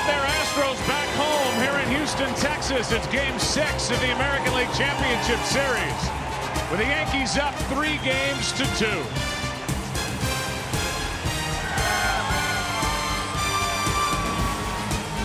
there, Astros back home here in Houston, Texas. It's Game 6 of the American League Championship Series, with the Yankees up 3-2.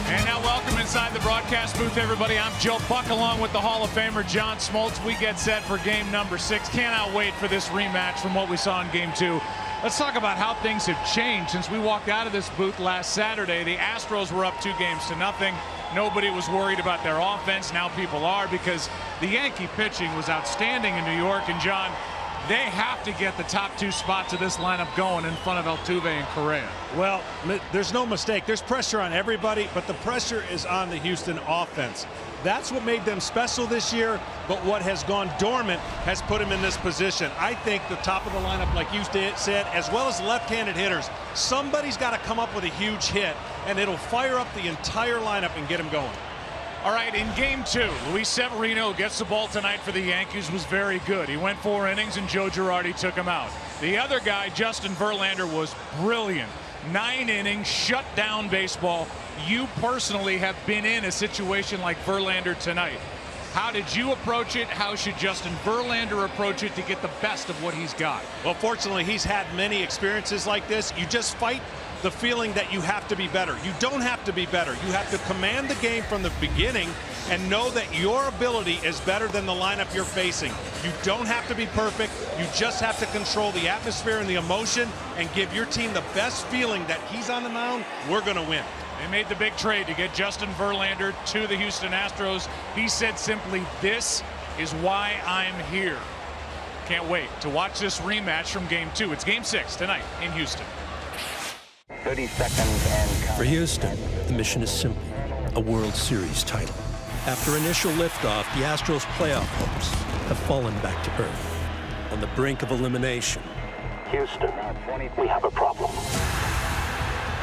And now welcome inside the broadcast booth, everybody. I'm Joe Buck along with the Hall of Famer John Smoltz. We get set for game number 6. Cannot wait for this rematch from what we saw in game 2. Let's talk about how things have changed since we walked out of this booth last Saturday. The Astros were up 2-0. Nobody was worried about their offense. Now people are, because the Yankee pitching was outstanding in New York. And John, they have to get the top 2 spots of this lineup going in front of Altuve and Correa. Well, there's no mistake. There's pressure on everybody, but the pressure is on the Houston offense. That's what made them special this year, but what has gone dormant has put them in this position. I think the top of the lineup, like you said, as well as left-handed hitters, somebody's got to come up with a huge hit, and it'll fire up the entire lineup and get them going. All right, in game 2, Luis Severino gets the ball tonight for the Yankees, was very good. He went 4 innings, and Joe Girardi took him out. The other guy, Justin Verlander, was brilliant. 9 innings, shut down baseball. You personally have been in a situation like Verlander tonight. How did you approach it? How should Justin Verlander approach it to get the best of what he's got? Well, fortunately, he's had many experiences like this. You just fight the feeling that you have to be better. You don't have to be better. You have to command the game from the beginning and know that your ability is better than the lineup you're facing. You don't have to be perfect. You just have to control the atmosphere and the emotion and give your team the best feeling that he's on the mound, we're going to win. They made the big trade to get Justin Verlander to the Houston Astros. He said simply, "This is why I'm here." Can't wait to watch this rematch from game 2. It's game 6 tonight in Houston. 30 seconds and count. For Houston, the mission is simple: a World Series title. After initial liftoff, the Astros' playoff hopes have fallen back to earth, on the brink of elimination. Houston, we have a problem.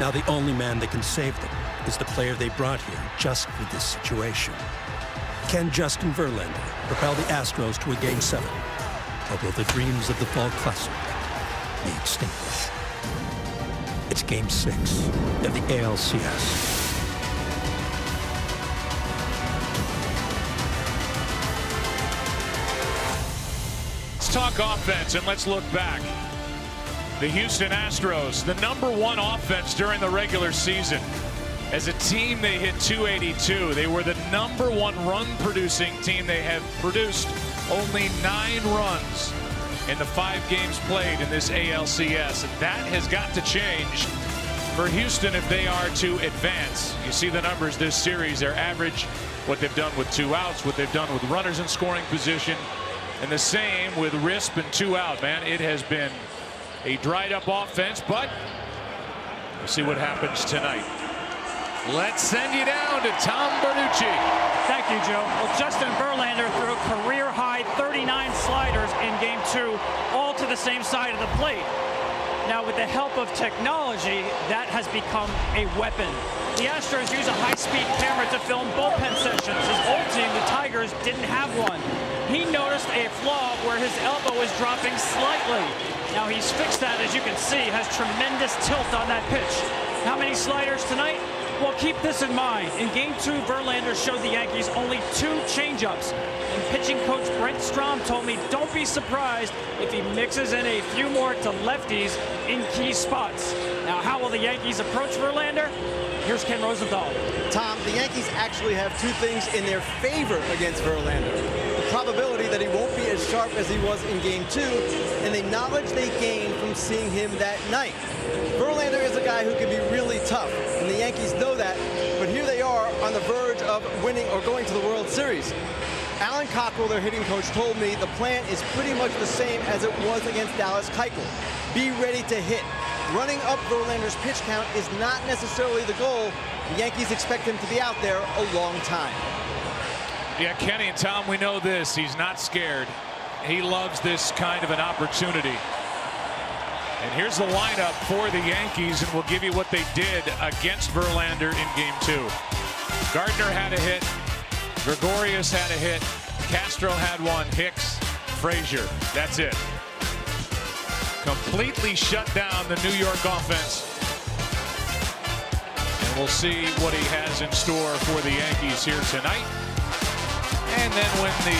Now the only man that can save them is the player they brought here just for this situation. Can Justin Verlander propel the Astros to a Game 7? Or will the dreams of the Fall Classic be extinguished? It's Game 6 of the ALCS. Let's talk offense and let's look back. The Houston Astros, the #1 offense during the regular season. As a team, they hit .282. They were the #1 run-producing team. They have produced only 9 runs in the 5 games played in this ALCS. And that has got to change for Houston if they are to advance. You see the numbers this series. Their average, what they've done with 2 outs, what they've done with runners in scoring position, and the same with RISP and 2 out. Man, it has been a dried up offense, but we'll see what happens tonight. Let's send you down to Tom Bernucci. Thank you, Joe. Well, Justin Verlander threw a career-high 39 sliders in Game 2, all to the same side of the plate. Now, with the help of technology, that has become a weapon. The Astros use a high-speed camera to film bullpen sessions. His old team, the Tigers, didn't have one. He noticed a flaw where his elbow was dropping slightly. Now he's fixed that, as you can see, has tremendous tilt on that pitch. How many sliders tonight? Well, keep this in mind. In Game 2, Verlander showed the Yankees only 2 changeups. And pitching coach Brent Strom told me, don't be surprised if he mixes in a few more to lefties in key spots. Now, how will the Yankees approach Verlander? Here's Ken Rosenthal. Tom, the Yankees actually have 2 things in their favor against Verlander. The probability that he won't be as sharp as he was in Game 2, and the knowledge they gained from seeing him that night. Verlander is a guy who can be really tough, and the Yankees know that, but here they are on the verge of winning or going to the World Series. Alan Cockrell, their hitting coach, told me the plan is pretty much the same as it was against Dallas Keuchel. Be ready to hit. Running up Verlander's pitch count is not necessarily the goal. The Yankees expect him to be out there a long time. Yeah, Kenny and Tom, we know this. He's not scared. He loves this kind of an opportunity. And here's the lineup for the Yankees, and we'll give you what they did against Verlander in Game 2. Gardner had a hit. Gregorius had a hit. Castro had one. Hicks, Frazier. That's it. Completely shut down the New York offense. And We'll see what he has in store for the Yankees here tonight. And then when the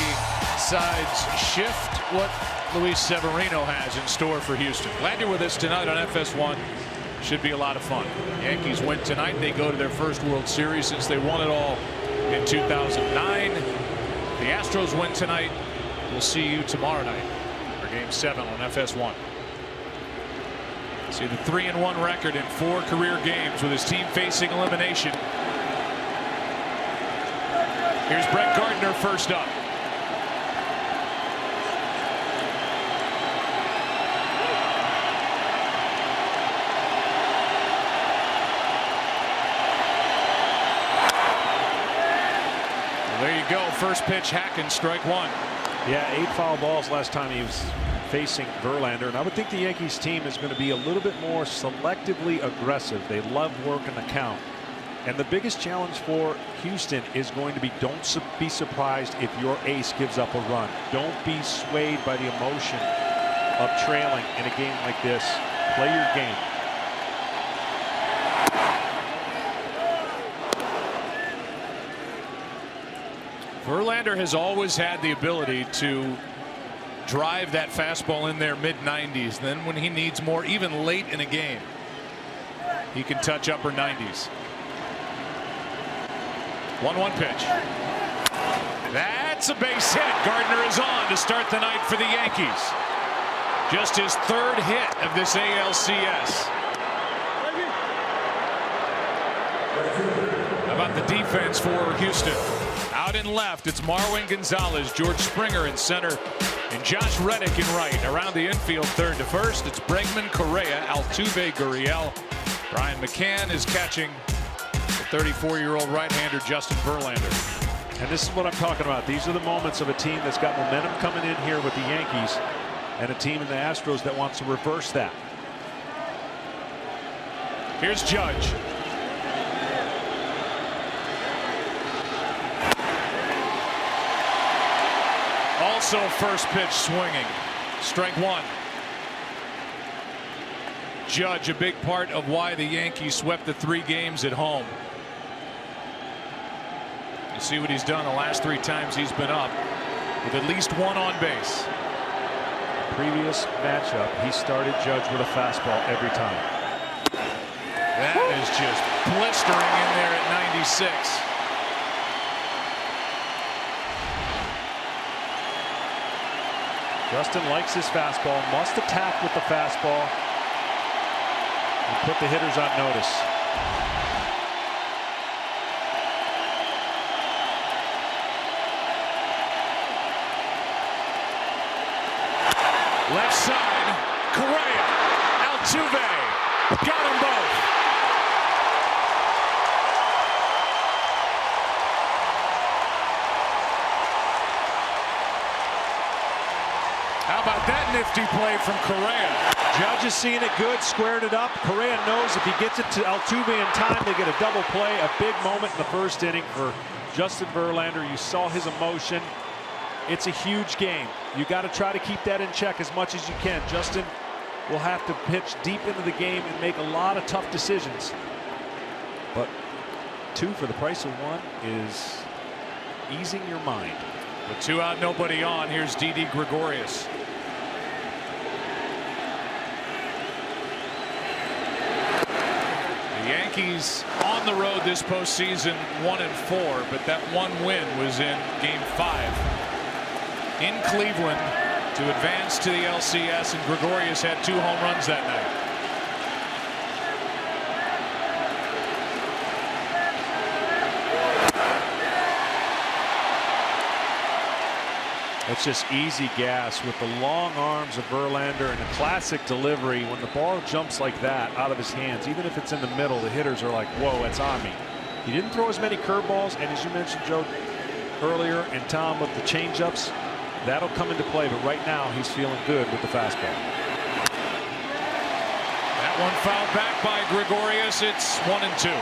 sides shift, what Luis Severino has in store for Houston. Glad you're with us tonight on FS1. Should be a lot of fun. Yankees win tonight. They go to their first World Series since they won it all in 2009. The Astros win tonight. We'll see you tomorrow night for Game 7 on FS1. See the 3-1 record in 4 career games with his team facing elimination. Here's Brett Gardner first up. Well, there you go. First pitch, hacking, strike 1. Yeah, 8 foul balls last time he was facing Verlander, and I would think the Yankees team is going to be a little bit more selectively aggressive. They love working the count. And the biggest challenge for Houston is going to be don't be surprised if your ace gives up a run. Don't be swayed by the emotion of trailing in a game like this. Play your game. Verlander has always had the ability to drive that fastball in there mid-90s. Then when he needs more, even late in a game, he can touch upper 90s. 1-1 pitch. That's a base hit. Gardner is on to start the night for the Yankees. Just his 3rd hit of this ALCS. How about the defense for Houston? Out in left, it's Marwin Gonzalez, George Springer in center, and Josh Reddick in right. Around the infield, 3rd to 1st, it's Bregman, Correa, Altuve, Gurriel. Brian McCann is catching the 34-year-old right-hander Justin Verlander. And this is what I'm talking about. These are the moments of a team that's got momentum coming in here with the Yankees, and a team in the Astros that wants to reverse that. Here's Judge. Also first pitch swinging. Strike 1. Judge, a big part of why the Yankees swept the 3 games at home. You see what he's done the last 3 times he's been up with at least 1 on base. Previous matchup, he started Judge with a fastball every time. That is just blistering in there at 96. Justin likes his fastball, must attack with the fastball and put the hitters on notice. Left side, Correa, Altuve, got them both. How about that nifty play from Correa? Judge is seeing it good, squared it up. Correa knows if he gets it to Altuve in time, they get a double play. A big moment in the 1st inning for Justin Verlander. You saw his emotion. It's a huge game. You got to try to keep that in check as much as you can. Justin will have to pitch deep into the game and make a lot of tough decisions. But 2 for the price of 1 is easing your mind. With 2 out, nobody on. Here's Didi Gregorius. The Yankees on the road this postseason 1-4, but that 1 win was in Game 5 in Cleveland to advance to the LCS, and Gregorius had 2 home runs that night. It's just easy gas with the long arms of Verlander and a classic delivery. When the ball jumps like that out of his hands, even if it's in the middle, the hitters are like, whoa, it's on me. He didn't throw as many curveballs, and as you mentioned, Joe, earlier, and Tom, with the changeups, that'll come into play. But right now, he's feeling good with the fastball. That one fouled back by Gregorius. It's 1-2.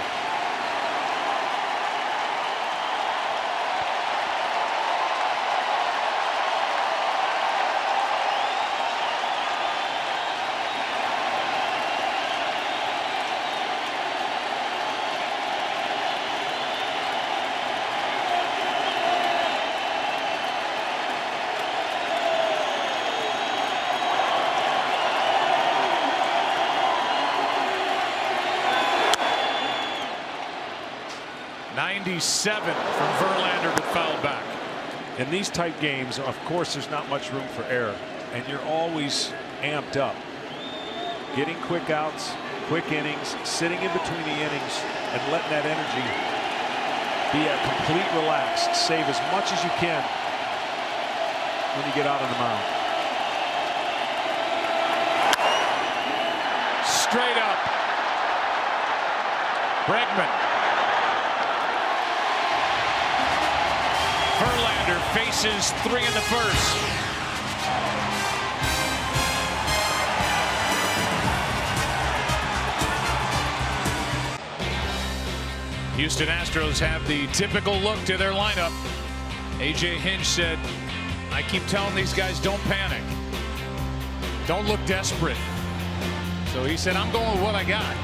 97 from Verlander, but fouled back. In these tight games, of course, there's not much room for error, and you're always amped up. Getting quick outs, quick innings, sitting in between the innings, and letting that energy be a complete relaxed. Save as much as you can when you get out on the mound. Straight up. Bregman. Verlander faces 3 in the first. Houston Astros have the typical look to their lineup. A.J. Hinch said, I keep telling these guys, don't panic. Don't look desperate. So he said, I'm going with what I got.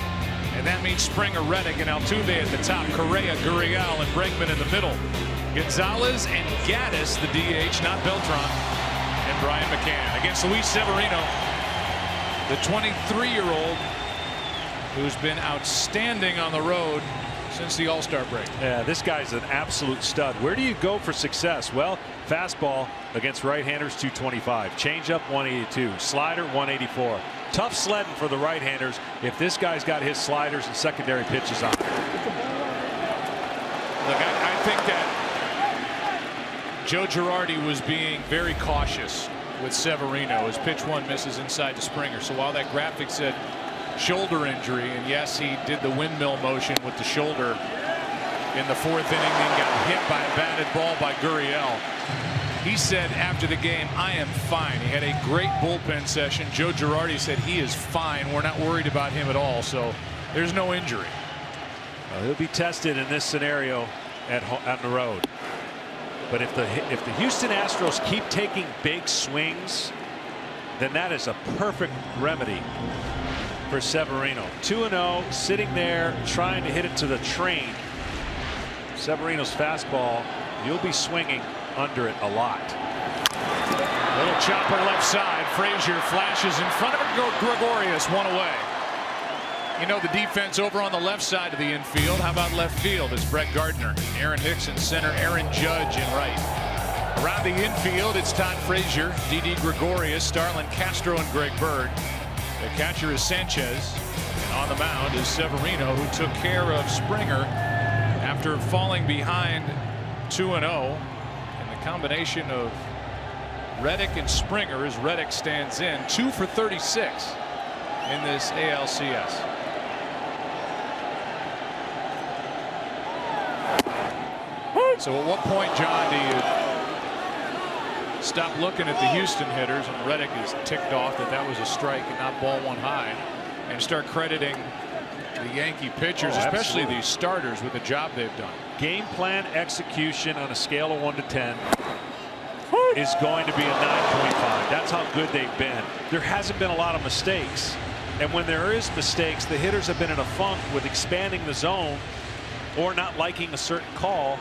And that means Springer, Reddick, and Altuve at the top. Correa, Gurriel, and Bregman in the middle. Gonzalez and Gaddis, the DH, not Beltran, and Brian McCann. Against Luis Severino, the 23-year-old who's been outstanding on the road since the All-Star break. Yeah, this guy's an absolute stud. Where do you go for success? Well, fastball against right-handers 225, changeup 182, slider 184. Tough sledding for the right-handers if this guy's got his sliders and secondary pitches on. Look, I think that Joe Girardi was being very cautious with Severino as pitch 1 misses inside to Springer. So while that graphic said shoulder injury, and yes, he did the windmill motion with the shoulder in the 4th inning, then got hit by a batted ball by Gurriel. He said after the game, I am fine. He had a great bullpen session. Joe Girardi said he is fine. We're not worried about him at all. So there's no injury. He'll be tested in this scenario on the road. But if the Houston Astros keep taking big swings, then that is a perfect remedy for Severino. 2-0, sitting there trying to hit it to the train. Severino's fastball, you'll be swinging under it a lot. Little chopper left side. Frazier flashes in front of it. Gregorius, 1 away. You know the defense over on the left side of the infield. How about left field? It's Brett Gardner, Aaron Hicks in center, Aaron Judge in right. Around the infield, it's Todd Frazier, Didi Gregorius, Starlin Castro, and Greg Bird. The catcher is Sanchez. And on the mound is Severino, who took care of Springer after falling behind 2-0. And the combination of Reddick and Springer as Reddick stands in 2 for 36 in this ALCS. So at what point, John, do you stop looking at the Houston hitters, and Reddick is ticked off that was a strike and not ball 1 high, and start crediting the Yankee pitchers, especially these starters, with the job they've done? Game plan execution on a scale of 1 to 10 is going to be a 9.5. That's how good they've been. There hasn't been a lot of mistakes, and when there is mistakes, the hitters have been in a funk with expanding the zone or not liking a certain call.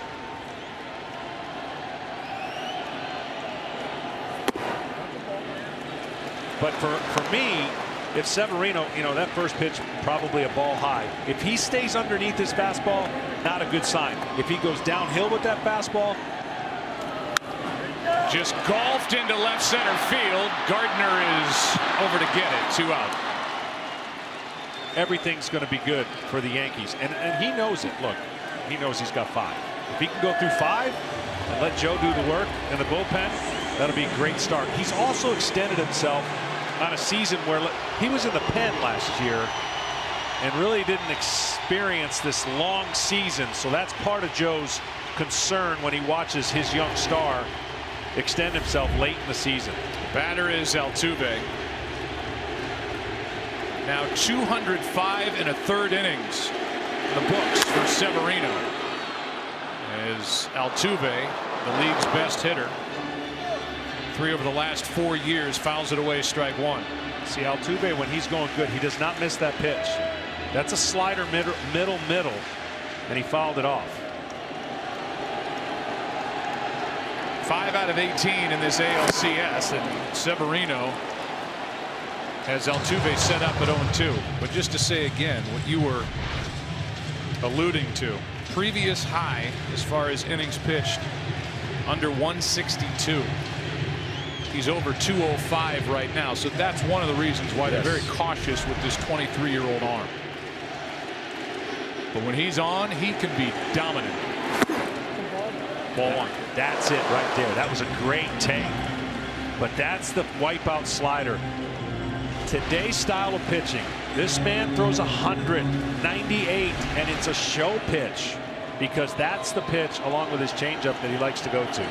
But for me, if Severino, that first pitch, probably a ball high. If he stays underneath his fastball, not a good sign. If he goes downhill with that fastball. Just golfed into left center field. Gardner is over to get it. 2 out. Everything's going to be good for the Yankees. And he knows it. Look, he knows he's got 5. If he can go through 5 and let Joe do the work in the bullpen, that'll be a great start. He's also extended himself on a season where he was in the pen last year and really didn't experience this long season. So that's part of Joe's concern when he watches his young star extend himself late in the season. Batter is Altuve. Now 205 1/3 innings in the books for Severino. As Altuve, the league's best hitter, 3 over the last 4 years, fouls it away, strike 1. See, Altuve, when he's going good, he does not miss that pitch. That's a slider middle, and he fouled it off. 5 out of 18 in this ALCS, and Severino has Altuve set up at 0-2. But just to say again what you were alluding to, previous high as far as innings pitched, under 162. He's over 205 right now, so that's one of the reasons why they're very cautious with this 23-year-old arm. But when he's on, he can be dominant. Ball one. That's it right there. That was a great take. But that's the wipeout slider. Today's style of pitching, this man throws 198, and it's a show pitch because that's the pitch along with his changeup that he likes to go to.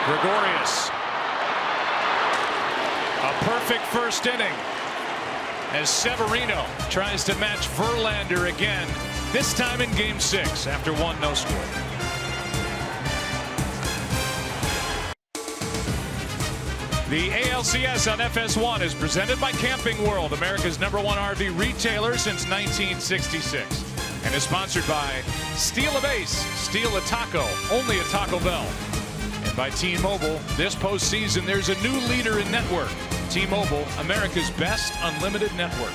Gregorius. A perfect first inning as Severino tries to match Verlander again, this time in Game 6 after 1 no score. The ALCS on FS1 is presented by Camping World, America's #1 RV retailer since 1966, and is sponsored by Steal a Base, Steal a Taco, only at Taco Bell. And by T-Mobile, this postseason there's a new leader in network. T-Mobile, America's best unlimited network.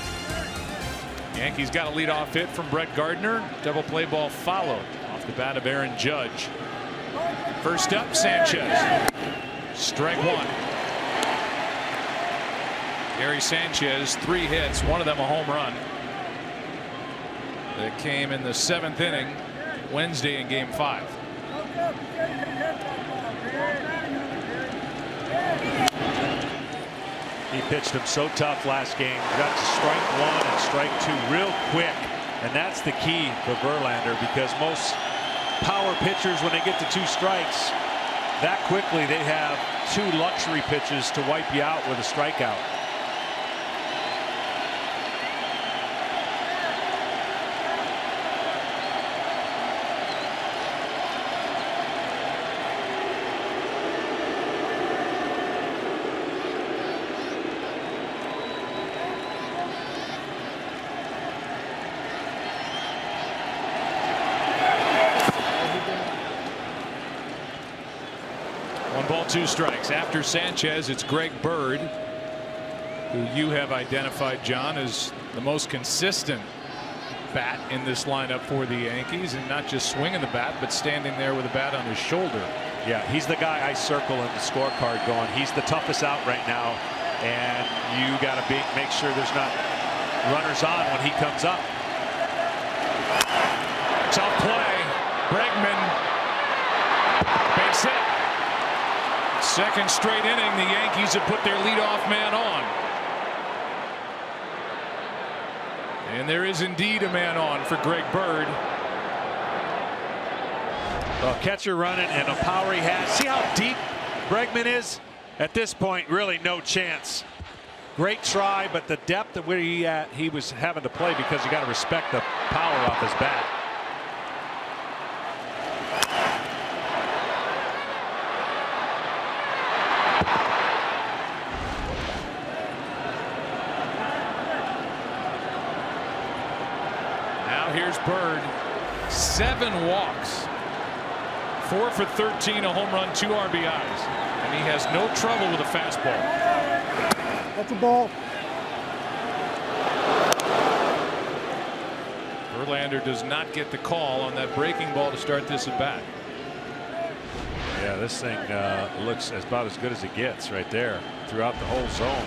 Yankees got a leadoff hit from Brett Gardner. Double play ball followed off the bat of Aaron Judge. First up, Sanchez. Strike one. Gary Sanchez, 3 hits, one of them a home run. That came in the 7th inning Wednesday in Game 5. He pitched him so tough last game. Got to strike 1 and strike 2 real quick. And that's the key for Verlander, because most power pitchers, when they get to 2 strikes, that quickly they have 2 luxury pitches to wipe you out with a strikeout. Ball, 2 strikes. After Sanchez, it's Greg Bird, who you have identified, John, as the most consistent bat in this lineup for the Yankees, and not just swinging the bat, but standing there with a bat on his shoulder. Yeah, he's the guy I circle in the scorecard going, he's the toughest out right now, and you got to make sure there's not runners on when he comes up. Tough play. Bregman. Base hit. Second straight inning, the Yankees have put their leadoff man on. And there is indeed a man on for Greg Bird. Well, catcher running and a power he has. See how deep Bregman is? At this point, really no chance. Great try, but the depth of where he was having to play, because you got to respect the power off his bat. Here's Bird. 7 walks. 4 for 13, a home run, 2 RBIs. And he has no trouble with a fastball. That's a ball. Verlander does not get the call on that breaking ball to start this at bat. Yeah, this thing looks about as good as it gets right there throughout the whole zone.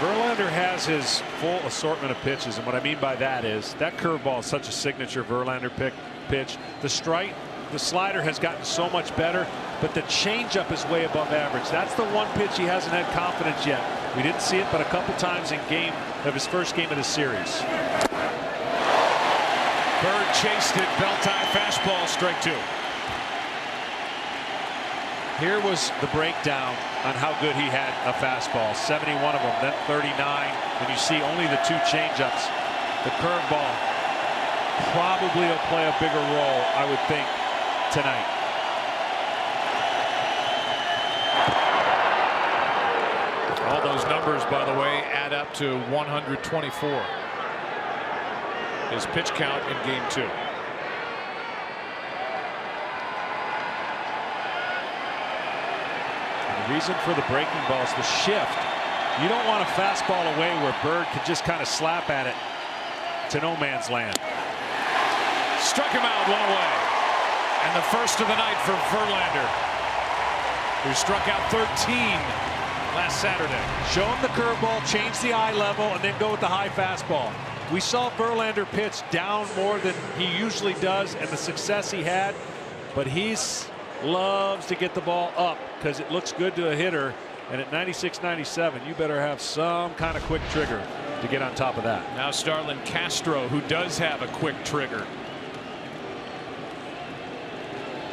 Verlander has his full assortment of pitches, and what I mean by that is that curveball is such a signature Verlander pitch. The slider has gotten so much better, but the changeup is way above average. That's the one pitch he hasn't had confidence yet. We didn't see it but a couple times in his first game of the series. Bird chased it, belt-high fastball, strike 2. Here was the breakdown on how good he had a fastball. 71 of them, then 39. And you see only the 2 changeups. The curveball probably will play a bigger role, I would think, tonight. All those numbers, by the way, add up to 124. His pitch count in Game 2. Reason for the breaking ball is the shift. You don't want a fastball away where Bird could just kind of slap at it to no man's land. Struck him out, one away. And the first of the night for Verlander, who struck out 13 last Saturday. Show him the curveball, change the eye level, and then go with the high fastball. We saw Verlander pitch down more than he usually does, and the success he had, but he's loves to get the ball up because it looks good to a hitter, and at 96-97 you better have some kind of quick trigger to get on top of that. Now Starlin Castro, who does have a quick trigger.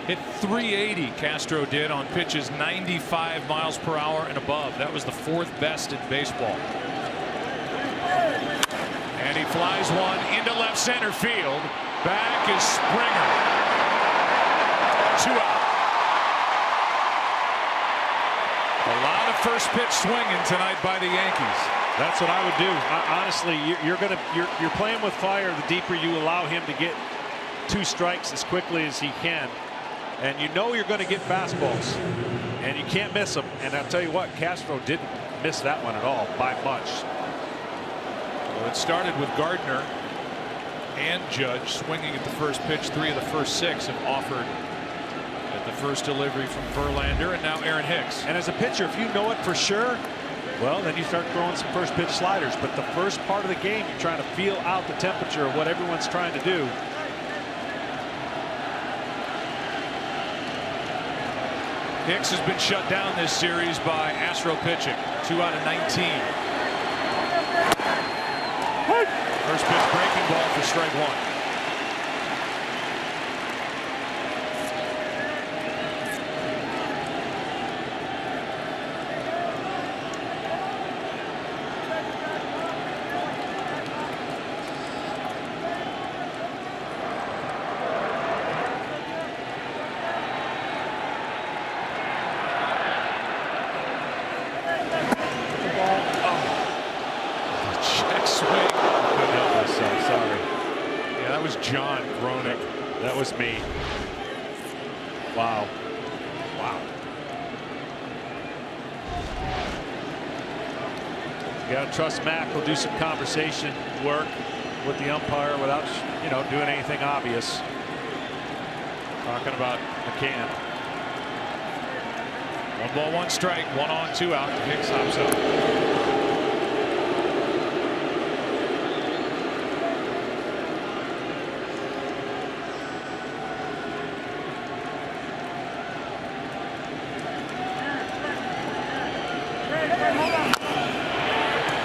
Hit 380, Castro did, on pitches 95 miles per hour and above. That was the 4th best in baseball. And he flies one into left center field. Back is Springer. 2 out. A lot of first pitch swinging tonight by the Yankees. That's what I would do. Honestly, you're playing with fire the deeper you allow him to get 2 strikes as quickly as he can. And you know you're going to get fastballs, and you can't miss them. And I'll tell you what, Castro didn't miss that one at all by much. Well, it started with Gardner and Judge swinging at the first pitch. 3 of the first 6 have offered at the first delivery from Verlander, and now Aaron Hicks. And as a pitcher, if you know it for sure, well, then you start throwing some first pitch sliders. But the first part of the game, you're trying to feel out the temperature of what everyone's trying to do. Hicks has been shut down this series by Astro pitching. 2 out of 19. First pitch breaking ball for strike 1. John Gronick. That was me. Wow. Wow. You got to trust Mac will do some conversation work with the umpire without, you know, doing anything obvious. Talking about McCann. 1 ball, 1 strike, 1 on, 2 out. Hicks hops up.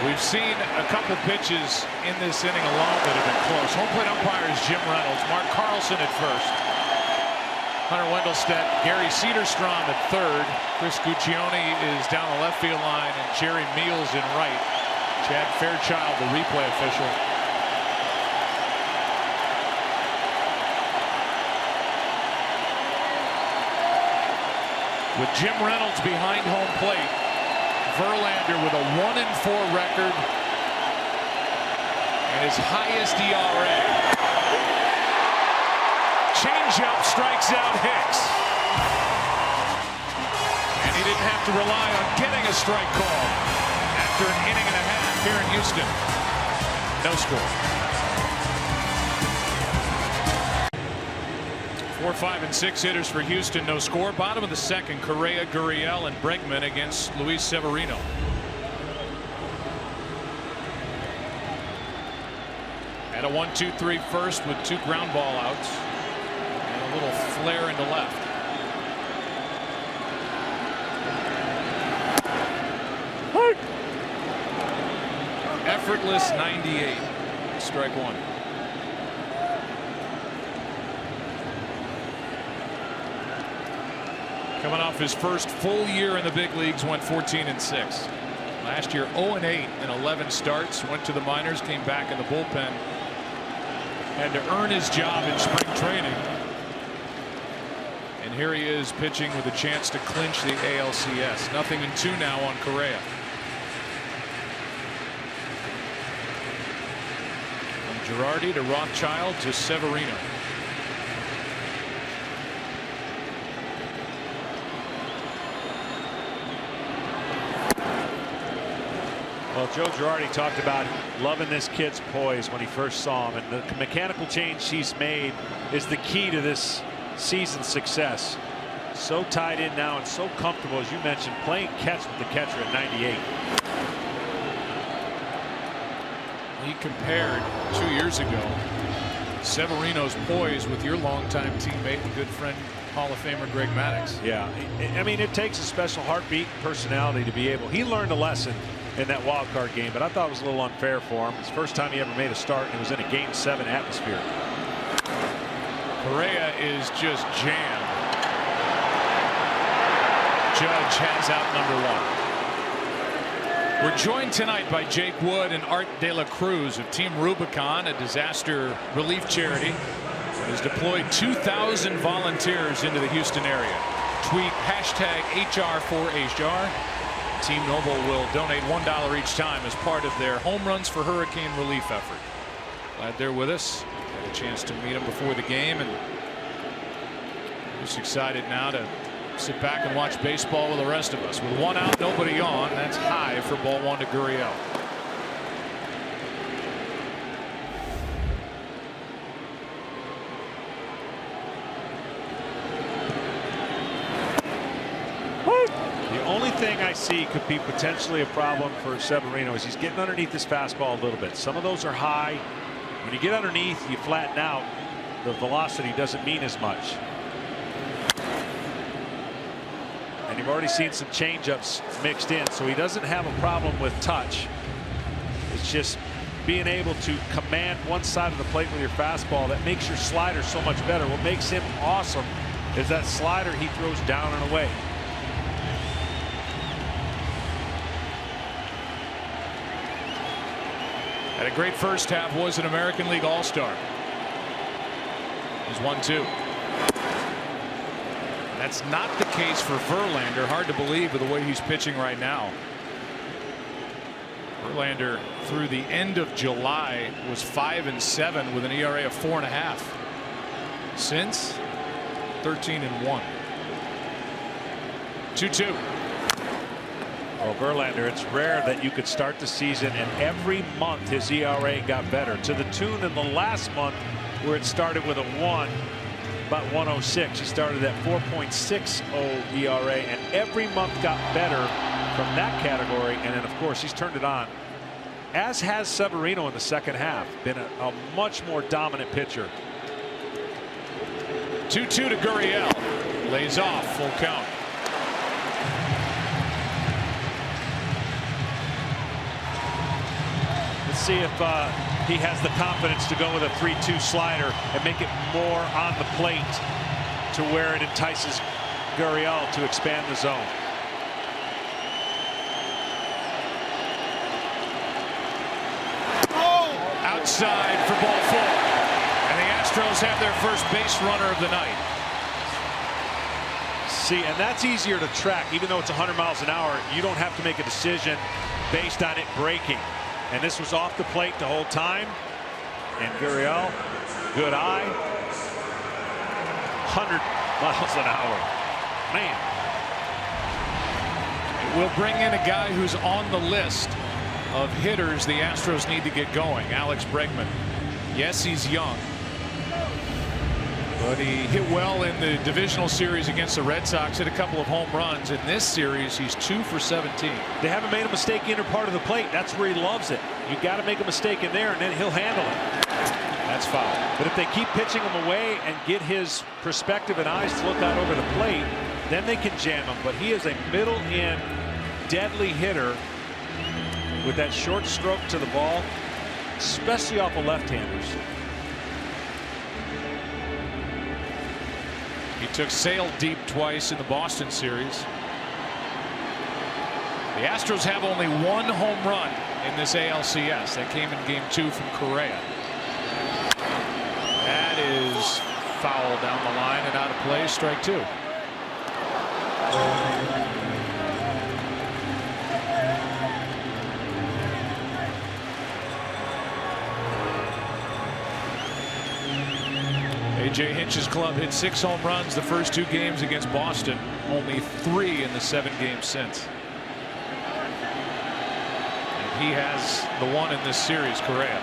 We've seen a couple pitches in this inning alone that have been close. Home plate umpire is Jim Reynolds. Mark Carlson at first. Hunter Wendelstedt, Gary Cederstrom at third. Chris Guccione is down the left field line, and Jerry Meals in right. Chad Fairchild, the replay official. With Jim Reynolds behind home plate, Verlander with a 1-4 record and his highest ERA. Changeup strikes out Hicks. And he didn't have to rely on getting a strike call after an inning and a half here in Houston. No score. 4, 5, and 6 hitters for Houston. No score. Bottom of the second, Correa, Gurriel, and Bregman against Luis Severino. And a 1-2-3 first with 2 ground ball outs and a little flare into left. Effortless 98. Strike 1. Coming off his first full year in the big leagues, went 14-6. Last year 0-8 in 11 starts. Went to the minors, came back in the bullpen. Had to earn his job in spring training. And here he is pitching with a chance to clinch the ALCS. 0-2 now on Correa. From Girardi to Rothschild to Severino. Well, Joe Girardi talked about loving this kid's poise when he first saw him, and the mechanical change he's made is the key to this season's success. So tied in now and so comfortable, as you mentioned, playing catch with the catcher at 98. He compared 2 years ago Severino's poise with your longtime teammate and good friend, Hall of Famer Greg Maddux. Yeah, I mean, it takes a special heartbeat and personality to be able. He learned a lesson in that wild card game, but I thought it was a little unfair for him. It's the first time he ever made a start, and it was in a Game 7 atmosphere. Correa is just jammed. Judge has out number 1. We're joined tonight by Jake Wood and Art De La Cruz of Team Rubicon, a disaster relief charity that has deployed 2,000 volunteers into the Houston area. Tweet hashtag HR4HR. Team Noble will donate $1 each time as part of their Home Runs for Hurricane relief effort. Glad they're with us. Had a chance to meet them before the game, and just excited now to sit back and watch baseball with the rest of us. With 1 out, nobody on. That's high for ball 1 to Gurriel. The only thing I see could be potentially a problem for Severino is he's getting underneath his fastball a little bit. Some of those are high. When you get underneath, you flatten out. The velocity doesn't mean as much. And you've already seen some changeups mixed in, so he doesn't have a problem with touch. It's just being able to command one side of the plate with your fastball that makes your slider so much better. What makes him awesome is that slider he throws down and away. Had a great first half, was an American League All-Star. He's 1-2. That's not the case for Verlander. Hard to believe with the way he's pitching right now. Verlander through the end of July was 5-7 with an ERA of 4.5. Since 13-1. 2-2. Well, Verlander, it's rare that you could start the season and every month his ERA got better, to the tune in the last month where it started with a 1, about 106. He started at 4.60 ERA, and every month got better from that category. And then, of course, he's turned it on, as has Severino in the second half. Been a much more dominant pitcher. 2-2 to Gurriel. Lays off, full count. Let's see if he has the confidence to go with a 3-2 slider and make it more on the plate to where it entices Gurriel to expand the zone. Outside for ball 4. And the Astros have their first base runner of the night. See, and that's easier to track. Even though it's 100 miles an hour, you don't have to make a decision based on it breaking. And this was off the plate the whole time. And Gurriel, good eye. 100 miles an hour. Man. We'll bring in a guy who's on the list of hitters the Astros need to get going. Alex Bregman. Yes, he's young, but he hit well in the divisional series against the Red Sox. Hit a couple of home runs. In this series, he's 2 for 17. They haven't made a mistake inner part of the plate. That's where he loves it. You got to make a mistake in there, and then he'll handle it. That's foul. But if they keep pitching him away and get his perspective and eyes to look out over the plate, then they can jam him. But he is a middle-in, deadly hitter with that short stroke to the ball, especially off of left-handers. He took Sale deep twice in the Boston series. The Astros have only 1 home run in this ALCS. That came in game 2 from Correa. That is foul down the line and out of play. Strike 2. A.J. Hinch's club hit 6 home runs the first 2 games against Boston. Only 3 in the 7 games since. And he has the one in this series, Correa.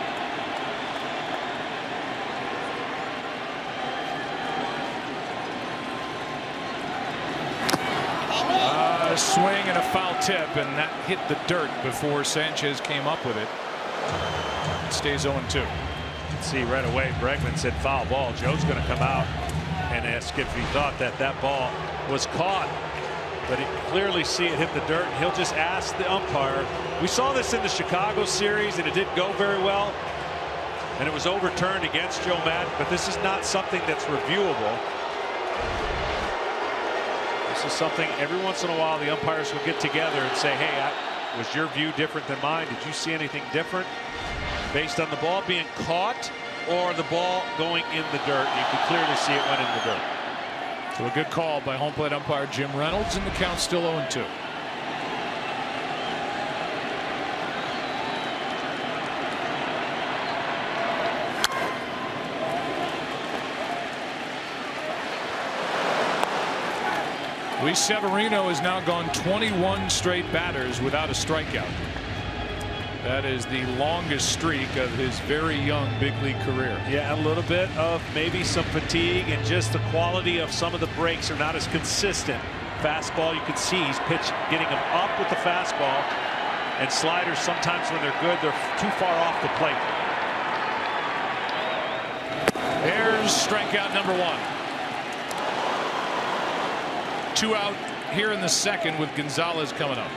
A swing and a foul tip, and that hit the dirt before Sanchez came up with it. It stays 0-2. See right away, Bregman said foul ball. Joe's going to come out and ask if he thought that that ball was caught. But he clearly see it hit the dirt. He'll just ask the umpire. We saw this in the Chicago series, and it didn't go very well. And it was overturned against Joe Madden. But this is not something that's reviewable. This is something every once in a while the umpires will get together and say, hey, was your view different than mine? Did you see anything different based on the ball being caught or the ball going in the dirt? You can clearly see it went in the dirt. So a good call by home plate umpire Jim Reynolds, and the count's still 0-2. Luis Severino has now gone 21 straight batters without a strikeout. That is the longest streak of his very young big league career. Yeah, a little bit of maybe some fatigue, and just the quality of some of the breaks are not as consistent. Fastball, you can see he's getting him up with the fastball, and sliders sometimes when they're good, they're too far off the plate. There's strikeout number 1. 2 out here in the second with Gonzalez coming up.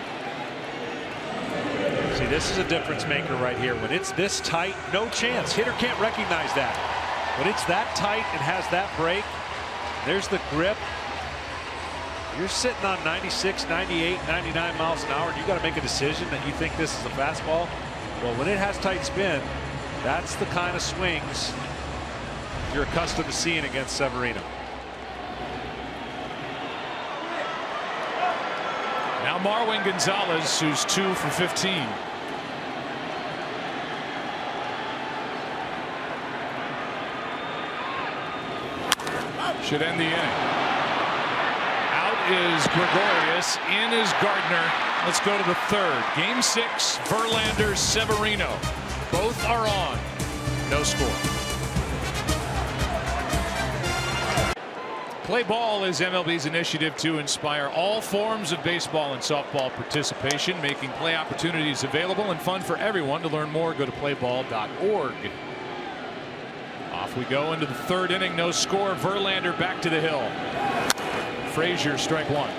See, this is a difference maker right here. When it's this tight, no chance. Hitter can't recognize that. When it's that tight and has that break, there's the grip. You're sitting on 96, 98, 99 miles an hour, and you got to make a decision that you think this is a fastball. Well, when it has tight spin, that's the kind of swings you're accustomed to seeing against Severino. Now Marwin Gonzalez, who's 2 for 15. Should end the inning. Out is Gregorius. In is Gardner. Let's go to the third. Game 6, Verlander, Severino. Both are on. No score. Play Ball is MLB's initiative to inspire all forms of baseball and softball participation, making play opportunities available and fun for everyone. To learn more, go to playball.org. Off we go into the third inning. No score. Verlander back to the hill. Frazier, strike 1.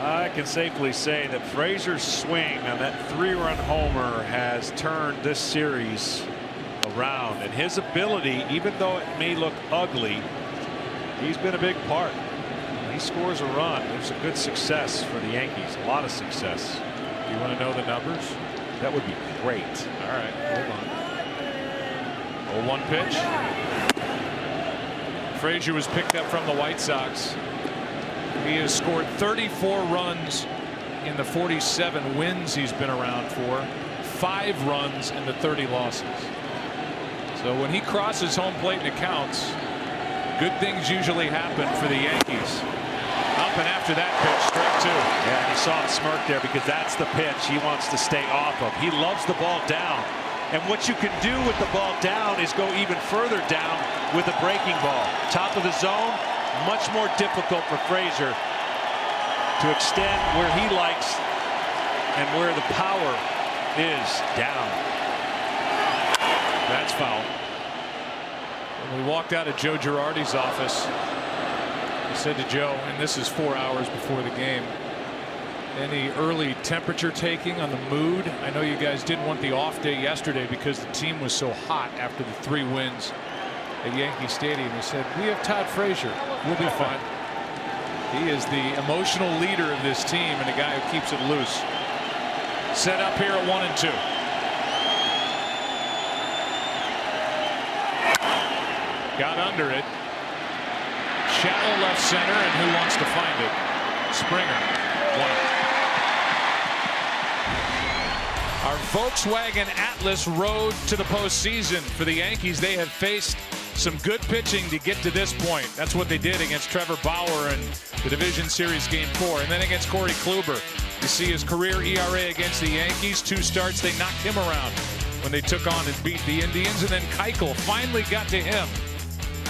I can safely say that Frazier's swing on that 3-run homer has turned this series around, and his ability, even though it may look ugly, he's been a big part. When he scores a run, there's a good success for the Yankees. A lot of success. You want to know the numbers? That would be great. All right, hold on. 0-1 pitch. Frazier was picked up from the White Sox. He has scored 34 runs in the 47 wins he's been around for, 5 runs in the 30 losses. So when he crosses home plate and it counts, good things usually happen for the Yankees. Up and after that pitch, strike 2. Yeah, you saw him smirk there because that's the pitch he wants to stay off of. He loves the ball down. And what you can do with the ball down is go even further down with a breaking ball. Top of the zone, much more difficult for Frazier to extend where he likes and where the power is down. That's foul. When we walked out of Joe Girardi's office, I said to Joe, and this is 4 hours before the game, any early temperature taking on the mood? I know you guys didn't want the off day yesterday because the team was so hot after the 3 wins at Yankee Stadium. He said, we have Todd Frazier. We'll be fine. He is the emotional leader of this team and a guy who keeps it loose. Set up here at 1-2. Got under it. Shallow left center, and who wants to find it? Springer. 1. Our Volkswagen Atlas road to the postseason for the Yankees. They have faced some good pitching to get to this point. That's what they did against Trevor Bauer in the Division Series Game 4. And then against Corey Kluber, you see his career ERA against the Yankees. 2 starts, they knocked him around when they took on and beat the Indians. And then Keuchel finally got to him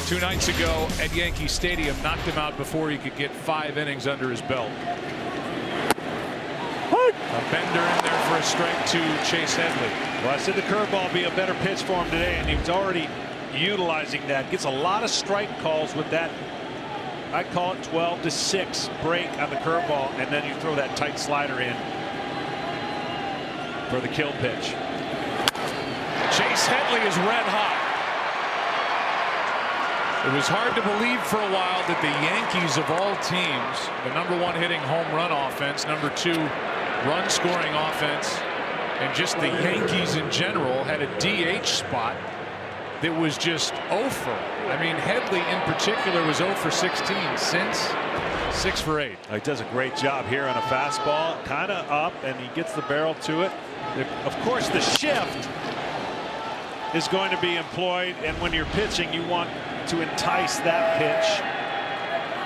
2 nights ago at Yankee Stadium. Knocked him out before he could get 5 innings under his belt. A bender in there for a strike to Chase Headley. Well, I said the curveball would be a better pitch for him today, and he was already utilizing that. Gets a lot of strike calls with that. I call it 12-6 break on the curveball, and then you throw that tight slider in for the kill pitch. Chase Headley is red hot. It was hard to believe for a while that the Yankees of all teams, the #1 hitting home run offense, #2 run scoring offense, and just the Yankees in general had a DH spot that was just 0 for. I mean, Headley in particular was 0 for 16 since 6 for 8. He does a great job here on a fastball, kind of up, and he gets the barrel to it. Of course, the shift is going to be employed, and when you're pitching, you want to entice that pitch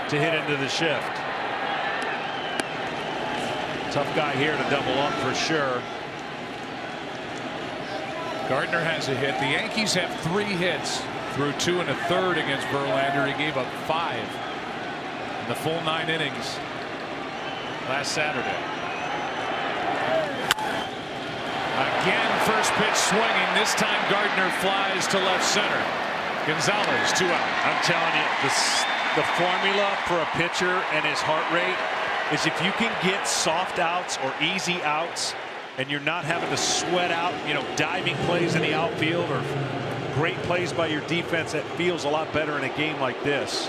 to hit into the shift. Tough guy here to double up for sure. Gardner has a hit. The Yankees have 3 hits through 2 1/3 against Verlander. He gave up 5 in the full 9 innings last Saturday. Again, first pitch swinging. This time Gardner flies to left center. Gonzalez 2 out. I'm telling you, the formula for a pitcher and his heart rate is if you can get soft outs or easy outs, and you're not having to sweat out, diving plays in the outfield or great plays by your defense, that feels a lot better in a game like this.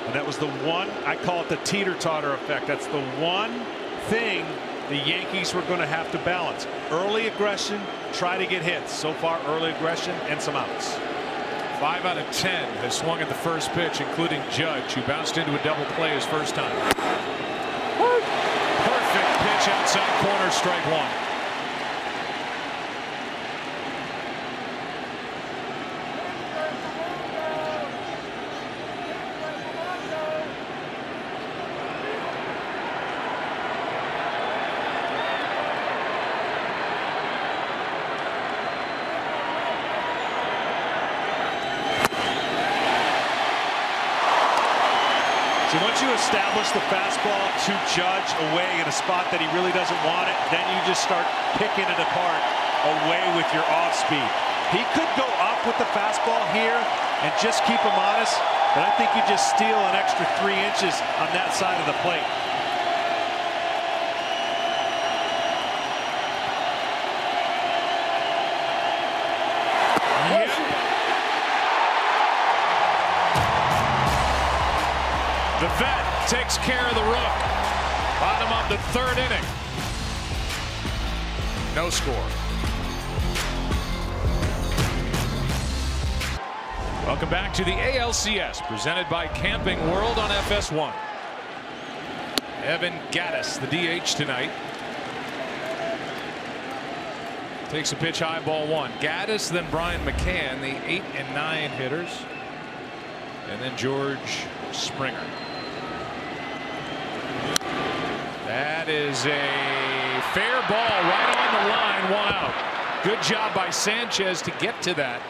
And that was the one, I call it the teeter-totter effect. That's the one thing the Yankees were going to have to balance. Early aggression, try to get hits. So far, early aggression and some outs. 5 out of 10 has swung at the first pitch, including Judge, who bounced into a double play his first time. Perfect pitch outside corner, strike 1. So once you establish the fastball to Judge away in a spot that he really doesn't want it, then you just start picking it apart away with your off speed. He could go up with the fastball here and just keep him honest, but I think you just steal an extra 3 inches on that side of the plate. The vet takes care of the rook. Bottom of the 3rd inning. No score. Welcome back to the ALCS, presented by Camping World on FS1. Evan Gattis, the DH tonight. Takes a pitch high, ball 1. Gattis, then Brian McCann, the 8 and 9 hitters. And then George Springer. That is a fair ball right on the line, 1 out. Good job by Sanchez to get to that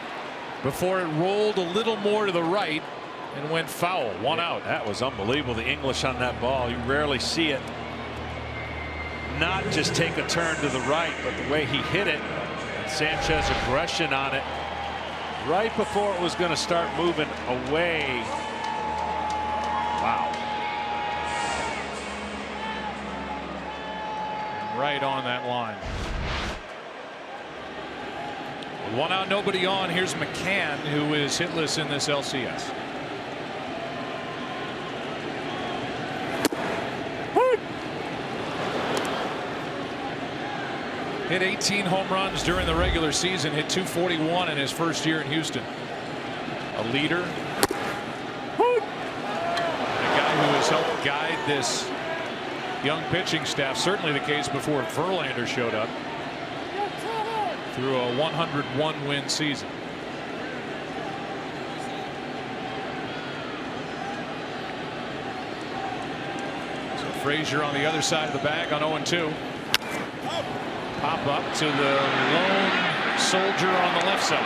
before it rolled a little more to the right and went foul. 1 out. That was unbelievable, the English on that ball. You rarely see it not just take a turn to the right, but the way he hit it, and Sanchez aggression on it right before it was going to start moving away. Wow. Right on that line. 1 out, nobody on. Here's McCann, who is hitless in this LCS. Hit 18 home runs during the regular season. Hit 241 in his first year in Houston. A leader. A guy who has helped guide this young pitching staff. Certainly the case before Verlander showed up. Through a 101 win season. Frazier on the other side of the bag on 0-2. Pop up to the lone soldier on the left side.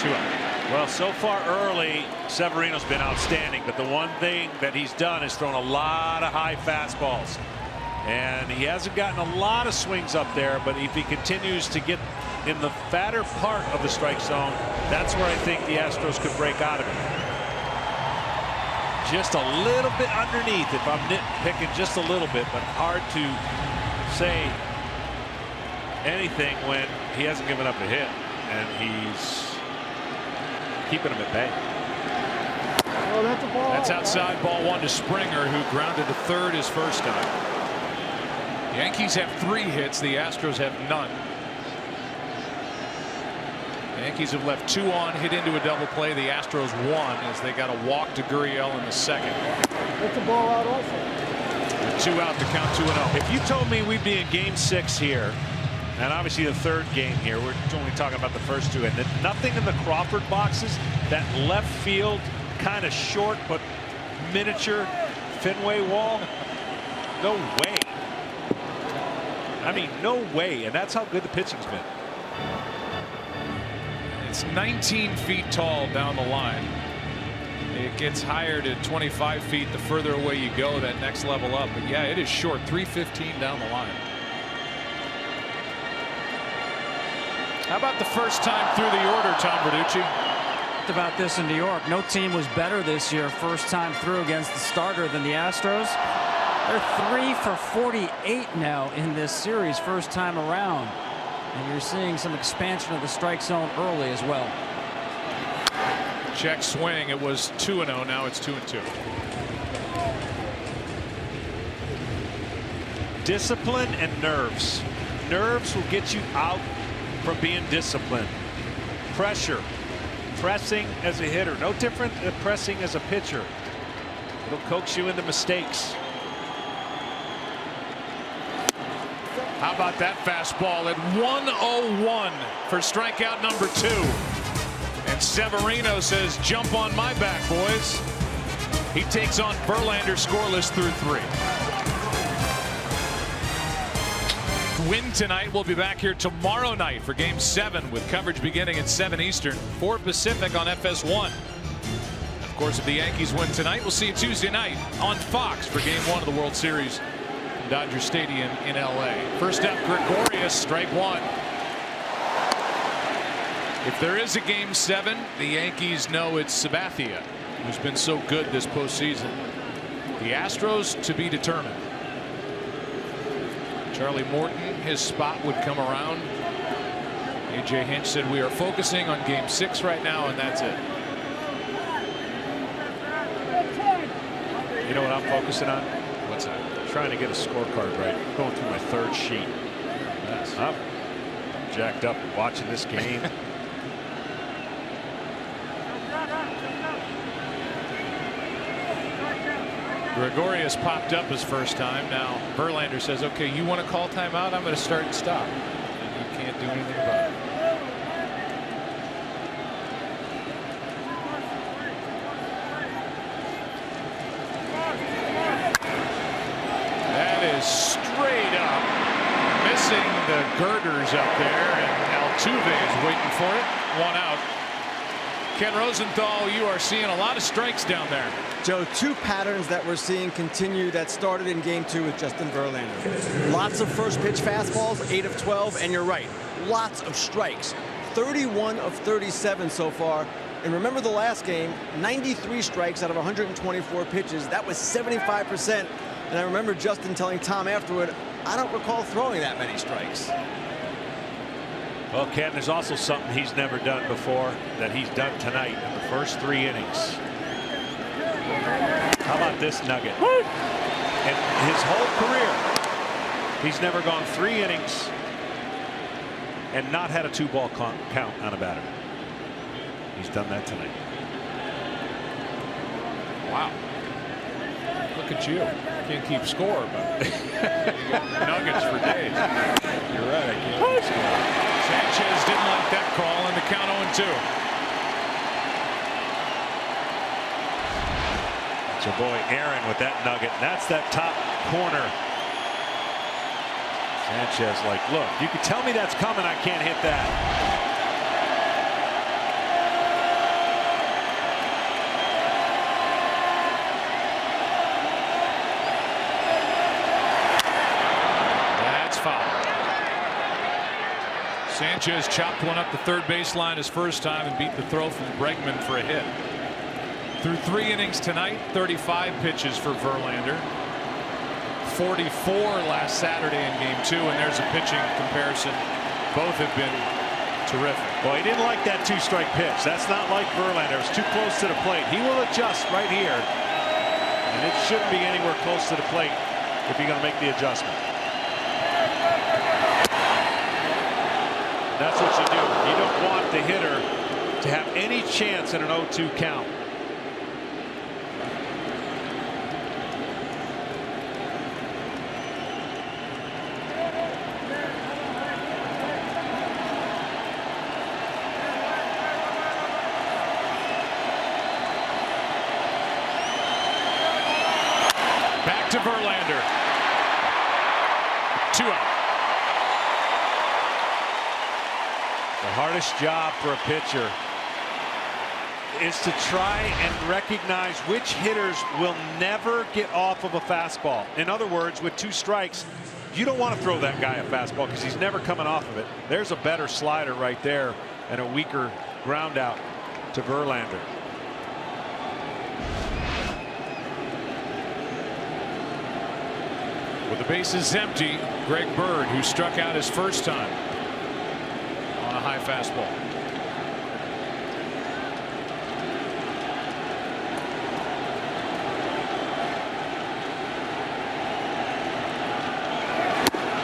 2 out. Well, so far early, Severino's been outstanding, but the one thing that he's done is thrown a lot of high fastballs. And he hasn't gotten a lot of swings up there, but if he continues to get in the fatter part of the strike zone, that's where I think the Astros could break out of it. Just a little bit underneath, if I'm nitpicking just a little bit, but hard to say anything when he hasn't given up a hit, and he's keeping him at bay. Oh, that's a ball. That's outside, ball 1 to Springer, who grounded to third his first time. The Yankees have 3 hits. The Astros have none. The Yankees have left 2 on, hit into a double play. The Astros 1 as they got a walk to Gurriel in the second. That's a ball out also. With 2 out to count 2-0. If you told me we'd be in game 6 here, and obviously the third game here, we're only talking about the first 2, and nothing in the Crawford boxes, that left field kind of short but miniature Fenway wall, no way. I mean, no way. And that's how good the pitching's been. It's 19 feet tall down the line. It gets higher to 25 feet the further away you go, that next level up. But yeah, it is short, 315 down the line. How about the first time through the order, Tom Verducci? About this in New York. No team was better this year first time through against the starter than the Astros. They're 3 for 48 now in this series first time around. And you're seeing some expansion of the strike zone early as well. Check swing. It was 2-0. Now it's 2-2. Discipline and nerves. Nerves will get you out from being disciplined. Pressure. Pressing as a hitter. No different than pressing as a pitcher. It'll coax you into mistakes. How about that fastball at 101 for strikeout number 2. And Severino says, jump on my back, boys. He takes on Verlander scoreless through 3. Win tonight. We'll be back here tomorrow night for game 7 with coverage beginning at 7 Eastern, 4 Pacific on FS1. Of course, if the Yankees win tonight, we'll see you Tuesday night on Fox for game 1 of the World Series in Dodger Stadium in LA. First up, Gregorius, strike 1. If there is a game 7, the Yankees know it's Sabathia, who's been so good this postseason. The Astros to be determined. Charlie Morton, his spot would come around. A.J. Hinch said we are focusing on game 6 right now, and that's it. You know what I'm focusing on? What's that? Trying to get a scorecard right. Going through my 3rd sheet. Yes. I'm jacked up watching this game. Gregorius popped up his first time. Now Verlander says, okay, you want to call timeout? I'm going to start and stop. And you can't do anything about it. That is straight up. Missing the girders up there, and Altuve is waiting for it. 1 out. Ken Rosenthal, you are seeing a lot of strikes down there. Joe, 2 patterns that we're seeing continue that started in game 2 with Justin Verlander. Lots of first pitch fastballs, 8 of 12, and you're right, lots of strikes. 31 of 37 so far. And remember the last game, 93 strikes out of 124 pitches. That was 75%. And I remember Justin telling Tom afterward, I don't recall throwing that many strikes. Well, Ken, there's also something he's never done before that he's done tonight in the first 3 innings. How about this nugget? In his whole career, he's never gone 3 innings and not had a 2-ball count on a batter. He's done that tonight. Wow. Look at you. Can't keep score, but you got nuggets for days. You're right. I can't keep score. Sanchez didn't like that call, and the count 0-2. It's your boy Aaron with that nugget. That's that top corner. Sanchez like, look, you can tell me that's coming, I can't hit that. That's foul. Sanchez chopped one up the third baseline his first time and beat the throw from Bregman for a hit. Through 3 innings tonight, 35 pitches for Verlander. 44 last Saturday in game 2, and there's a pitching comparison. Both have been terrific. Well, he didn't like that 2-strike pitch. That's not like Verlander. It was too close to the plate. He will adjust right here, and it shouldn't be anywhere close to the plate if you're going to make the adjustment. That's what you do. You don't want the hitter to have any chance in an 0-2 count. Back to Verlander. 2 out. The hardest job for a pitcher is to try and recognize which hitters will never get off of a fastball. In other words, with 2 strikes, you don't want to throw that guy a fastball because he's never coming off of it. There's a better slider right there and a weaker ground out to Verlander. With the bases empty, Greg Bird, who struck out his first time on a high fastball.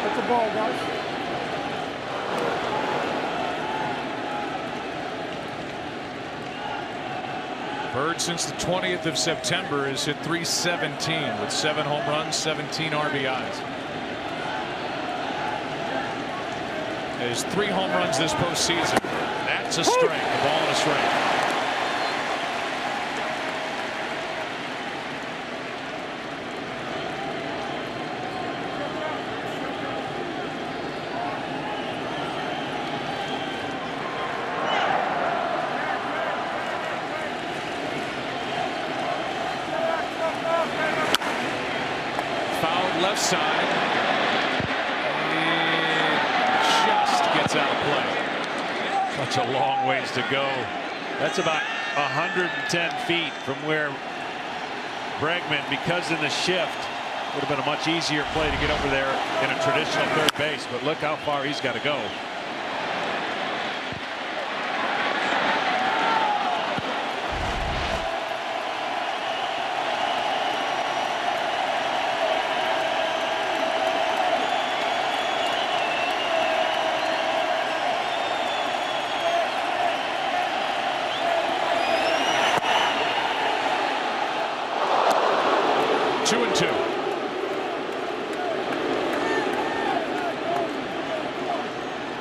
That's a ball, guys. Bird, since the 20th of September, has hit .317 with 7 home runs, 17 RBIs. There's 3 home runs this postseason. That's a strike. The ball and a strike. Left side. It just gets out of play. Such a long ways to go. That's about 110 feet from where Bregman, because in the shift, would have been a much easier play to get over there in a traditional third base. But look how far he's got to go. Two and two.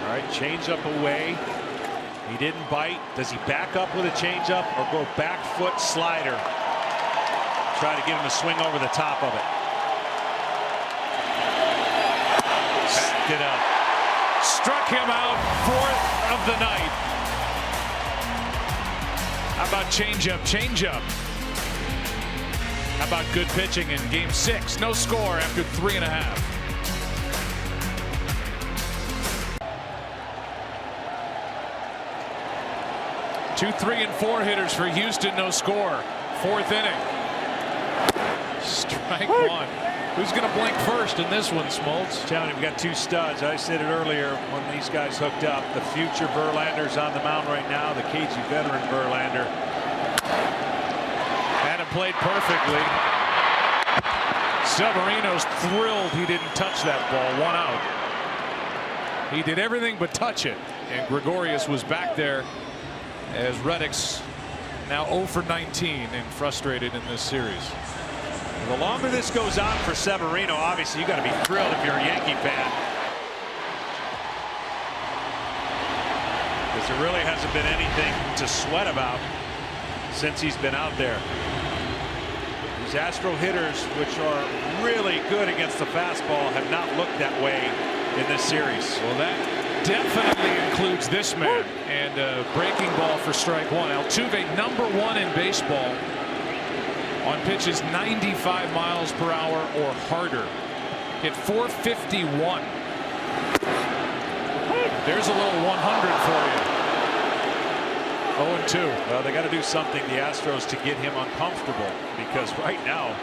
All right, changeup away. He didn't bite. Does he back up with a changeup or go back foot slider? Try to get him to swing over the top of it. Backed it up. Struck him out, 4th of the night. How about changeup? Changeup. How about good pitching in game 6? No score after 3.5. Two, 3, and 4 hitters for Houston. No score. 4th inning. Strike 1. Who's going to blink first in this one, Smoltz? Telling you, we got 2 studs. I said it earlier when these guys hooked up. The future Verlander's on the mound right now. The cagey veteran Verlander. Had him played perfectly. Severino's thrilled he didn't touch that ball. 1 out. He did everything but touch it. And Gregorius was back there as Reddick's now 0 for 19 and frustrated in this series. The longer this goes on for Severino, obviously you got to be thrilled if you're a Yankee fan. Because there really hasn't been anything to sweat about since he's been out there. These Astro hitters, which are really good against the fastball, have not looked that way in this series. Well, that definitely includes this man. And a breaking ball for strike one. Altuve, #1 in baseball on pitches 95 miles per hour or harder. Hit 451. There's a little 100 for you. 0-2. Well, they got to do something, the Astros, to get him uncomfortable, because right now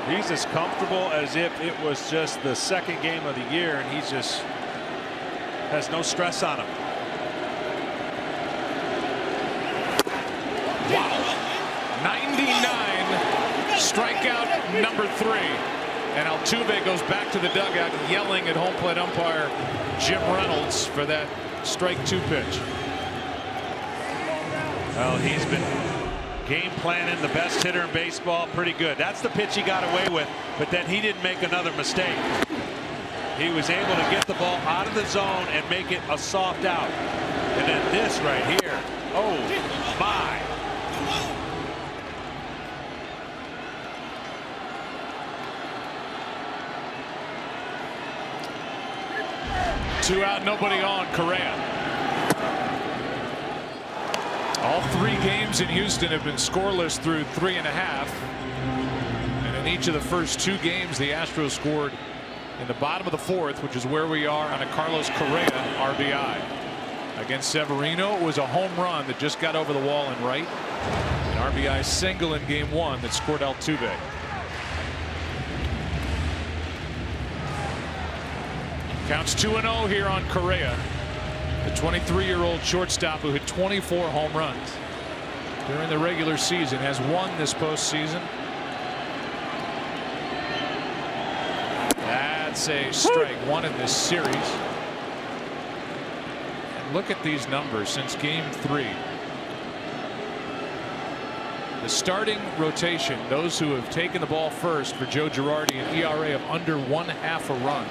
he's as comfortable as if it was just the second game of the year, and he's just has no stress on him. Wow. 99, strikeout #3. And Altuve goes back to the dugout yelling at home plate umpire Jim Reynolds for that strike 2 pitch. Well, he's been game planning, the best hitter in baseball, pretty good. That's the pitch he got away with, but then he didn't make another mistake. He was able to get the ball out of the zone and make it a soft out. And then this right here. Oh, my. Two out, nobody on. Correa. All 3 games in Houston have been scoreless through 3.5. And in each of the first 2 games, the Astros scored in the bottom of the 4th, which is where we are on a Carlos Correa RBI. Against Severino, it was a home run that just got over the wall and right. An RBI single in game 1 that scored Altuve. Counts 2-0 here on Correa. The 23-year-old shortstop who hit 24 home runs during the regular season has won this postseason. That's a strike 1 in this series. And look at these numbers since game 3. The starting rotation, those who have taken the ball first for Joe Girardi, an ERA of under 1/2 a run.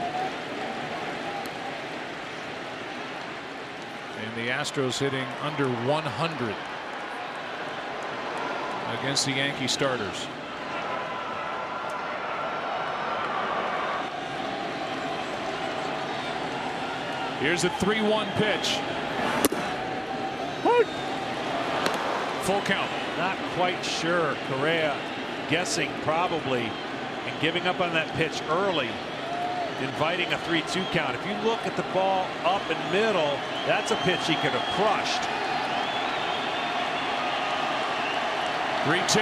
And the Astros hitting under 100 against the Yankee starters. Here's the 3-1 pitch. Full count. Not quite sure. Correa guessing probably and giving up on that pitch early, inviting a 3-2 count. If you look at the ball up and middle, that's a pitch he could have crushed. 3-2.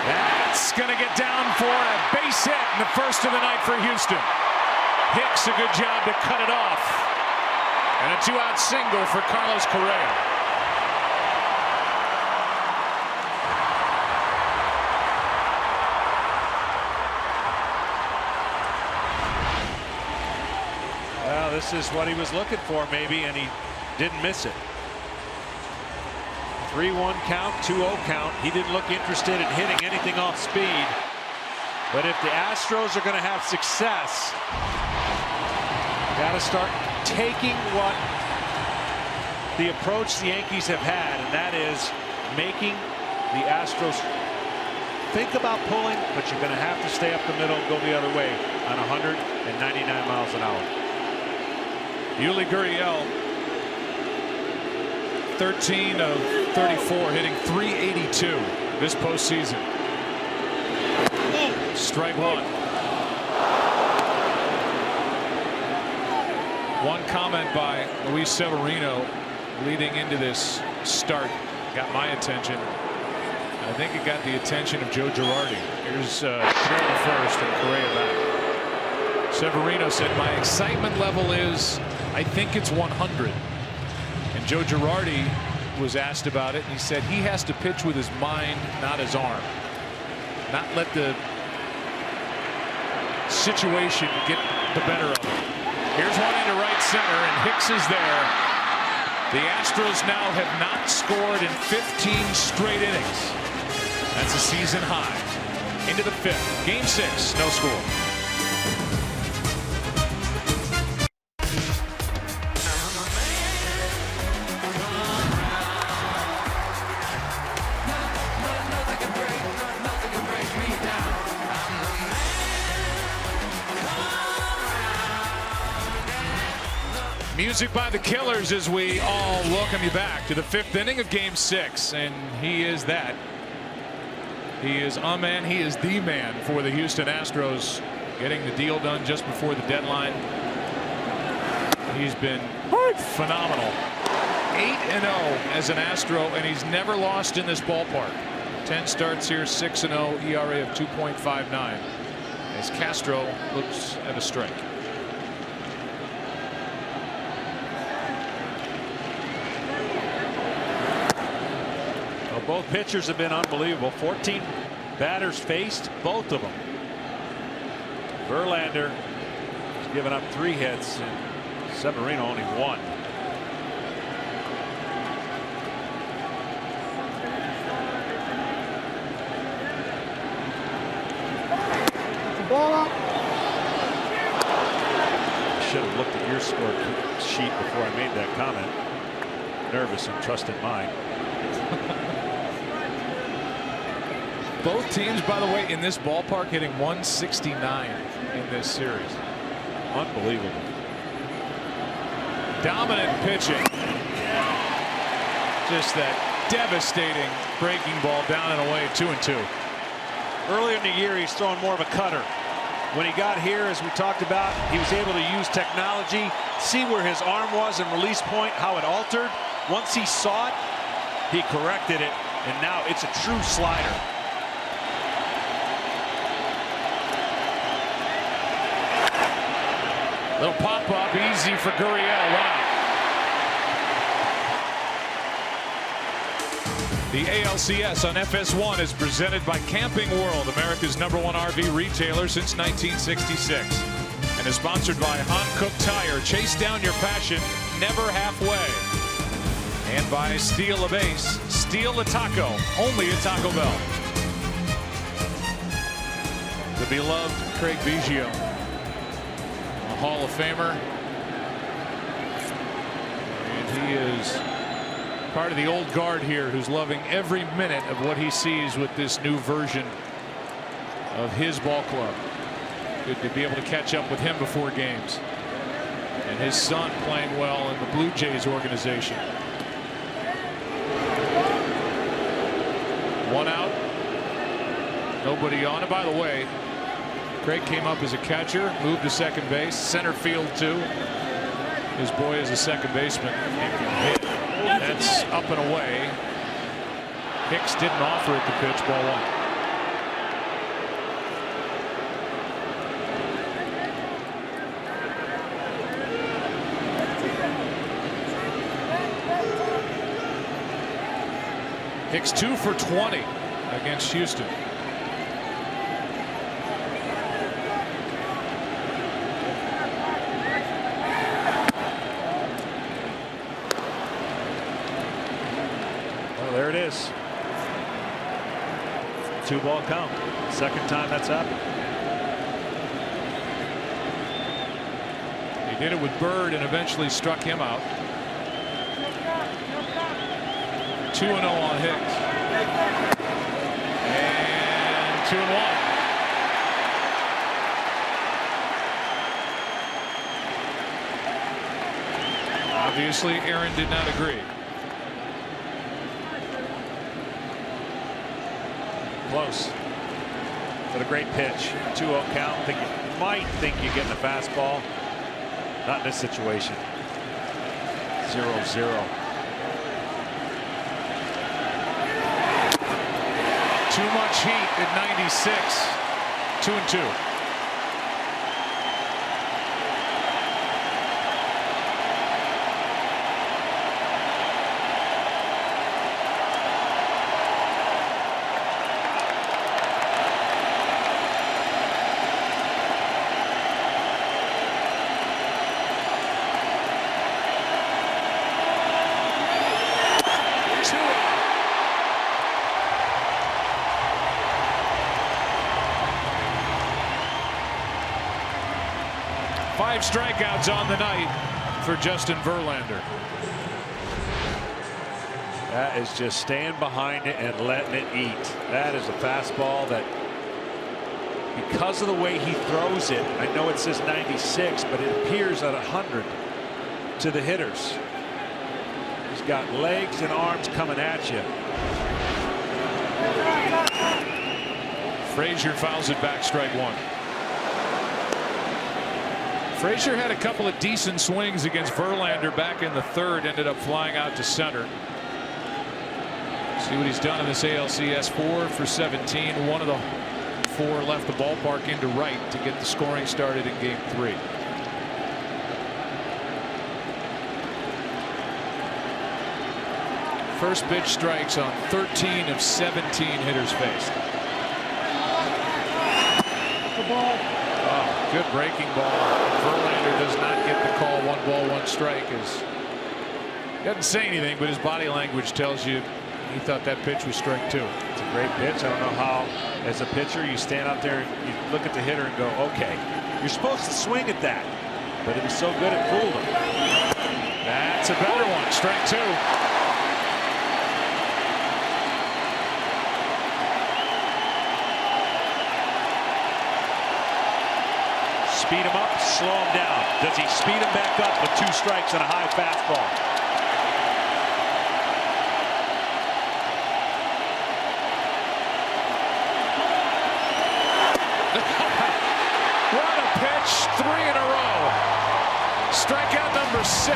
That's going to get down for a base hit in the first of the night for Houston. Hicks a good job to cut it off. And a 2-out single for Carlos Correa. Well, this is what he was looking for maybe, and he didn't miss it. 3-1 count, 2-0 count. He didn't look interested in hitting anything off speed. But if the Astros are going to have success, got to start taking what the approach the Yankees have had, and that is making the Astros think about pulling, but you're going to have to stay up the middle and go the other way on 199 miles an hour. Yuli Gurriel, 13 of 34, hitting .382 this postseason. Strike 1. One comment by Luis Severino leading into this start got my attention. I think it got the attention of Joe Girardi. Here's throw to first and Correa back. Severino said, my excitement level is, I think it's 100. And Joe Girardi was asked about it, and he said he has to pitch with his mind, not his arm. Not let the situation get the better of him. Here's one into right center, and Hicks is there. The Astros now have not scored in 15 straight innings. That's a season high. Into the 5th. Game 6, no score. Music by the Killers as we all welcome you back to the 5th inning of Game 6, and he is that. He is a man. He is the man for the Houston Astros, getting the deal done just before the deadline. He's been phenomenal. 8-0 as an Astro, and he's never lost in this ballpark. 10 starts here, 6-0, ERA of 2.59. As Castro looks at a strike. Both pitchers have been unbelievable. 14 batters faced, both of them. Verlander has given up 3 hits, and Severino only 1. Ball up. I should have looked at your score sheet before I made that comment. Nervous and trusted mine. Both teams, by the way, in this ballpark hitting 169 in this series. Unbelievable. Dominant pitching. Just that devastating breaking ball down and away, 2-2. Earlier in the year, he's throwing more of a cutter. When he got here, as we talked about, he was able to use technology, see where his arm was and release point, how it altered. Once he saw it, he corrected it, and now it's a true slider. Little pop-up, easy for Gurriel. Wow. The ALCS on FS1 is presented by Camping World, America's #1 RV retailer since 1966. And is sponsored by Hankook Tire. Chase down your passion, never halfway. And by Steal a Base, Steal a Taco, only at Taco Bell. The beloved Craig Biggio, a Hall of Famer. And he is part of the old guard here who's loving every minute of what he sees with this new version of his ball club. Good to be able to catch up with him before games. And his son playing well in the Blue Jays organization. 1 out. Nobody on. And by the way, Craig came up as a catcher, moved to second base, center field too. His boy is a second baseman and can hit. That's up and away. Hicks didn't offer it the pitch, ball 1. Hicks 2 for 20 against Houston. There it is. 2-ball count. Second time that's happened. He did it with Bird and eventually struck him out. 2-0 on Hicks. And 2-1. Obviously, Aaron did not agree. Close. But a great pitch. 2-0 count. You might think you're getting a fastball. Not in this situation. 0-0. Too much heat at 96. 2-2. Five strikeouts on the night for Justin Verlander. That is just staying behind it and letting it eat. That is a fastball that, because of the way he throws it, I know it says 96, but it appears at 100. to the hitters. He's got legs and arms coming at you. Frazier fouls it back, strike one. Frazier had a couple of decent swings against Verlander back in the third, ended up flying out to center. See what he's done in this ALCS. 4 for 17. One of the 4 left the ballpark into right to get the scoring started in game 3. First pitch strikes on 13 of 17 hitters faced. Oh, good breaking ball. Verlander does not get the call. 1 ball, 1 strike. He doesn't say anything, but his body language tells you he thought that pitch was strike 2. It's a great pitch. I don't know how, as a pitcher, you stand out there and you look at the hitter and go, okay, you're supposed to swing at that. But it was so good it fooled him. That's a better one. Strike 2. Speed him up, slow him down. Does he speed him back up with 2 strikes and a high fastball? What a pitch. 3 in a row. Strikeout number 6.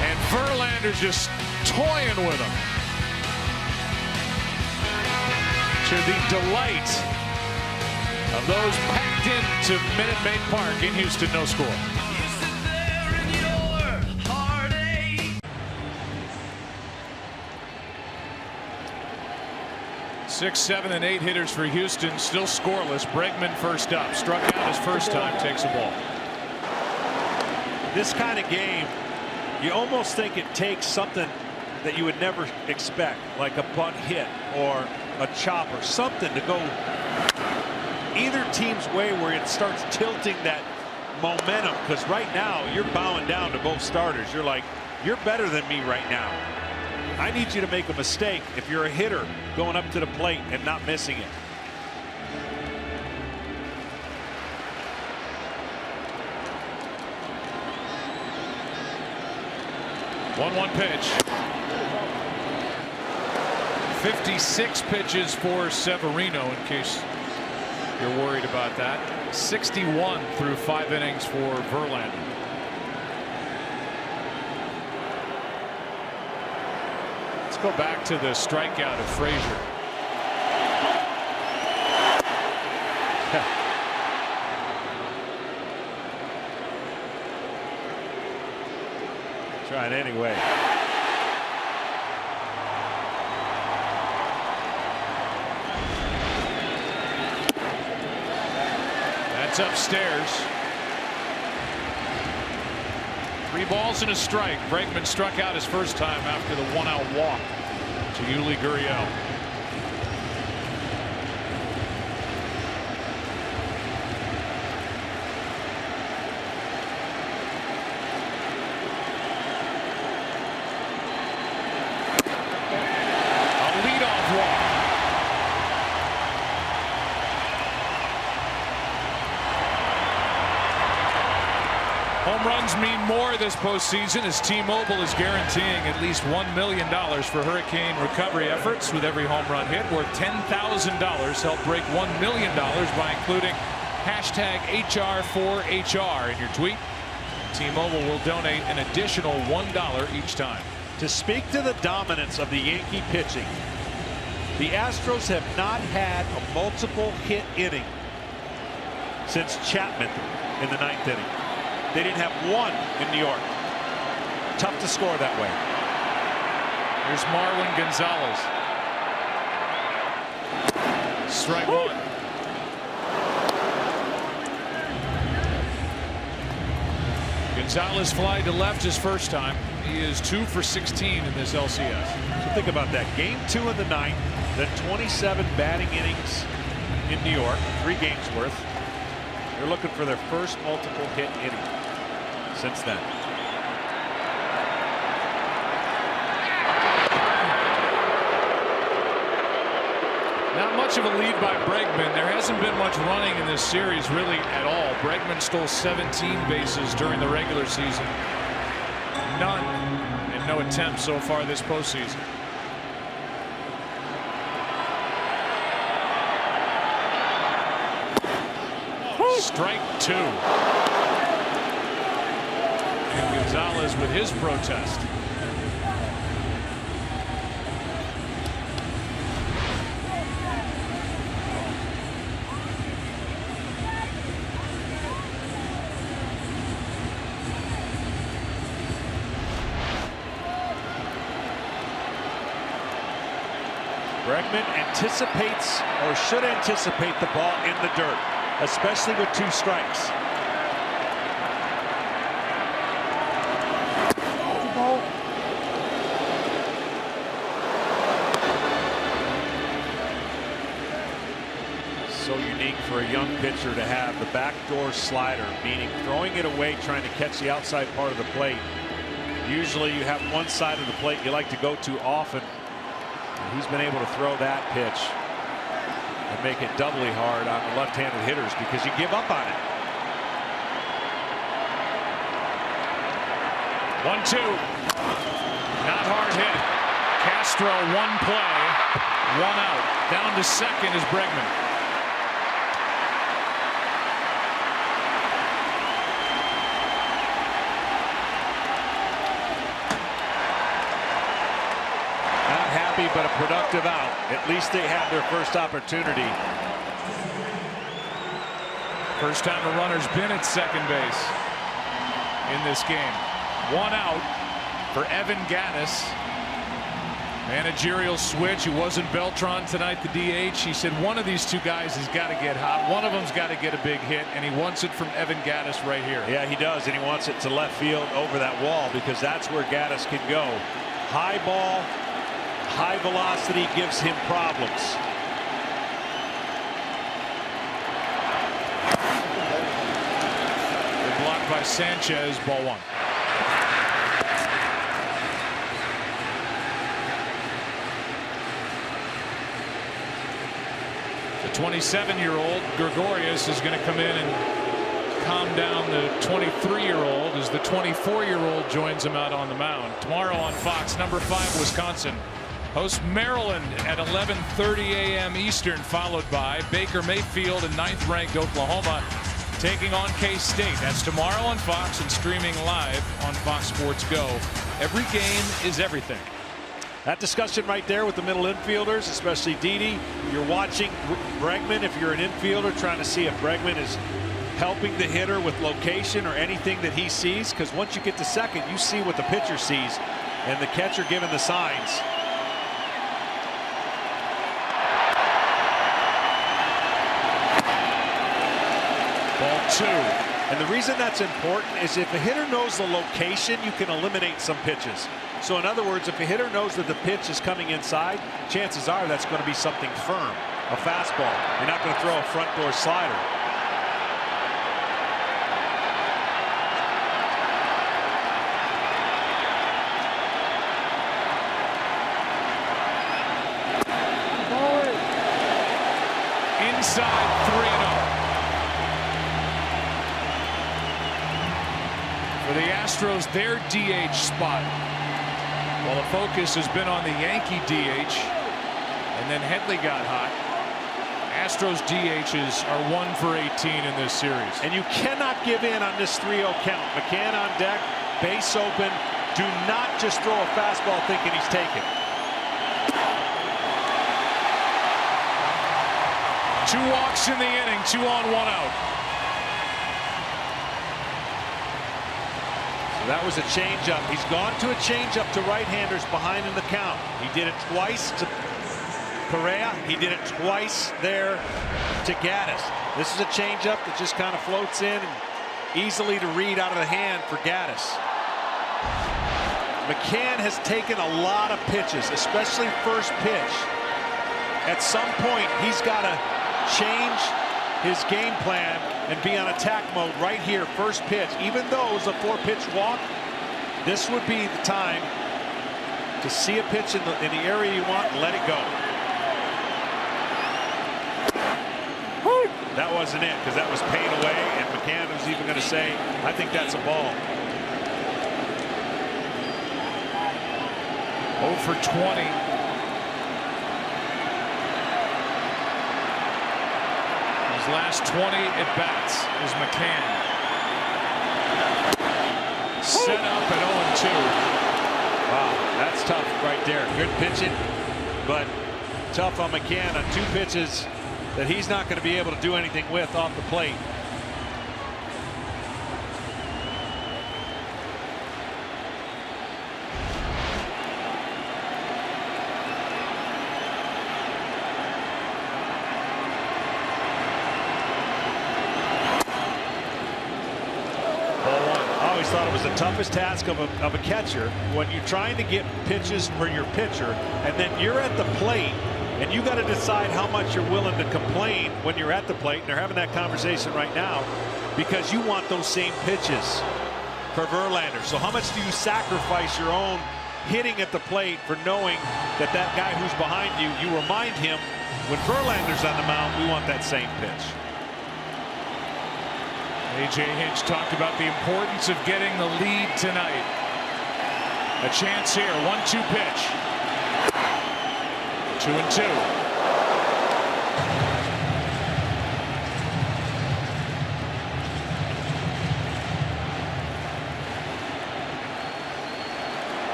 And Verlander's just toying with him. To the delight of those packed into Minute Maid Park in Houston. No score. Six, 7, and 8 hitters for Houston, still scoreless. Bregman first up, struck out his first time, takes a ball. This kind of game, you almost think it takes something that you would never expect, like a bunt hit or a chopper, something to go either team's way where it starts tilting that momentum, because right now you're bowing down to both starters. You're like, you're better than me right now. I need you to make a mistake if you're a hitter going up to the plate and not missing it. One pitch. 56 pitches for Severino, in case you're worried about that. 61 through 5 innings for Verlander. Let's go back to the strikeout of Frazier. Try it anyway. That's upstairs. 3 balls and a strike. Bregman struck out his first time after the 1-out walk to Yuli Gurriel. A leadoff walk. Home runs mean more this postseason as T-Mobile is guaranteeing at least $1 million for hurricane recovery efforts, with every home run hit worth $10,000. Help break $1 million by including #HR4HR in your tweet. T-Mobile will donate an additional $1 each time. To speak to the dominance of the Yankee pitching, the Astros have not had a multiple hit inning since Chapman in the 9th inning. They didn't have one in New York. Tough to score that way. Here's Marwin Gonzalez. Strike 1. Gonzalez fly to left his first time. He is 2 for 16 in this LCS. So think about that. Game 2 in the 9th, then 27 batting innings in New York, 3 games worth. They're looking for their first multiple hit inning since then. Not much much of a lead by Bregman. There hasn't been much running in this series really at all. Bregman stole 17 bases during the regular season. None and no attempts so far this postseason. Strike 2. And Gonzalez with his protest. Bregman anticipates, or should anticipate, the ball in the dirt, especially with 2 strikes. So unique for a young pitcher to have the backdoor slider, meaning throwing it away, trying to catch the outside part of the plate. Usually you have one side of the plate you like to go to often. He's been able to throw that pitch and make it doubly hard on the left-handed hitters because you give up on it. 1-2. Not hard hit. Castro, 1 play, 1 out. Down to second is Bregman. But a productive out. At least they had their first opportunity. First time a runner's been at second base in this game. 1 out for Evan Gattis. Managerial switch. It wasn't Beltran tonight, the DH. He said one of these 2 guys has got to get hot. One of them's got to get a big hit, and he wants it from Evan Gattis right here. Yeah, he does, and he wants it to left field over that wall because that's where Gattis can go. High ball. High velocity gives him problems. Good block by Sanchez. Ball 1. The 27-year-old Gregorius is going to come in and calm down the 23-year-old as the 24-year-old joins him out on the mound. Tomorrow on Fox, number 5 Wisconsin hosts Maryland at 11:30 a.m. Eastern, followed by Baker Mayfield and 9th-ranked Oklahoma taking on K-State. That's tomorrow on Fox and streaming live on Fox Sports Go. Every game is everything. That discussion right there with the middle infielders, especially Didi. You're watching Bregman. If you're an infielder, trying to see if Bregman is helping the hitter with location or anything that he sees, because once you get to second, you see what the pitcher sees and the catcher giving the signs. Ball 2. And the reason that's important is if a hitter knows the location, you can eliminate some pitches. So in other words, if a hitter knows that the pitch is coming inside, chances are that's going to be something firm, a fastball. You're not going to throw a front door slider. Inside 3-0. For the Astros, their DH spot. Well, the focus has been on the Yankee DH, and then Headley got hot. Astros DHs are 1 for 18 in this series. And you cannot give in on this 3-0 count. McCann on deck, base open. Do not just throw a fastball thinking he's taken. 2 walks in the inning, 2 on, 1 out. So that was a changeup. He's gone to a changeup to right-handers behind in the count. He did it twice to Correa. He did it twice there to Gattis. This is a changeup that just kind of floats in and easily to read out of the hand for Gattis. McCann has taken a lot of pitches, especially first pitch. At some point, he's got to change his game plan and be on attack mode right here, first pitch. Even though it was a 4-pitch walk, this would be the time to see a pitch in the area you want and let it go. That wasn't it, because that was paid away, and McCann was even going to say, I think that's a ball. 0 for 20. His last 20 at bats is McCann. Set up at 0-2. Wow, that's tough right there. Good pitching, but tough on McCann on 2 pitches that he's not going to be able to do anything with off the plate. I always thought it was the toughest task of a catcher when you're trying to get pitches for your pitcher, and then you're at the plate and you got to decide how much you're willing to complain when you're at the plate. And they're having that conversation right now because you want those same pitches for Verlander. So how much do you sacrifice your own hitting at the plate for knowing that that guy who's behind you, you remind him when Verlander's on the mound, we want that same pitch. A.J. Hinch talked about the importance of getting the lead tonight. A chance here, 1-2 pitch. 2-2.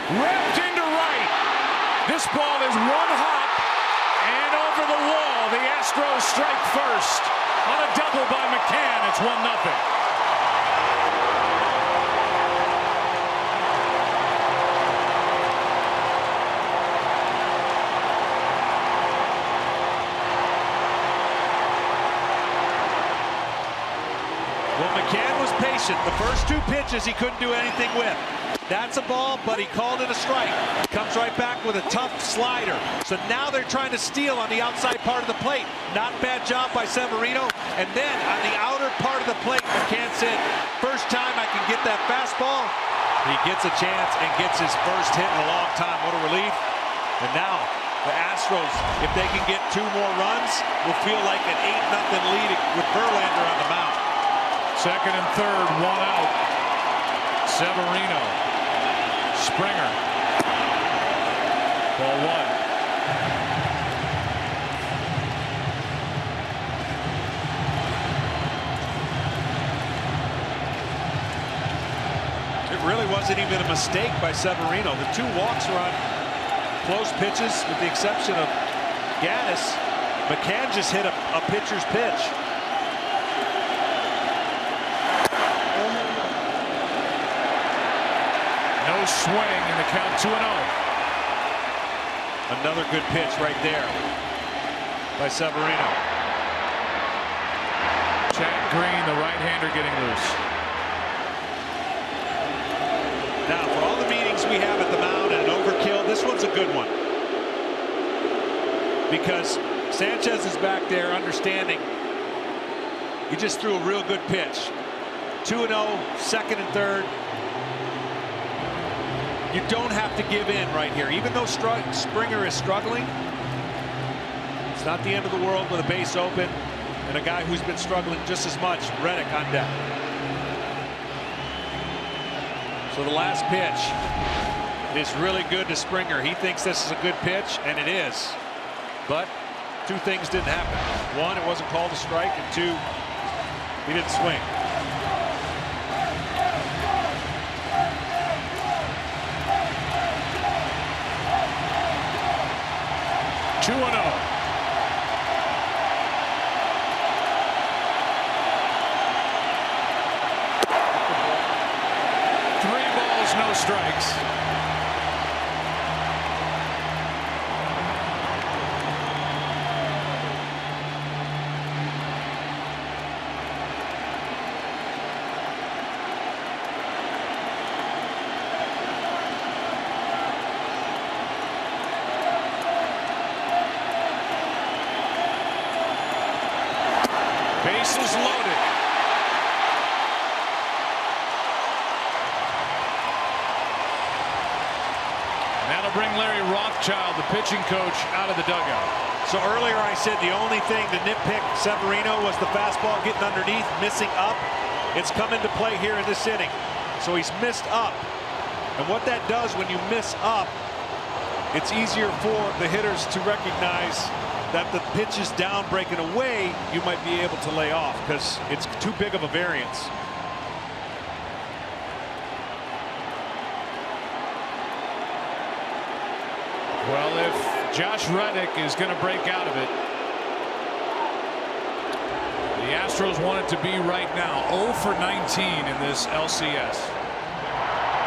Ripped into right. This ball is 1 hop and over the wall. The Astros strike first on a double by McCann. It's 1-0. Well, McCann was patient. The first 2 pitches he couldn't do anything with. That's a ball, but he called it a strike. Comes right back with a tough slider. So now they're trying to steal on the outside part of the plate. Not a bad job by Severino. And then on the outer part of the plate, McCann said, first time I can get that fastball. He gets a chance and gets his first hit in a long time. What a relief. And now the Astros, if they can get 2 more runs, will feel like an 8-0 lead with Verlander on the mound. Second and third, 1 out. Severino. Springer. Ball 1. It really wasn't even a mistake by Severino. The 2 walks were on close pitches with the exception of Gaddis. McCann just hit a pitcher's pitch. No swing in the count, 2-0. Another good pitch right there by Severino. Chad Green, the right-hander, getting loose. Now, for all the meetings we have at the mound and an overkill, this one's a good one. Because Sanchez is back there understanding he just threw a real good pitch. 2-0, second and third. You don't have to give in right here. Even though Springer is struggling, it's not the end of the world with a base open and a guy who's been struggling just as much, Reddick, on deck. So the last pitch is really good to Springer. He thinks this is a good pitch, and it is. But 2 things didn't happen. 1, it wasn't called a strike, and 2, he didn't swing. Two and 0. Three balls, no strikes. Bases loaded. Rothschild, the pitching coach, out of the dugout. So earlier I said the only thing to nitpick Severino was the fastball getting underneath, missing up. It's come into play here in this inning. So he's missed up. And what that does when you miss up, it's easier for the hitters to recognize that the pitch is down, breaking away. You might be able to lay off because it's too big of a variance. Well, if Josh Reddick is going to break out of it, the Astros want it to be right now. 0 for 19 in this LCS.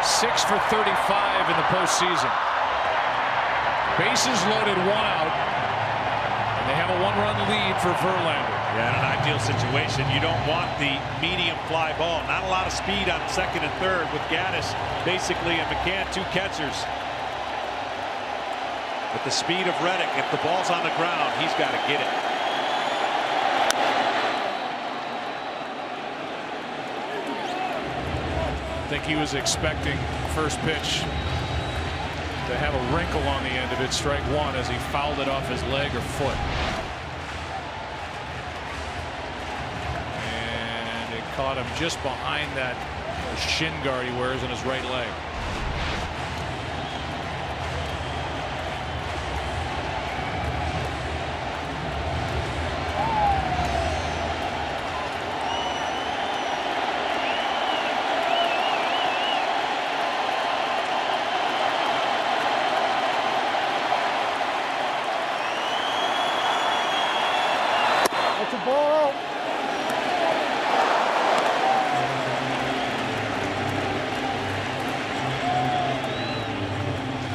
6 for 35 in the postseason. Bases loaded, 1 out. And they have a 1-run lead for Verlander. Yeah, in an ideal situation, you don't want the medium fly ball. Not a lot of speed on second and third with Gaddis basically and McCann, 2 catchers. But the speed of Reddick, if the ball's on the ground, he's got to get it. I think he was expecting first pitch to have a wrinkle on the end of it, strike 1, as he fouled it off his leg or foot. And it caught him just behind that shin guard he wears on his right leg. Ball.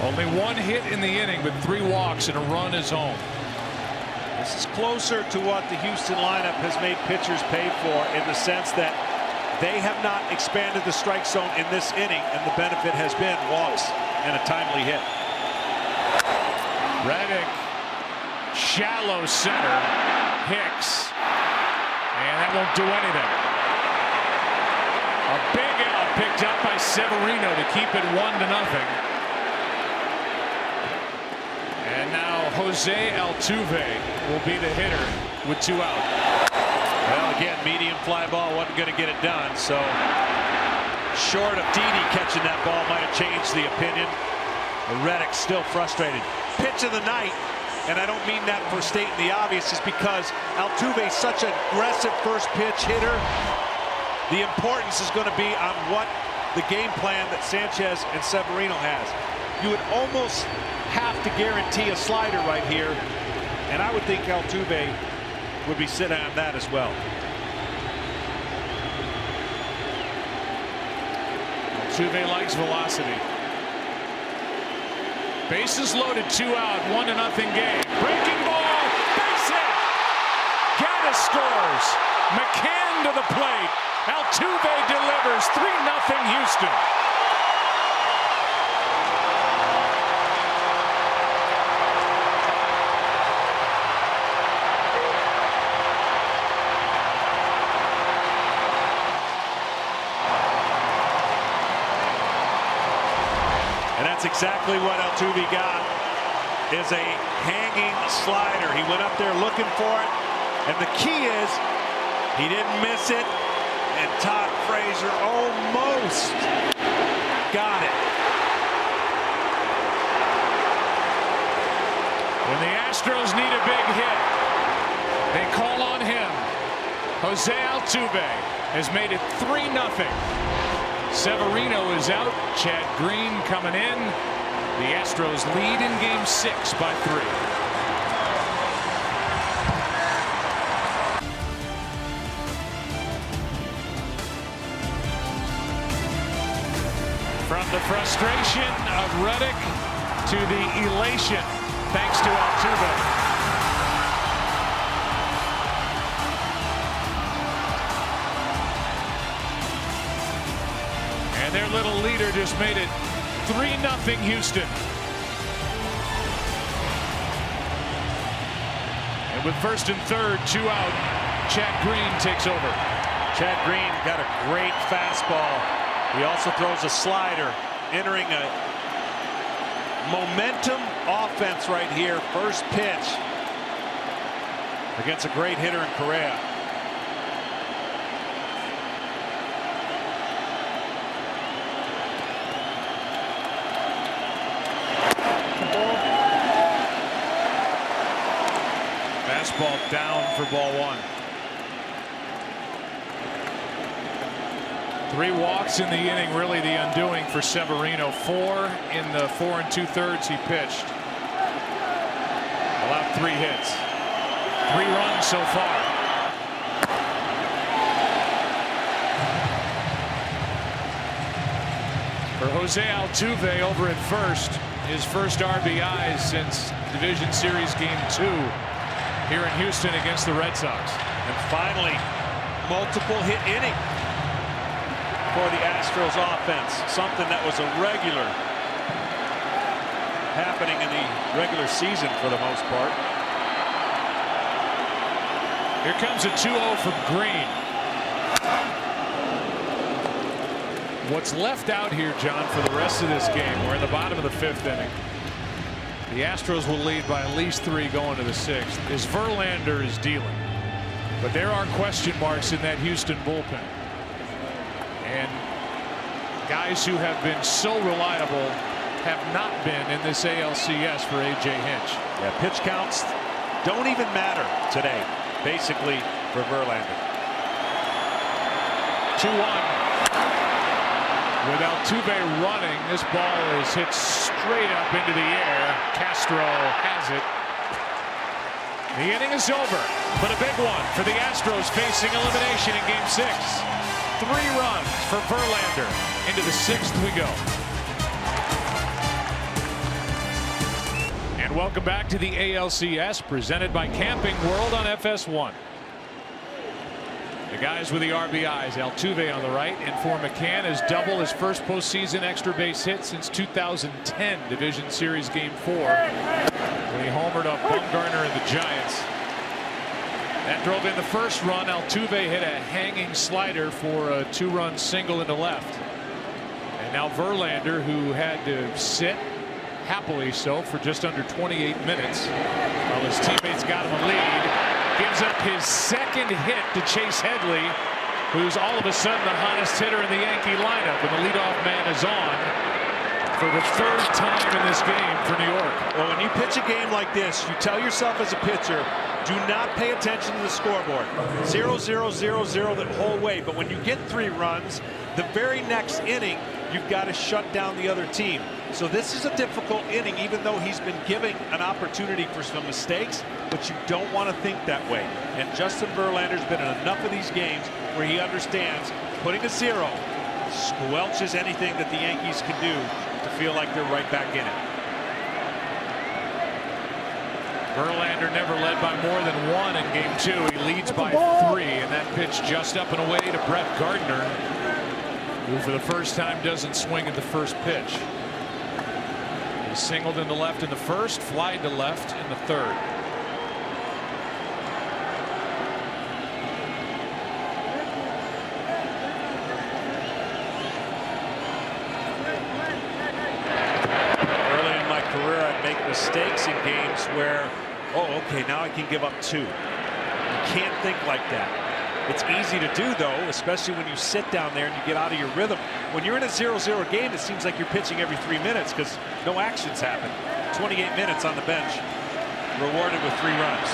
Only 1 hit in the inning, but 3 walks and a run is home. This is closer to what the Houston lineup has made pitchers pay for, in the sense that they have not expanded the strike zone in this inning, and the benefit has been walks and a timely hit. Reddick, shallow center, Hicks, and that won't do anything. A big out picked up by Severino to keep it 1-0. And now Jose Altuve will be the hitter with 2 out. Well, again, medium fly ball wasn't going to get it done, so short of Didi catching that ball might have changed the opinion. Reddick still frustrated. Pitch of the night, and I don't mean that for stating the obvious, is because Altuve is such an aggressive first pitch hitter. The importance is going to be on what the game plan that Sanchez and Severino has. You would almost have to guarantee a slider right here, and I would think Altuve would be sitting on that as well. Altuve likes velocity. Bases loaded, 2 out, 1-0 game. Breaking ball, base hit. Gaddis scores. McCann to the plate. Altuve delivers. 3-0 Houston. And that's exactly what Altuve got, is a hanging slider. He went up there looking for it, and the key is he didn't miss it, and Todd Frazier almost got it. When the Astros need a big hit, they call on him. Jose Altuve has made it 3-0. Severino is out. Chad Green coming in. The Astros lead in Game 6 by 3. From the frustration of Reddick to the elation thanks to Altuve. And their little leader just made it 3-0 Houston. And with first and third, 2 out, Chad Green takes over. Chad Green got a great fastball. He also throws a slider, entering a Momentum offense right here. First pitch against a great hitter in Correa. Fastball down for ball 1. 3 walks in the inning, really the undoing for Severino. 4 in the 4 2/3 he pitched. Allowed 3 hits. 3 runs so far. For Jose Altuve over at first, his first RBI since Division Series Game 2 here in Houston against the Red Sox. And finally, multiple hit inning for the Astros offense, something that was a regular happening in the regular season for the most part. Here comes a 2-0 from Green. What's left out here, John, for the rest of this game, we're in the bottom of the 5th inning. The Astros will lead by at least 3 going to the 6th. Is Verlander is dealing, but there are question marks in that Houston bullpen. And guys who have been so reliable have not been in this ALCS for A.J. Hinch. Yeah, pitch counts don't even matter today, basically, for Verlander. 2-1. With Altuve running, this ball is hit straight up into the air. Castro has it. The inning is over, but a big one for the Astros facing elimination in Game 6. 3 runs for Verlander. Into the 6th we go. And welcome back to the ALCS, presented by Camping World on FS1. The guys with the RBIs, Altuve on the right, and for McCann has doubled his first postseason extra base hit since 2010 Division Series Game 4 when he homered off Bumgarner and the Giants. That drove in the first run. Altuve hit a hanging slider for a 2-run single into left. And now Verlander, who had to sit, happily so, for just under 28 minutes while his teammates got him a lead, gives up his 2nd hit to Chase Headley, who's all of a sudden the hottest hitter in the Yankee lineup, and the leadoff man is on for the 3rd time in this game for New York. Well, when you pitch a game like this, you tell yourself as a pitcher, do not pay attention to the scoreboard. 0-0, 0-0 the whole way. But when you get 3 runs, the very next inning, you've got to shut down the other team. So this is a difficult inning, even though he's been giving an opportunity for some mistakes, but you don't want to think that way. And Justin Verlander's been in enough of these games where he understands putting a 0 squelches anything that the Yankees can do to feel like they're right back in it. Verlander never led by more than 1 in Game 2. He leads by 3, and that pitch just up and away to Brett Gardner, who for the first time doesn't swing at the first pitch. He singled into left in the first, flied to left in the 3rd. Early in my career, I'd make mistakes in games where, oh, okay, now I can give up 2. You can't think like that. It's easy to do, though, especially when you sit down there and you get out of your rhythm. When you're in a 0-0 game, it seems like you're pitching every 3 minutes because no actions happen. 28 minutes on the bench, rewarded with 3 runs.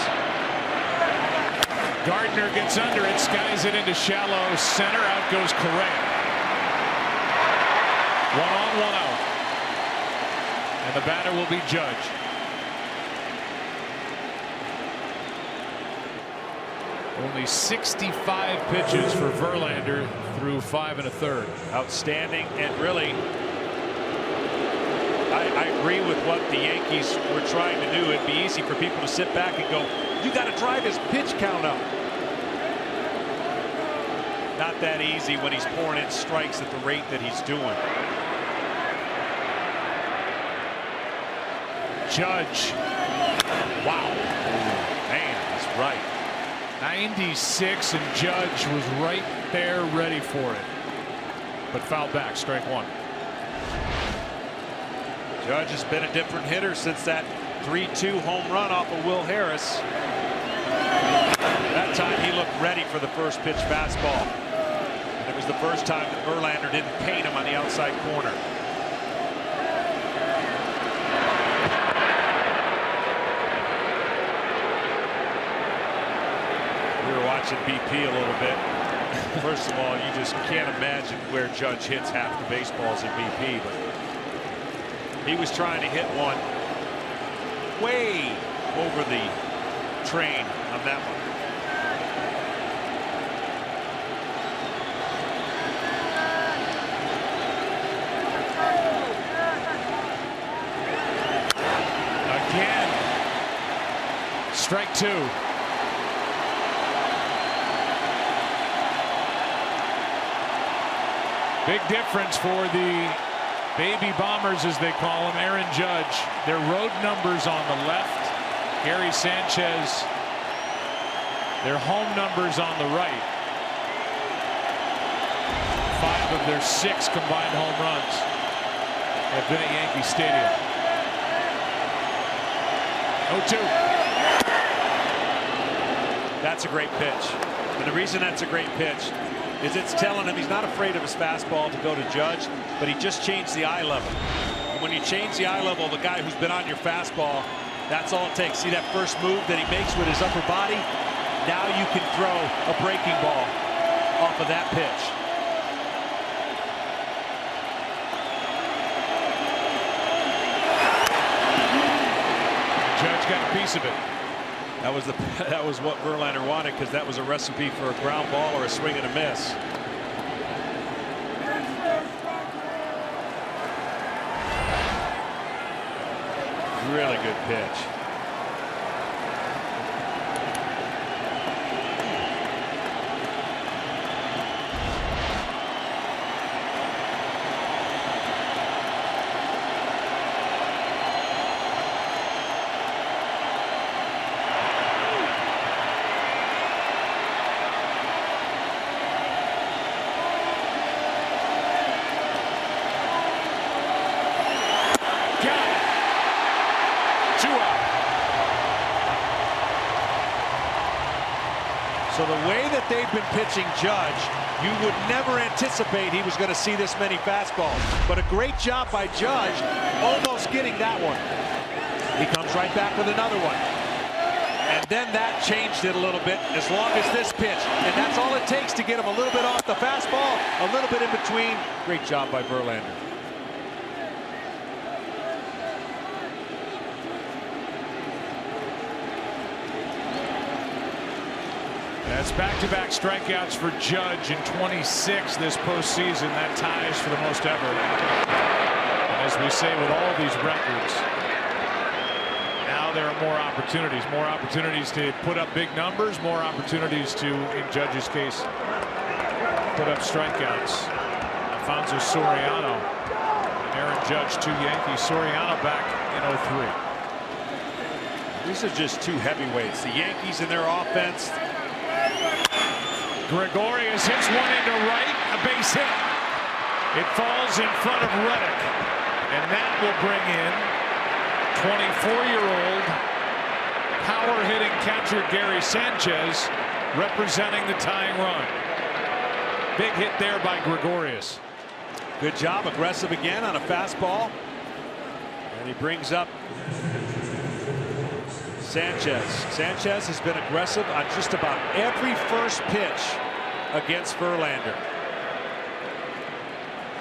Gardner gets under it, skies it into shallow center. Out goes Correa. 1 on, 1 out. And the batter will be Judge. Only 65 pitches for Verlander through 5 1/3. Outstanding, and really, I agree with what the Yankees were trying to do. It'd be easy for people to sit back and go, you got to drive his pitch count up. Not that easy when he's pouring in strikes at the rate that he's doing. Judge. Wow. Man, he's right. 96, and Judge was right there ready for it, but fouled back. Strike 1. Judge has been a different hitter since that 3-2 home run off of Will Harris. That time he looked ready for the first pitch fastball. And it was the first time that Verlander didn't paint him on the outside corner. We were watching BP a little bit. First of all, you just can't imagine where Judge hits half the baseballs in BP, but he was trying to hit one way over the train on that one. Again. Strike 2. Big difference for the baby bombers, as they call him, Aaron Judge. Their road numbers on the left. Gary Sanchez, their home numbers on the right. 5 of their 6 combined home runs have been at Yankee Stadium. 0-2. That's a great pitch. And the reason that's a great pitch is it's telling him he's not afraid of his fastball to go to Judge, but he just changed the eye level. And when you change the eye level of a guy who's been on your fastball, that's all it takes. See that first move that he makes with his upper body? Now you can throw a breaking ball off of that pitch. Judge got a piece of it. That was what Verlander wanted, because that was a recipe for a ground ball or a swing and a miss. Really good pitch. So the way that they've been pitching Judge, you would never anticipate he was going to see this many fastballs. But a great job by Judge, almost getting that one. He comes right back with another one. And then that changed it a little bit, as long as this pitch. And that's all it takes to get him a little bit off the fastball, a little bit in between. Great job by Verlander. That's back-to-back strikeouts for Judge in 26 this postseason. That ties for the most ever. And as we say with all these records, now there are more opportunities to put up big numbers, more opportunities to, in Judge's case, put up strikeouts. Alfonso Soriano and Aaron Judge, 2 Yankees. Soriano back in 03. These are just 2 heavyweights. The Yankees and their offense. Gregorius hits one into right, a base hit. It falls in front of Reddick, and that will bring in 24-year-old power-hitting catcher Gary Sanchez, representing the tying run. Big hit there by Gregorius. Good job, aggressive again on a fastball, and he brings up Sanchez. Sanchez has been aggressive on just about every first pitch against Verlander.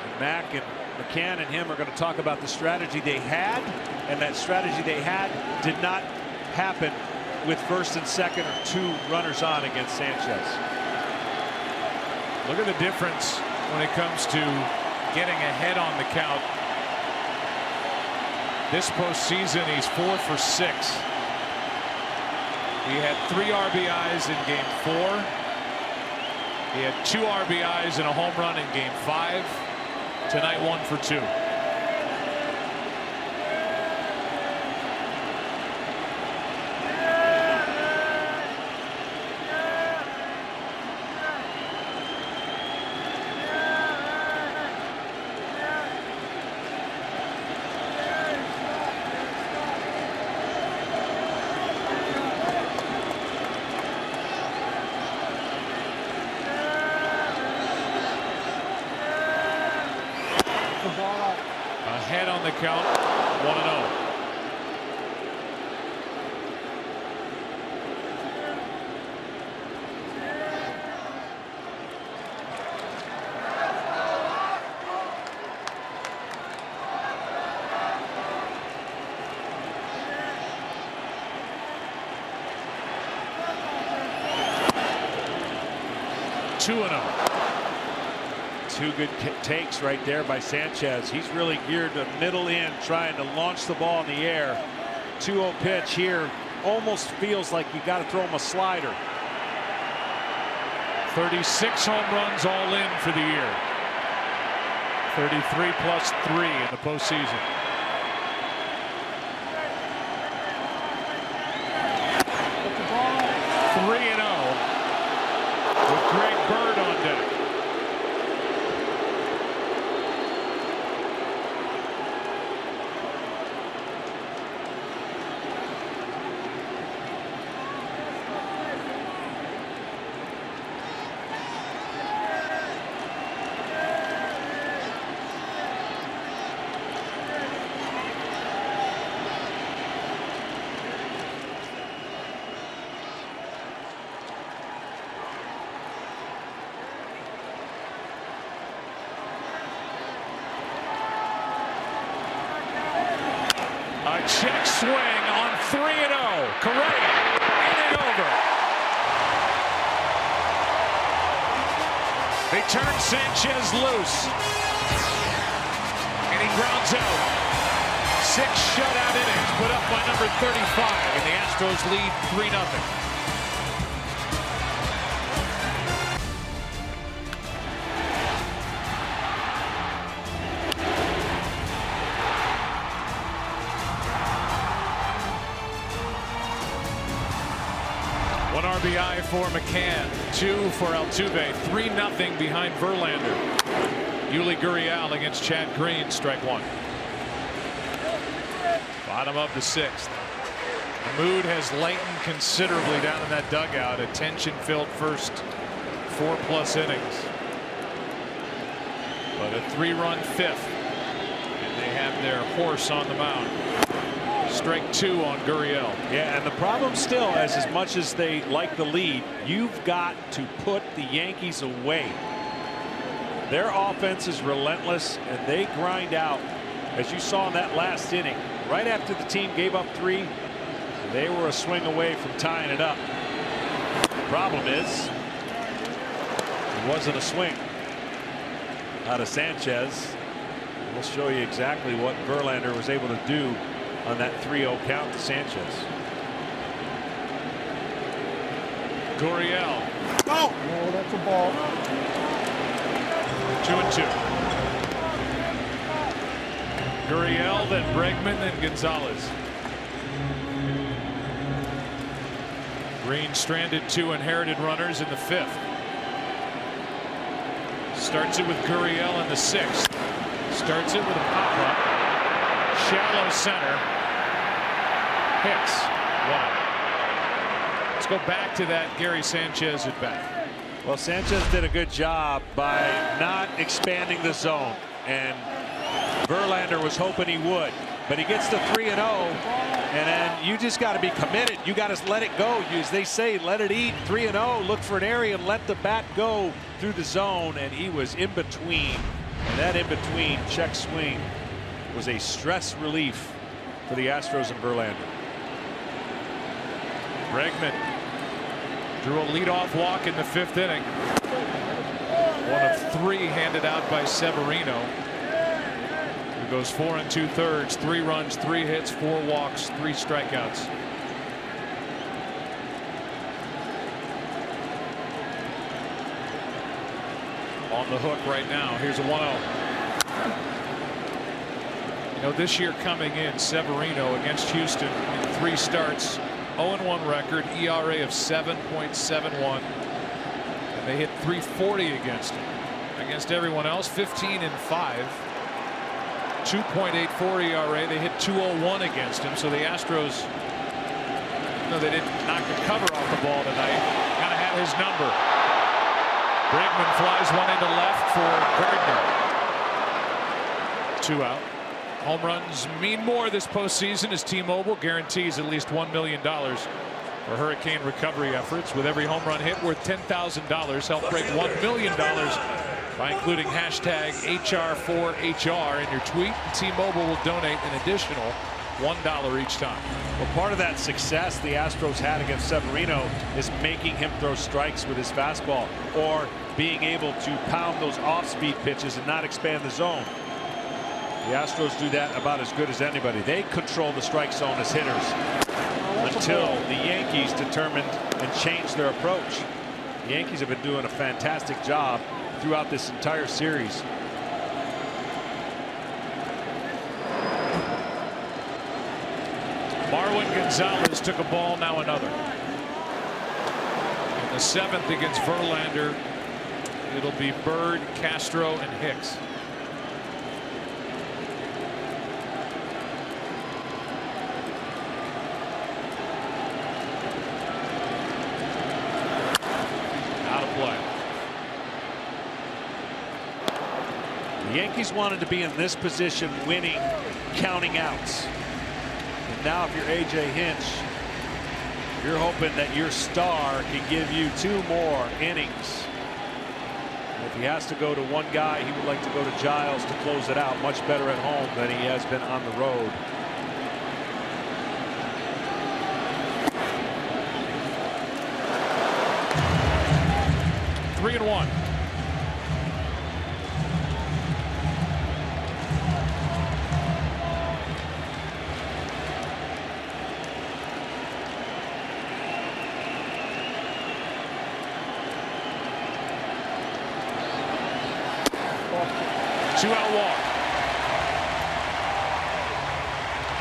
And Mack and McCann and him are going to talk about the strategy they had, and that strategy they had did not happen with first and second or 2 runners on against Sanchez. Look at the difference when it comes to getting ahead on the count. This postseason, he's 4 for 6. He had 3 RBIs in Game 4. He had 2 RBIs and a home run in Game 5. Tonight, 1 for 2. ahead on the count, 1-0. Two good takes right there by Sanchez. He's really geared to middle in, trying to launch the ball in the air. 2-0 pitch here. Almost feels like you got to throw him a slider. 36 home runs all in for the year. 33 plus 3 in the postseason. Put the ball. 3-0 with Greg Bird on deck. A check swing on 3-0. Correa inning over. They turn Sanchez loose. And he grounds out. 6 shutout innings put up by number 35. And the Astros lead 3-0. One RBI for McCann, 2 for Altuve, 3-0 behind Verlander. Yuli Gurriel against Chad Green, strike 1. Bottom of the 6th. The mood has lightened considerably down in that dugout. A tension-filled first 4+ innings. But a 3-run 5th. And they have their horse on the mound. Strike 2 on Gurriel. Yeah, and the problem still, as much as they like the lead, you've got to put the Yankees away. Their offense is relentless, and they grind out, as you saw in that last inning. Right after the team gave up 3, they were a swing away from tying it up. The problem is, it wasn't a swing out of Sanchez. We'll show you exactly what Verlander was able to do on that 3-0 count to Sanchez. Gurriel. Oh, that's a ball. 2-2. Gurriel, then Bregman, then Gonzalez. Green stranded 2 inherited runners in the 5th. Starts it with Gurriel in the 6th. Starts it with a pop-up. Shallow center. Hicks. 1. Let's go back to that Gary Sanchez at bat. Well, Sanchez did a good job by not expanding the zone, and Verlander was hoping he would, but he gets to 3-0, and then you just got to be committed. You got to let it go. As they say, let it eat. 3-0. Look for an area and let the bat go through the zone, and he was in between, and that in between check swing was a stress relief for the Astros and Verlander. Bregman drew a leadoff walk in the 5th inning. 1 of 3 handed out by Severino, who goes 4 2/3, 3 runs, 3 hits, 4 walks, 3 strikeouts. On the hook right now. Here's a 1-0. You know, this year coming in, Severino against Houston in 3 starts, 0-1 record, ERA of 7.71, and they hit .340 against him. Against everyone else, 15-5, 2.84 ERA. They hit .201 against him. So the Astros, no, they didn't knock the cover off the ball tonight. Kind of had his number. Bregman flies one into left for Gardner. 2 out. Home runs mean more this postseason as T-Mobile guarantees at least $1 million for hurricane recovery efforts. With every home run hit worth $10,000, help break $1 million by including hashtag HR4HR in your tweet. T-Mobile will donate an additional $1 each time. Well, part of that success the Astros had against Severino is making him throw strikes with his fastball, or being able to pound those off-speed pitches and not expand the zone. The Astros do that about as good as anybody. They control the strike zone as hitters until the Yankees determined and changed their approach. The Yankees have been doing a fantastic job throughout this entire series. Marwin Gonzalez took a ball, now another. In the 7th against Verlander, it'll be Bird, Castro, and Hicks. Out of play. The Yankees wanted to be in this position, winning, counting outs. And now if you're A.J. Hinch, you're hoping that your star can give you 2 more innings. And if he has to go to one guy, he would like to go to Giles to close it out. Much better at home than he has been on the road. Three and one. Two-out walk.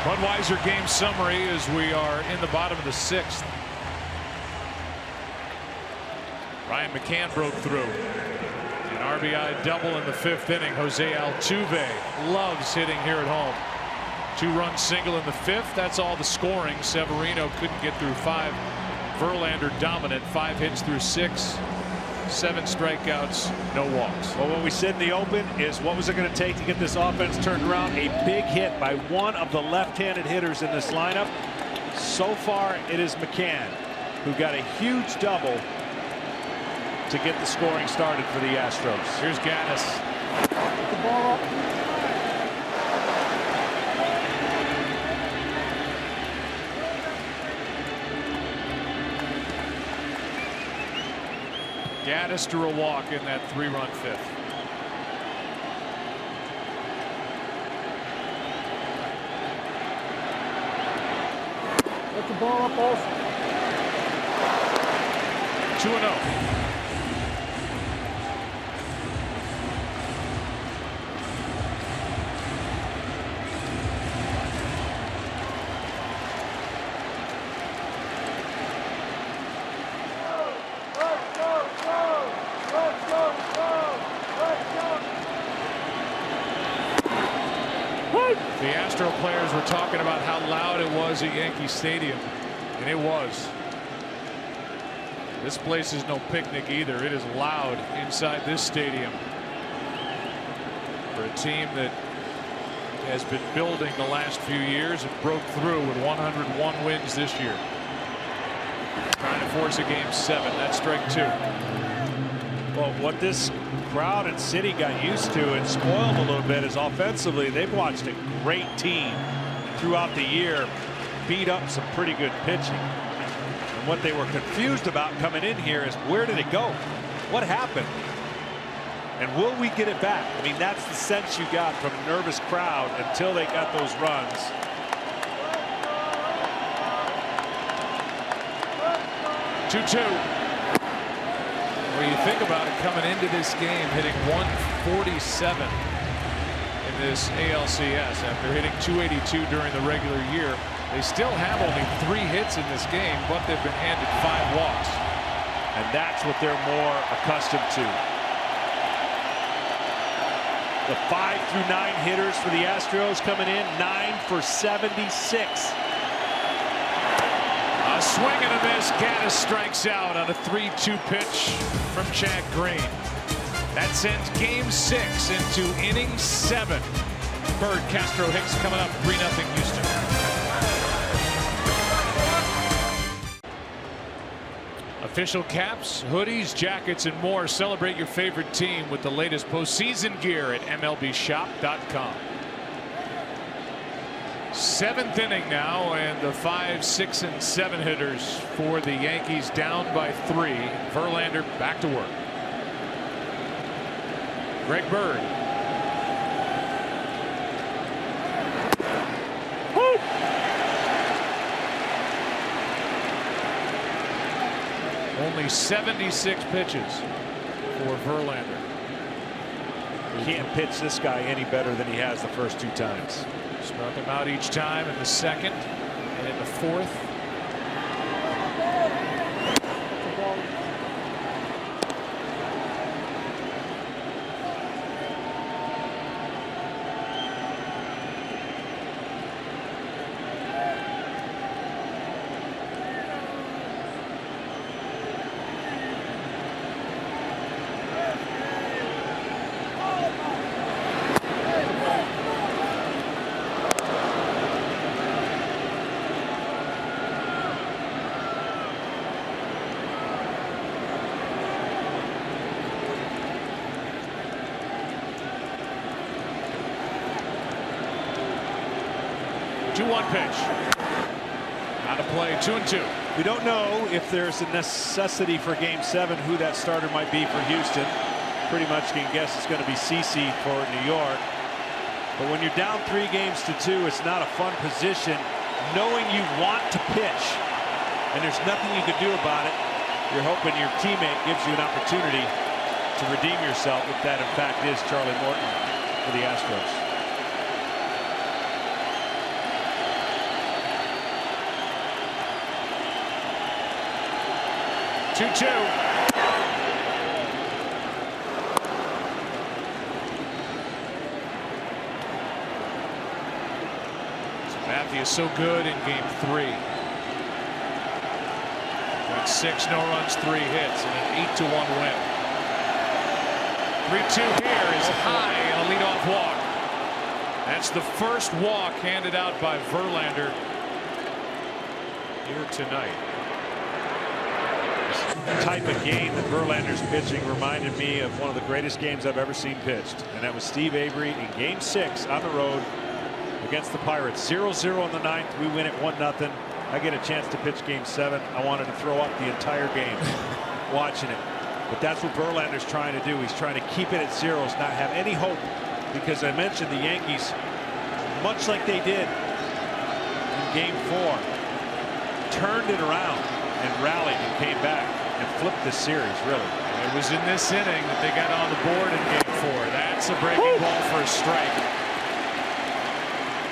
Budweiser game summary as we are in the bottom of the 6th. Ryan McCann broke through. An RBI double in the 5th inning. Jose Altuve loves hitting here at home. 2-run single in the 5th. That's all the scoring. Severino couldn't get through 5. Verlander dominant. 5 hits through 6. 7 strikeouts, no walks. Well, what we said in the open is, what was it going to take to get this offense turned around? A big hit by one of the left-handed hitters in this lineup. So far, it is McCann, who got a huge double to get the scoring started for the Astros. Here's Gaddis. The ball up. Gaddis drew a walk in that 3-run 5th. Let the ball up also. 2-0. The Astro players were talking about how loud it was at Yankee Stadium, and it was. This place is no picnic either. It is loud inside this stadium for a team that has been building the last few years and broke through with 101 wins this year. Trying to force a game 7. That's strike 2. Well, what this crowd and city got used to and spoiled a little bit is offensively, they've watched a great team throughout the year beat up some pretty good pitching. And what they were confused about coming in here is, where did it go? What happened? And will we get it back? I mean, that's the sense you got from a nervous crowd until they got those runs. Well, you think about it, coming into this game, hitting 147 in this ALCS after hitting 282 during the regular year. They still have only 3 hits in this game, but they've been handed 5 walks. And that's what they're more accustomed to. The 5 through 9 hitters for the Astros coming in, 9 for 76. A swing and a miss. Gaddis strikes out on a 3-2 pitch from Chad Green. That sends game 6 into inning 7. Bird, Castro, Hicks coming up. 3-0 Houston. Official caps, hoodies, jackets, and more. Celebrate your favorite team with the latest postseason gear at MLBshop.com. 7th inning now, and the 5, 6, and 7 hitters for the Yankees down by 3. Verlander back to work. Greg Bird. Only 76 pitches for Verlander. You can't pitch this guy any better than he has the first 2 times. Struck him out each time in the 2nd and in the 4th. One pitch. Out of play, 2-2. We don't know if there's a necessity for Game 7 who that starter might be for Houston. Pretty much can guess it's going to be CeCe for New York. But when you're down 3-2, it's not a fun position knowing you want to pitch and there's nothing you can do about it. You're hoping your teammate gives you an opportunity to redeem yourself, if that in fact is Charlie Morton for the Astros. Matthew is so good in Game 3. Went 6 no runs, 3 hits, and an 8-1 win. 3-2 here is high and a leadoff walk. That's the first walk handed out by Verlander here tonight. The type of game that Verlander's pitching reminded me of one of the greatest games I've ever seen pitched, and that was Steve Avery in Game 6 on the road against the Pirates. 0-0 in the 9th. We win it 1-0. I get a chance to pitch Game 7. I wanted to throw up the entire game watching it, but that's what Verlander's trying to do. He's trying to keep it at zeros, not have any hope, because I mentioned the Yankees, much like they did in Game 4, turned it around and rallied and came back and flipped this series, really. It was in this inning that they got on the board in Game 4. That's a breaking ball for a strike.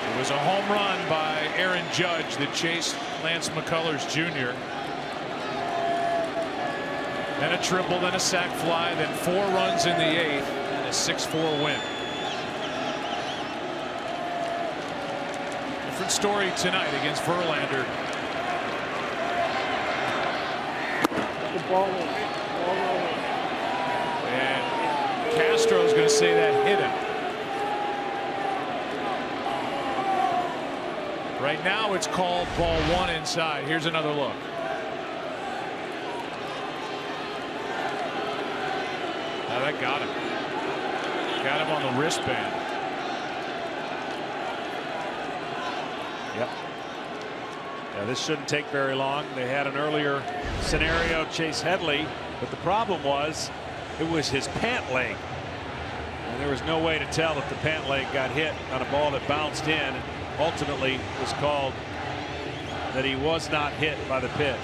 It was a home run by Aaron Judge that chased Lance McCullers Jr. Then a triple, then a sac fly, then 4 runs in the 8th, and a 6-4 win. Different story tonight against Verlander. And Castro's going to say that hit him. Right now it's called ball 1 inside. Here's another look. Now that got him. Got him on the wristband. Yep. Yeah, this shouldn't take very long. They had an earlier scenario, Chase Headley, but the problem was it was his pant leg. And there was no way to tell if the pant leg got hit on a ball that bounced in, and ultimately was called that he was not hit by the pitch.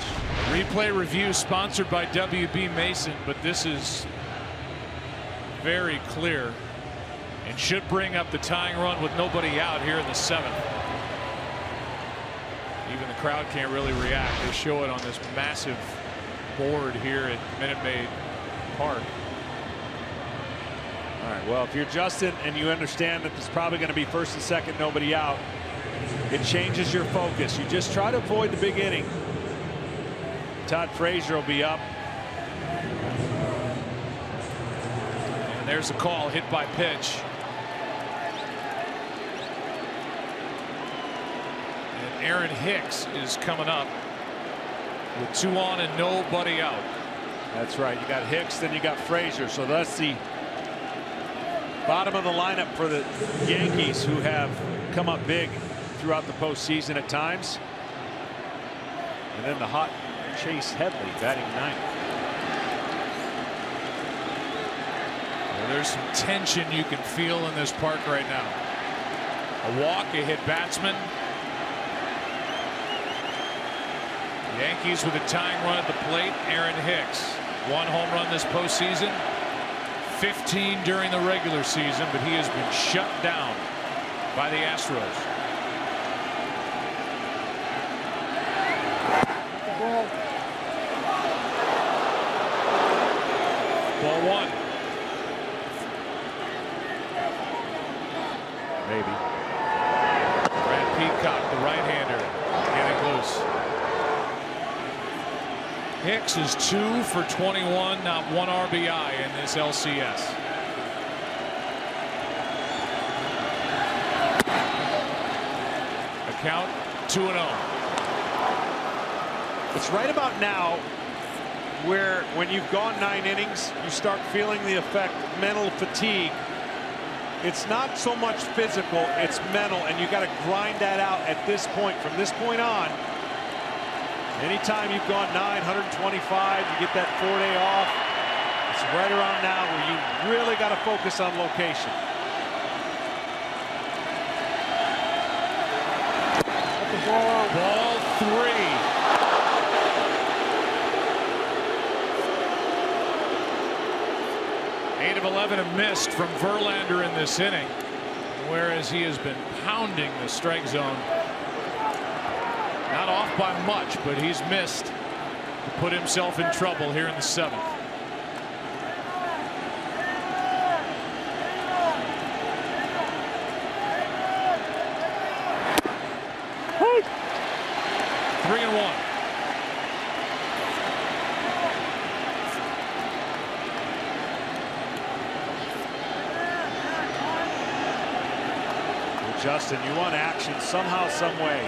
Replay review sponsored by WB Mason, but this is very clear and should bring up the tying run with nobody out here in the 7th. Even the crowd can't really react. They show it on this massive board here at Minute Maid Park. All right, well, if you're Justin and you understand that there's probably going to be 1st and 2nd, nobody out, it changes your focus. You just try to avoid the big inning. Todd Frazier will be up. And there's a call, hit by pitch. Aaron Hicks is coming up with 2 on and nobody out. That's right. You got Hicks, then you got Frazier. So that's the bottom of the lineup for the Yankees, who have come up big throughout the postseason at times. And then the hot Chase Headley batting 9th. Well, there's some tension you can feel in this park right now. A walk, a hit batsman. Yankees with a tying run at the plate. Aaron Hicks, 1 home run this postseason, 15 during the regular season, but he has been shut down by the Astros. Ball 1. Maybe. Brad Peacock, the right-hander, getting loose. Hicks is 2 for 21, not 1 RBI in this LCS. Account 2-0. It's right about now where, when you've gone 9 innings, you start feeling the effect of mental fatigue. It's not so much physical, it's mental, and you got to grind that out at this point. From this point on, anytime you've gone 125, you get that 4-day off. It's right around now where you really got to focus on location. Ball 3. Eight of 11 have missed from Verlander in this inning, whereas he has been pounding the strike zone. Not off by much, but he's missed to put himself in trouble here in the 7th. Woo! 3-1. Justin, you want action somehow, some way.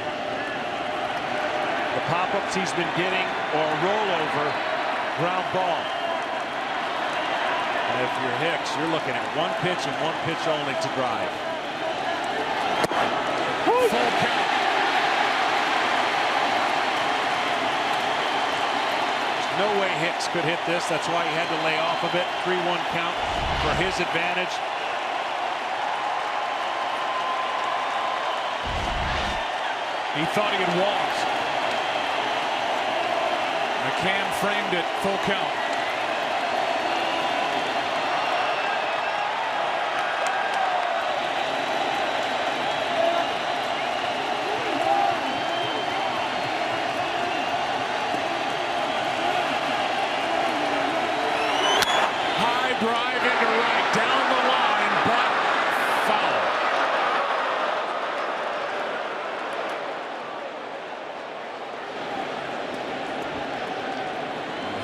The pop-ups he's been getting, or a rollover ground ball. And if you're Hicks, you're looking at 1 pitch and 1 pitch only to drive. Full count. There's no way Hicks could hit this. That's why he had to lay off a bit. 3-1 count for his advantage. He thought he had walked. McCann framed it, full count. High drive into right, down the line, but foul.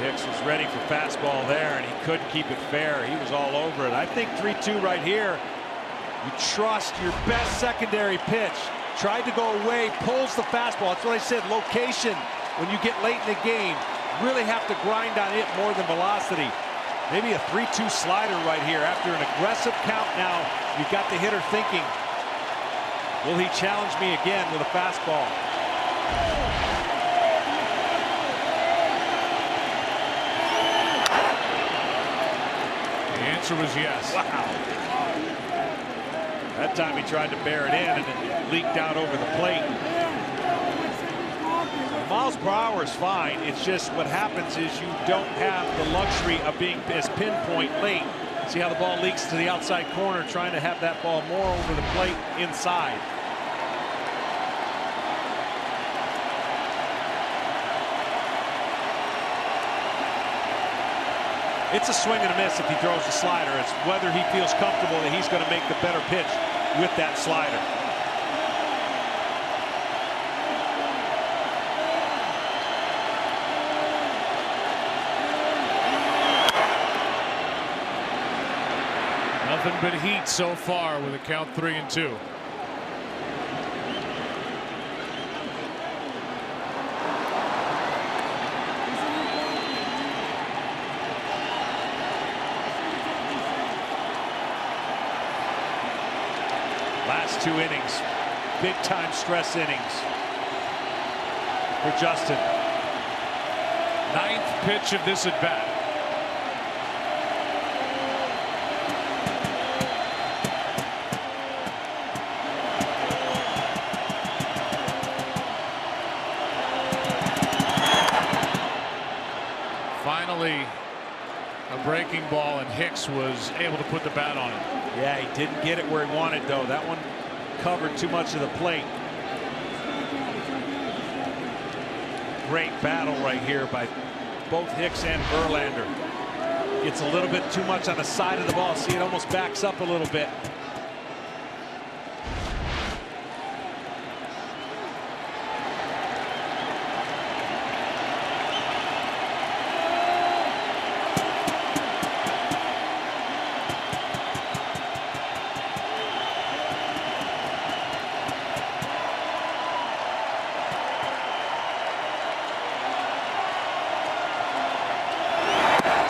Hicks was ready for fastball there, and he couldn't keep it fair. He was all over it. I think 3-2 right here. You trust your best secondary pitch. Tried to go away, pulls the fastball. That's what I said, location. When you get late in the game, really have to grind on it more than velocity. Maybe a 3-2 slider right here. After an aggressive count now, you've got the hitter thinking, will he challenge me again with a fastball? The answer was yes. Wow. That time he tried to bear it in, and it leaked out over the plate. Miles per hour is fine. It's just what happens is you don't have the luxury of being as pinpoint late. See how the ball leaks to the outside corner, trying to have that ball more over the plate inside. It's a swing and a miss if he throws the slider. It's whether he feels comfortable that he's going to make the better pitch with that slider. Nothing but heat so far with a count 3-2. Last 2 innings, big time stress innings for Justin. 9th pitch of this at bat. Finally, a breaking ball, and Hicks was able to put the bat on it. Yeah, he didn't get it where he wanted, though. That one covered too much of the plate. Great battle right here by both Hicks and Verlander. Gets a little bit too much on the side of the ball. See, it almost backs up a little bit.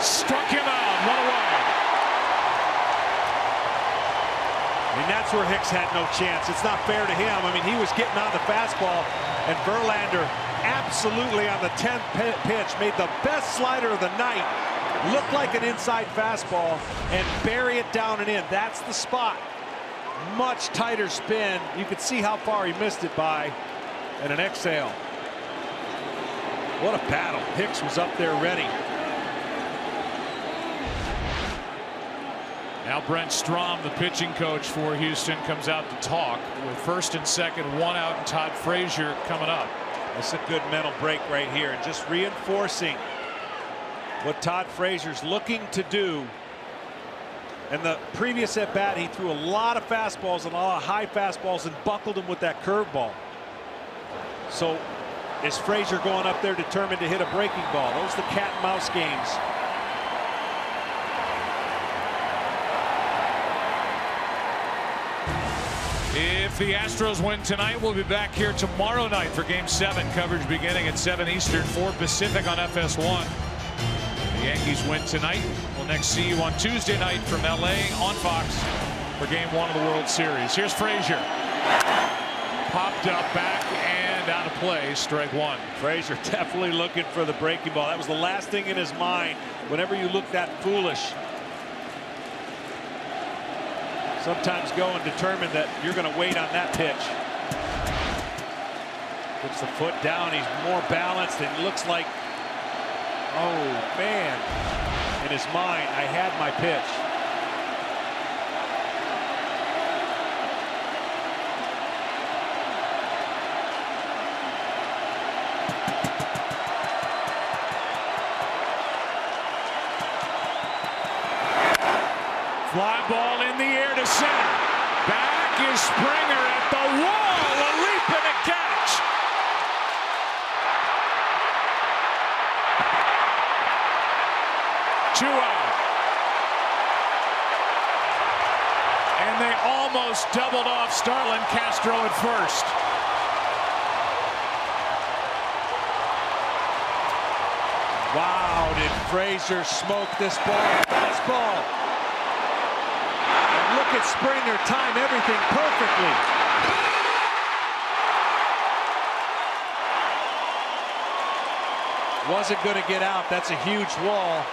Struck him out, 1 away. And that's where Hicks had no chance. It's not fair to him. I mean, he was getting on the fastball, and Verlander absolutely on the 10th pitch made the best slider of the night look like an inside fastball and bury it down and in. That's the spot. Much tighter spin. You could see how far he missed it by, and an exhale. What a battle. Hicks was up there ready. Now Brent Strom, the pitching coach for Houston, comes out to talk with 1st and 2nd, 1 out, and Todd Frazier coming up. That's a good mental break right here, and just reinforcing what Todd Frazier's looking to do. And the previous at bat, he threw a lot of fastballs and a lot of high fastballs and buckled him with that curveball. So is Frazier going up there determined to hit a breaking ball? Those are the cat and mouse games. If the Astros win tonight, we'll be back here tomorrow night for Game 7. Coverage beginning at 7 Eastern, 4 Pacific on FS1. The Yankees win tonight. We'll next see you on Tuesday night from LA on Fox for Game 1 of the World Series. Here's Frazier. Popped up, back, and out of play. Strike 1. Frazier definitely looking for the breaking ball. That was the last thing in his mind. Whenever you look that foolish, sometimes go and determine that you're going to wait on that pitch. Puts the foot down. He's more balanced and looks like, oh man, in his mind, I had my pitch. Fly ball in the air to center. Back is Springer at the wall. A leap and a catch. Two out. And they almost doubled off Starlin Castro at first. Wow, did Frazier smoke this ball? Fastball. Look at Springer time everything perfectly. Wasn't going to get out. That's a huge wall.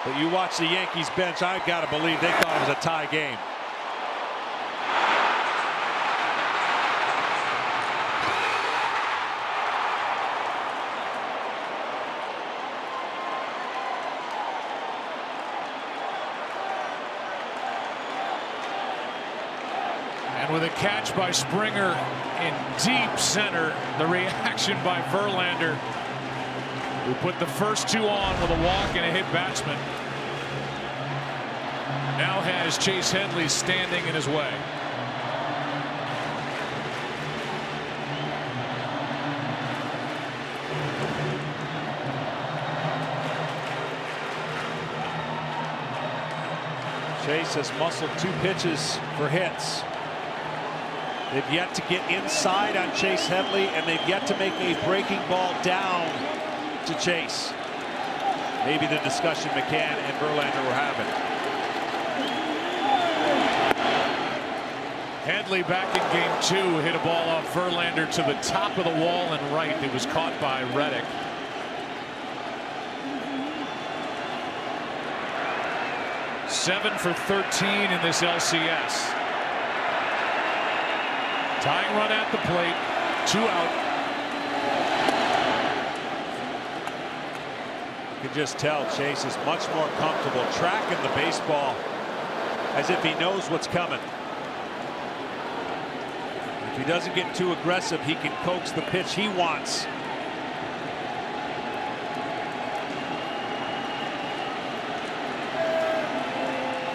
But you watch the Yankees bench, I've got to believe they thought it was a tie game. And with a catch by Springer in deep center, the reaction by Verlander, who put the first 2 on with a walk and a hit batsman, now has Chase Headley standing in his way. Chase has muscled 2 pitches for hits. They've yet to get inside on Chase Headley, and they've yet to make a breaking ball down to Chase. Maybe the discussion McCann and Verlander were having. Headley back in game 2 hit a ball off Verlander to the top of the wall and right. It was caught by Reddick. Seven for 13 in this LCS. Tying run at the plate. 2 out. You can just tell Chase is much more comfortable tracking the baseball as if he knows what's coming. If he doesn't get too aggressive, he can coax the pitch he wants.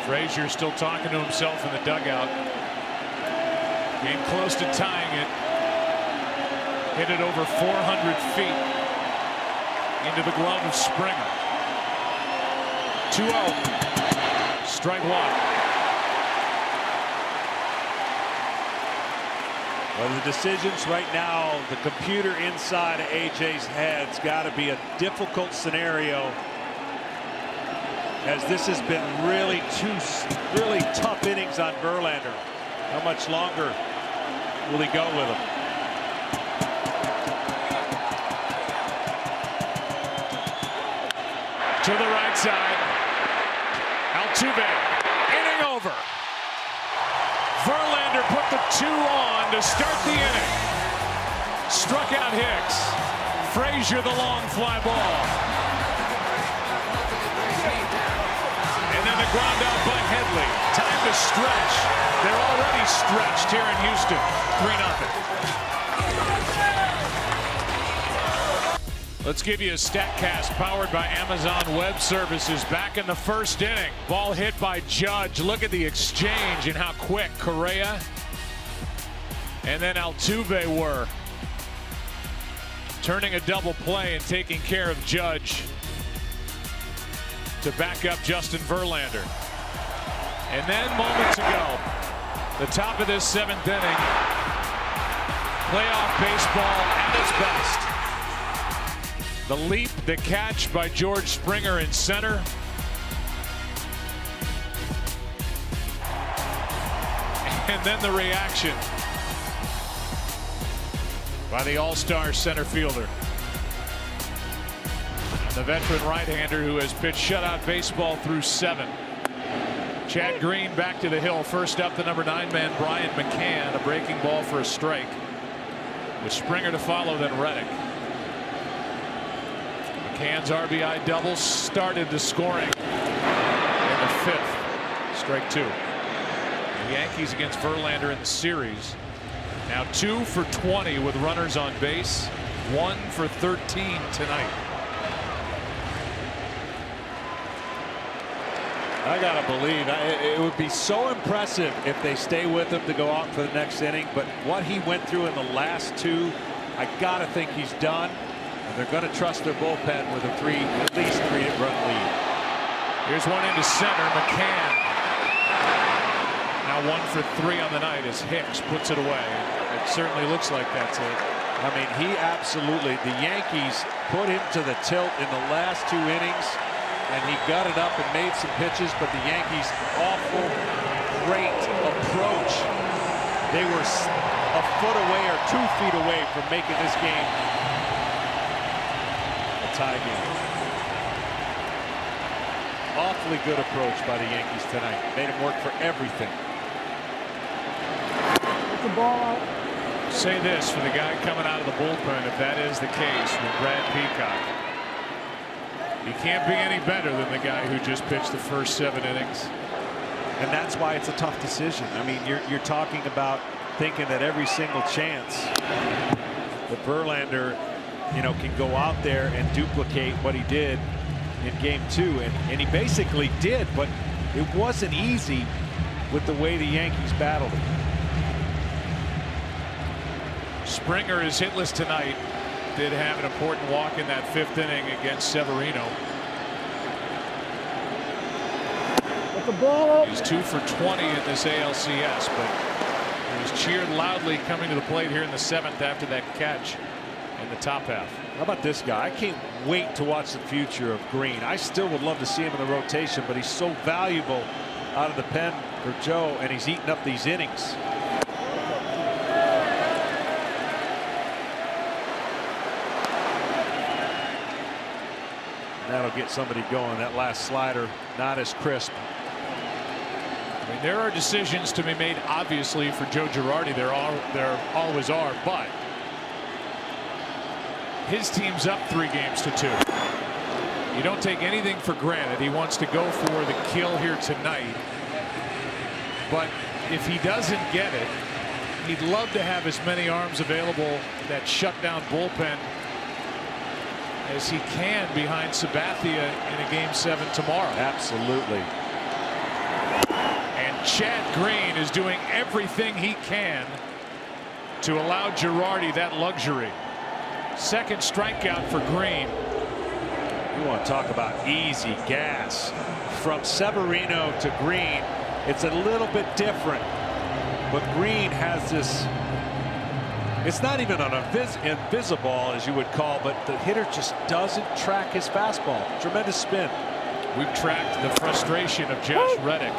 Frazier still talking to himself in the dugout. Came close to tying it. Hit it over 400 feet into the glove of Springer. 2-0. Strike 1. Well, the decisions right now, the computer inside of AJ's head's got to be a difficult scenario, as this has been really tough innings on Verlander. How much longer will he go with him? To the right side. Altuve. Inning over. Verlander put the 2 on to start the inning. Struck out Hicks. Frazier the long fly ball. And then the ground out by Headley. Time to stretch. They're already stretched here in Houston. 3-0. Let's give you a StatCast powered by Amazon Web Services. Back in the first inning. Ball hit by Judge. Look at the exchange and how quick Correa and then Altuve were. Turning a double play and taking care of Judge to back up Justin Verlander. And then moments ago, the top of this 7th inning, playoff baseball at its best. The leap, the catch by George Springer in center. And then the reaction by the all-star center fielder. The veteran right-hander who has pitched shutout baseball through 7. Chad Green back to the hill. First up, the number 9 man, Brian McCann. A breaking ball for a strike. With Springer to follow, then Reddick. McCann's RBI double started the scoring in the 5th. Strike 2. The Yankees against Verlander in the series. Now 2 for 20 with runners on base. 1 for 13 tonight. I gotta believe it would be so impressive if they stay with him to go out for the next inning. But what he went through in the last 2, I gotta think he's done. And they're going to trust their bullpen with a at least 3-run lead. Here's one into center. McCann. Now 1 for 3 on the night as Hicks puts it away. It certainly looks like that's it. I mean, he absolutely. The Yankees put him to the tilt in the last 2 innings, and he got it up and made some pitches. But the Yankees, awful, great approach. They were a foot away or 2 feet away from making this game tie game. Awfully good approach by the Yankees tonight. Made him work for everything. Get the ball out. Say this for the guy coming out of the bullpen, if that is the case with Brad Peacock. He can't be any better than the guy who just pitched the first 7 innings. And that's why it's a tough decision. I mean, you're talking about thinking that every single chance that Verlander can go out there and duplicate what he did in game 2, and he basically did, but it wasn't easy with the way the Yankees battled him. Springer is hitless tonight. Did have an important walk in that 5th inning against Severino. Get the ball out. He's 2 for 20 in this ALCS, but he was cheered loudly coming to the plate here in the 7th after that catch in the top half. How about this guy? I can't wait to watch the future of Green. I still would love to see him in the rotation, but he's so valuable out of the pen for Joe, and he's eating up these innings. get somebody going. That last slider, not as crisp. I mean, there are decisions to be made, obviously, for Joe Girardi. There always are, but his team's up 3-2. You don't take anything for granted. He wants to go for the kill here tonight. But if he doesn't get it, he'd love to have as many arms available, that shutdown bullpen, as he can behind Sabathia in a Game 7 tomorrow. Absolutely. And Chad Green is doing everything he can to allow Girardi that luxury. Second strikeout for Green. You want to talk about easy gas. From Severino to Green, it's a little bit different. But Green has this, it's not even an invisible, as you would call, but the hitter just doesn't track his fastball. Tremendous spin. We've tracked the frustration of Josh Reddick.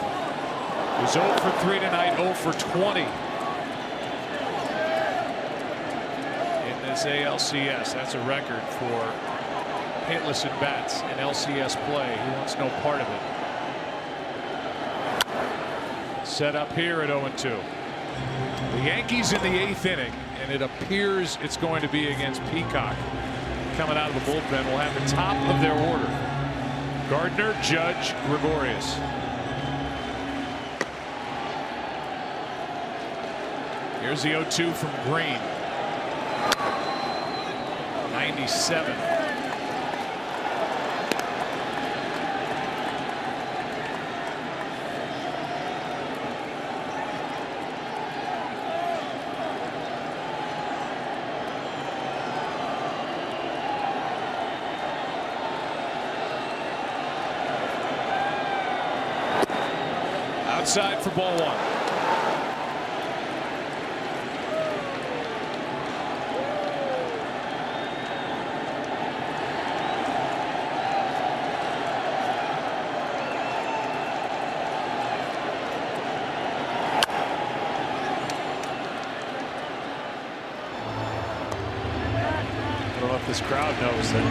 He's 0 for 3 tonight, 0 for 20 in this ALCS. That's a record for hitless at bats in LCS play. He wants no part of it. Set up here at 0-2. The Yankees in the 8th inning, and it appears it's going to be against Peacock. Coming out of the bullpen, will have the top of their order: Gardner, Judge, Gregorius. Here's the 0-2 from Green. 97. Outside for ball 1. I don't know if this crowd knows that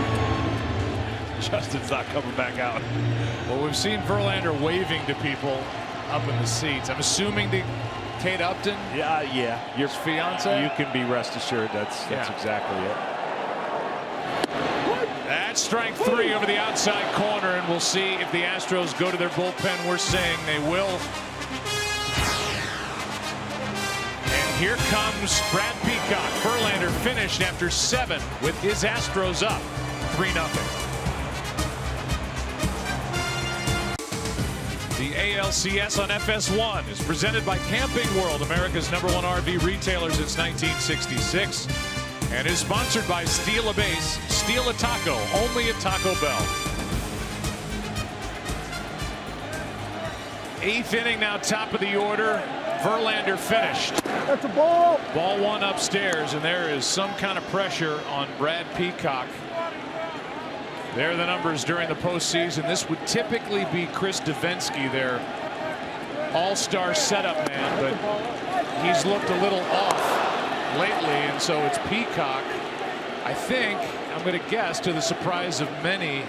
Justin's not coming back out. Well, we've seen Verlander waving to people up in the seats. I'm assuming to Kate Upton. Yeah. Your fiance. You can be rest assured that's exactly it. That's strike 3 over the outside corner, and we'll see if the Astros go to their bullpen. We're saying they will. And here comes Brad Peacock. Verlander finished after 7 with his Astros up 3-0. The ALCS on FS1 is presented by Camping World, America's #1 RV retailer since 1966, and is sponsored by Steal a Base, Steal a Taco, only at Taco Bell. 8th inning now, top of the order. Verlander finished. That's a ball. Ball 1 upstairs, and there is some kind of pressure on Brad Peacock. There are the numbers during the postseason. This would typically be Chris Davinsky, their all-star setup man, but he's looked a little off lately, and so it's Peacock. I think, I'm going to guess, to the surprise of many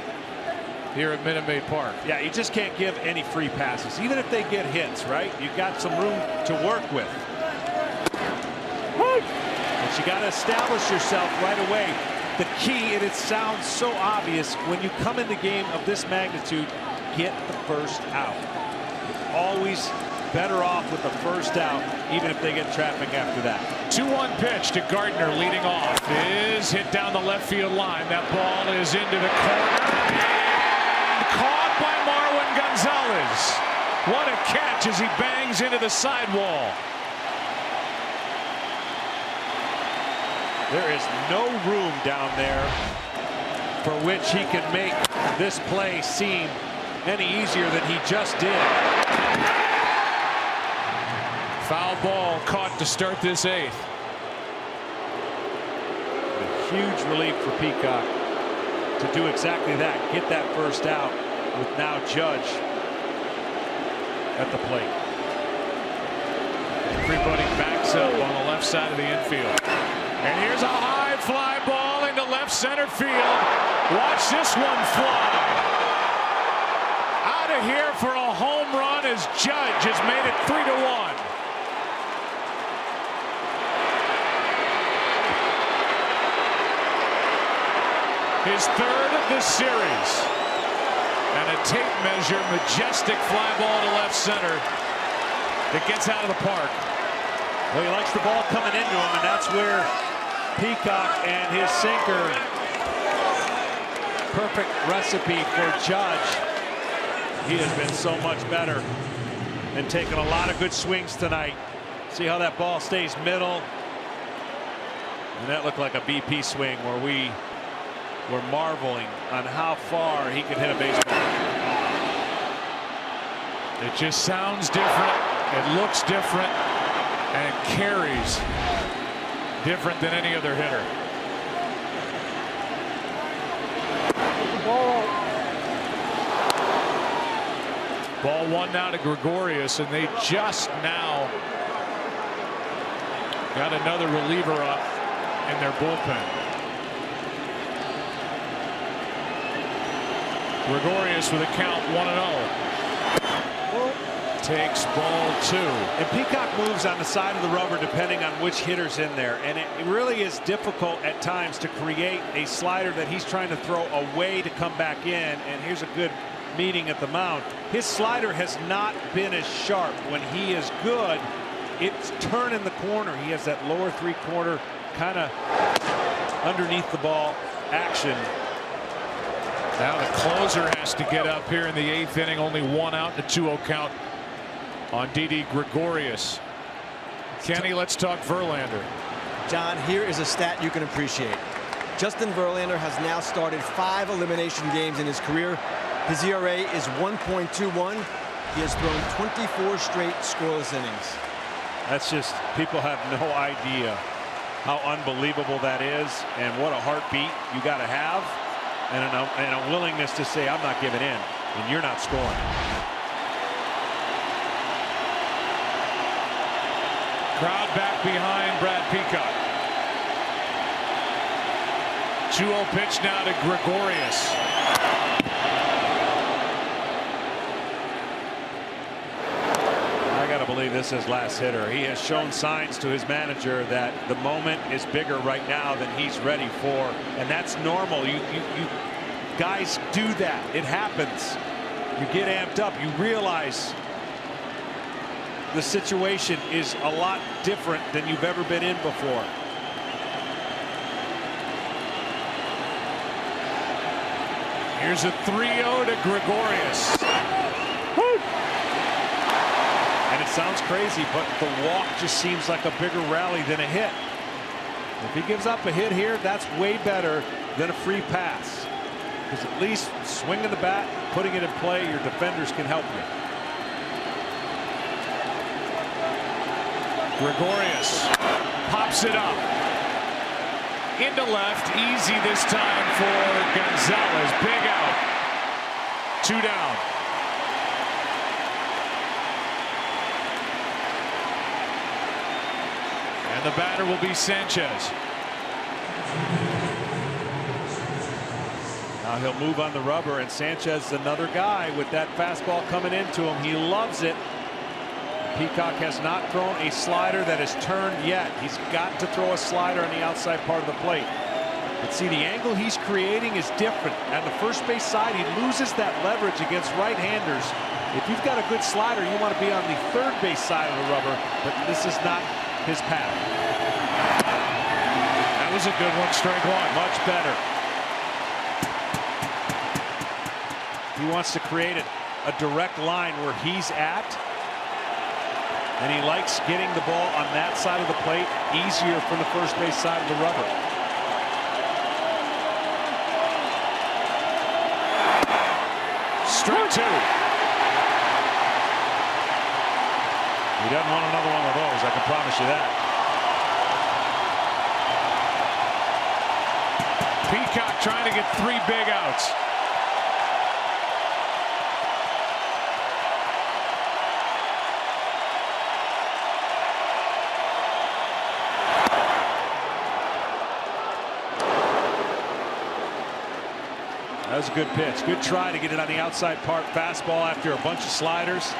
here at Minute Maid Park. Yeah, you just can't give any free passes, even if they get hits, right? You've got some room to work with. But you got to establish yourself right away. The key, and it sounds so obvious, when you come in the game of this magnitude, get the first out. You're always better off with the first out, even if they get traffic after that. 2-1 pitch to Gardner, leading off. Is hit down the left field line. That ball is into the corner. And caught by Marwin Gonzalez. What a catch as he bangs into the sidewall. There is no room down there for which he can make this play seem any easier than he just did. Foul ball caught to start this 8th. A huge relief for Peacock to do exactly that. Get that first out with now Judge at the plate. Everybody backs up on the left side of the infield. And here's a high fly ball into left left center field. Watch this one fly. Out of here for a home run as Judge has made it 3-1. His third of the series. And a tape measure, majestic fly ball to left center that gets out of the park. Well, he likes the ball coming into him, and that's where Peacock and his sinker, perfect recipe for Judge. He has been so much better and taking a lot of good swings tonight. See how that ball stays middle. And that looked like a BP swing where we were marveling on how far he could hit a baseball. It just sounds different. It looks different. And it carries different than any other hitter. Ball one now to Gregorius, and they just now got another reliever up in their bullpen. Gregorius with a count 1-0. Takes ball 2. And Peacock moves on the side of the rubber depending on which hitter's in there. And it really is difficult at times to create a slider that he's trying to throw away to come back in. And here's a good meeting at the mound. His slider has not been as sharp. When he is good, it's turning the corner. He has that lower three-quarter kind of underneath the ball action. Now the closer has to get up here in the 8th inning. Only 1 out, the 2-0 count on Didi Gregorius. Kenny, let's talk Verlander. John, here is a stat you can appreciate. Justin Verlander has now started 5 elimination games in his career. His ERA is 1.21. He has thrown 24 straight scoreless innings. That's just, people have no idea how unbelievable that is and what a heartbeat you got to have and a willingness to say, I'm not giving in, and you're not scoring. Crowd back behind Brad Peacock. 2-0 pitch now to Gregorius. I got to believe this is last hitter. He has shown signs to his manager that the moment is bigger right now than he's ready for, and that's normal. You guys do that. It happens. You get amped up. You realize the situation is a lot different than you've ever been in before. Here's a 3-0 to Gregorius. And it sounds crazy, but the walk just seems like a bigger rally than a hit. If he gives up a hit here, that's way better than a free pass. Because at least swinging the bat, putting it in play, your defenders can help you. Gregorius pops it up into left, easy this time for Gonzalez. Big out, 2 down. And the batter will be Sanchez. Now he'll move on the rubber, and Sanchez is another guy with that fastball coming into him. He loves it. Peacock has not thrown a slider that has turned yet. He's got to throw a slider on the outside part of the plate. But see, the angle he's creating is different. On the first base side, he loses that leverage against right-handers. If you've got a good slider, you want to be on the third base side of the rubber, but this is not his path. That was a good one, strike 1. Much better. He wants to create a direct line where he's at. And he likes getting the ball on that side of the plate easier from the first base side of the rubber. Strike 2. He doesn't want another one of those, I can promise you that. Peacock trying to get 3 big outs. That was a good pitch. Good try to get it on the outside part fastball after a bunch of sliders.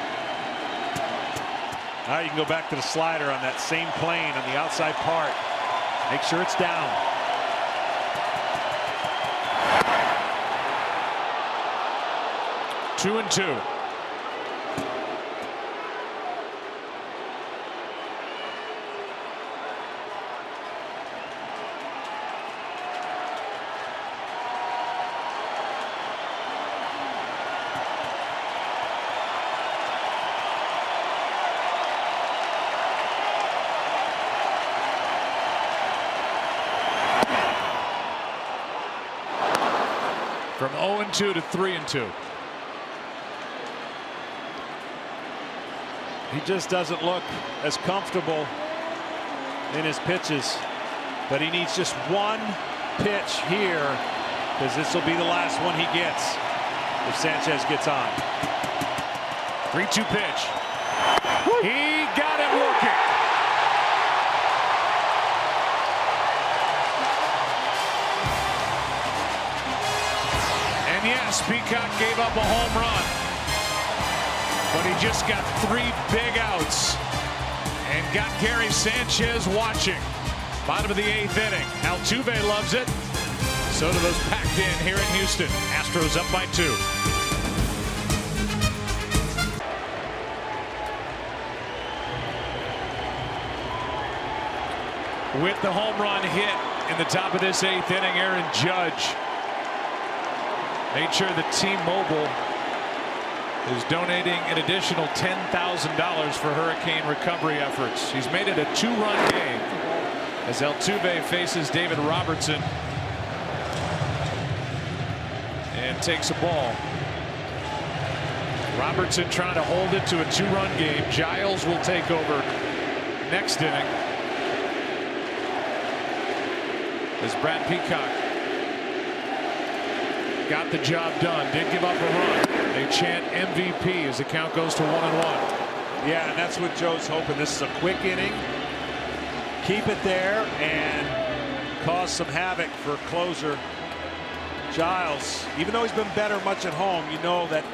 Now you can go back to the slider on that same plane on the outside part. Make sure it's down. Two and two. From 0-2 to 3-2. He just doesn't look as comfortable in his pitches, but he needs just one pitch here, because this will be the last one he gets if Sanchez gets on. 3-2 pitch. He got it working. And yes, Peacock gave up a home run, but he just got 3 big outs and got Gary Sanchez watching. Bottom of the 8th inning. Altuve loves it. So do those packed in here in Houston. Astros up by 2. With the home run hit in the top of this 8th inning, Aaron Judge made sure that T-Mobile is donating an additional $10,000 for hurricane recovery efforts. He's made it a 2-run game as Altuve faces David Robertson and takes a ball. Robertson trying to hold it to a 2-run game. Giles will take over next inning as Brad Peacock got the job done. Did give up a run. They chant MVP as the count goes to 1-1. Yeah, and that's what Joe's hoping. This is a quick inning. Keep it there and cause some havoc for closer Giles. Even though he's been better much at home, you know that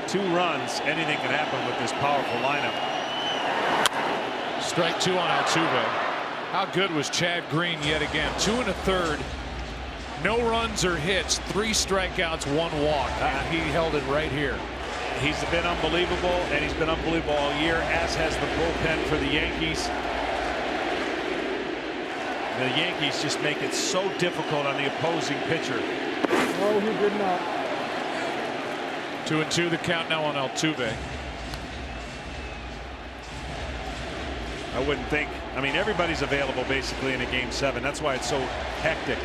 2 runs, anything can happen with this powerful lineup. Strike 2 on Altuve. How good was Chad Green yet again? 2 1/3. No runs or hits, 3 strikeouts, 1 walk. He held it right here. He's been unbelievable, and he's been unbelievable all year, as has the bullpen for the Yankees. The Yankees just make it so difficult on the opposing pitcher. No, he did not. 2-2 the count now on Altuve. I wouldn't think. I mean, everybody's available basically in a Game 7. That's why it's so hectic.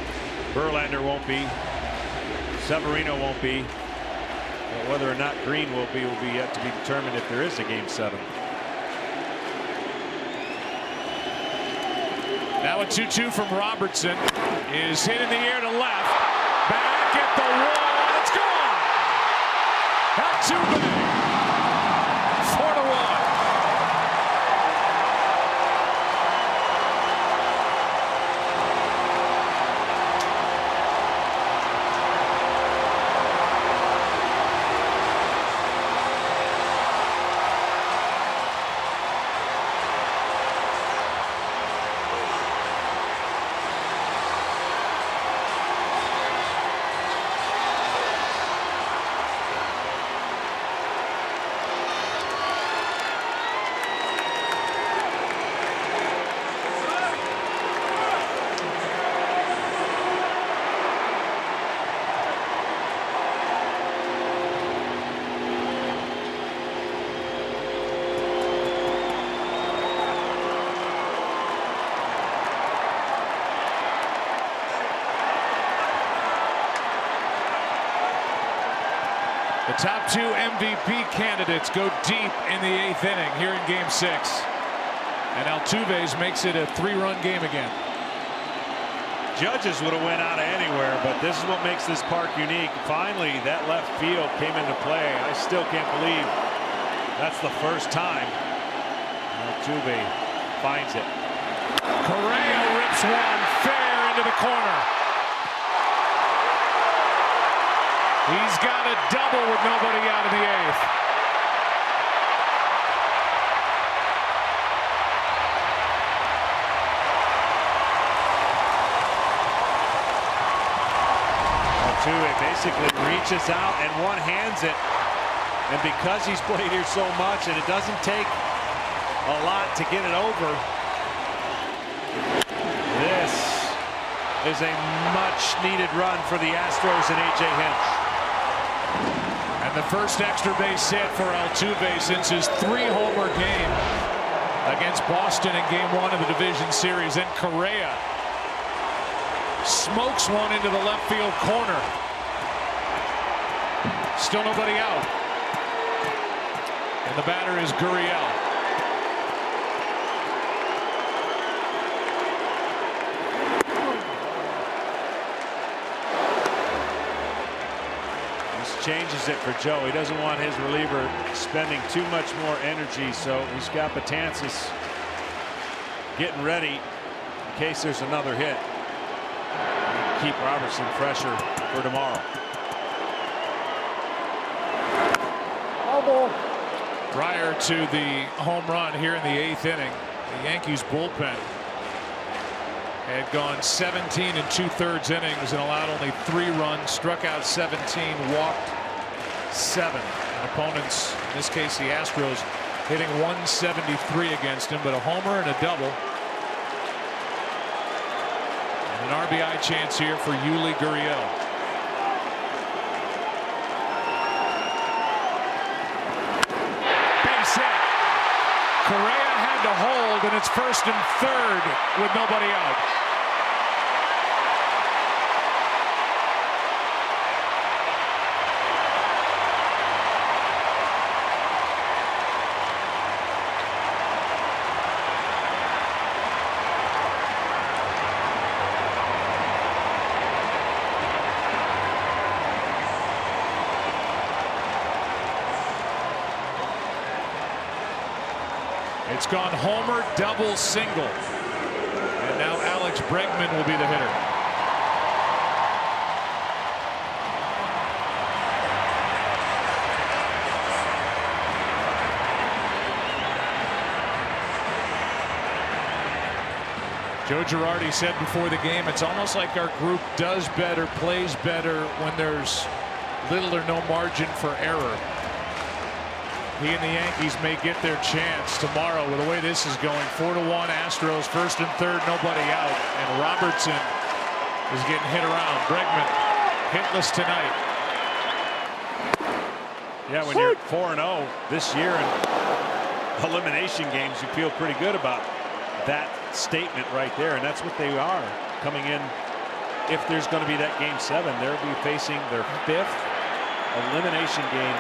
Verlander won't be. Severino won't be. But whether or not Green will be yet to be determined if there is a Game 7. Now a 2-2 from Robertson is hit in the air to left. Back at the wall. It's gone. Altuve. 4-1. The top 2 MVP candidates go deep in the 8th inning here in Game 6. And Altuve's makes it a 3-run game again. Judges would have went out of anywhere, but this is what makes this park unique. Finally, that left field came into play. I still can't believe that's the first time Altuve finds it. Correa rips one fair into the corner. He's got a double with nobody out in the eighth. Altuve basically reaches out and one-hands it. And because he's played here so much and it doesn't take a lot to get it over, this is a much-needed run for the Astros and A.J. Hinch. And the first extra base hit for Altuve since his 3-homer game against Boston in Game 1 of the division series. And Correa smokes one into the left field corner. Still nobody out. And the batter is Gurriel. This changes it for Joe. He doesn't want his reliever spending too much more energy, so he's got Betances getting ready in case there's another hit. Keep Robertson fresher for tomorrow. Prior to the home run here in the 8th inning, the Yankees bullpen had gone 17 2/3 innings and allowed only 3 runs, struck out 17, walked 7. And opponents, in this case the Astros, hitting 173 against him, but a homer and a double. And an RBI chance here for Yuli Gurriel. Correa had to hold, and it's 1st and 3rd with nobody out. It's gone homer, double, single. And now Alex Bregman will be the hitter. Joe Girardi said before the game, it's almost like our group does better, plays better when there's little or no margin for error. He and the Yankees may get their chance tomorrow with the way this is going. 4-1 Astros, 1st and 3rd, nobody out. And Robertson is getting hit around. Bregman hitless tonight. Yeah, when you're 4-0 this year in elimination games, you feel pretty good about that statement right there. And that's what they are coming in. If there's going to be that Game 7, they'll be facing their 5th elimination game.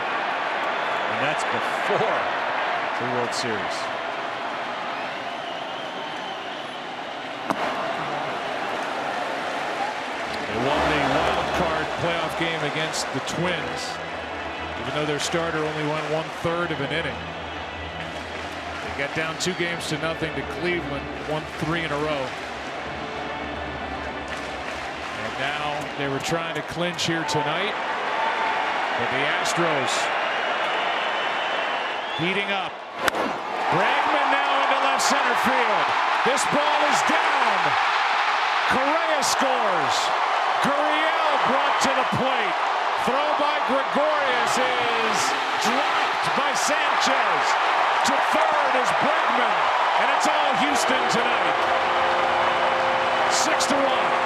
And that's before the World Series. They won the wild card playoff game against the Twins, even though their starter only went 1/3 of an inning. They got down 2-0 to Cleveland, won 3 in a row. And now they were trying to clinch here tonight, but the Astros heating up. Bregman now into left center field. This ball is down. Correa scores. Gurriel brought to the plate. Throw by Gregorius is dropped by Sanchez. To third is Bregman. And it's all Houston tonight. 6-1.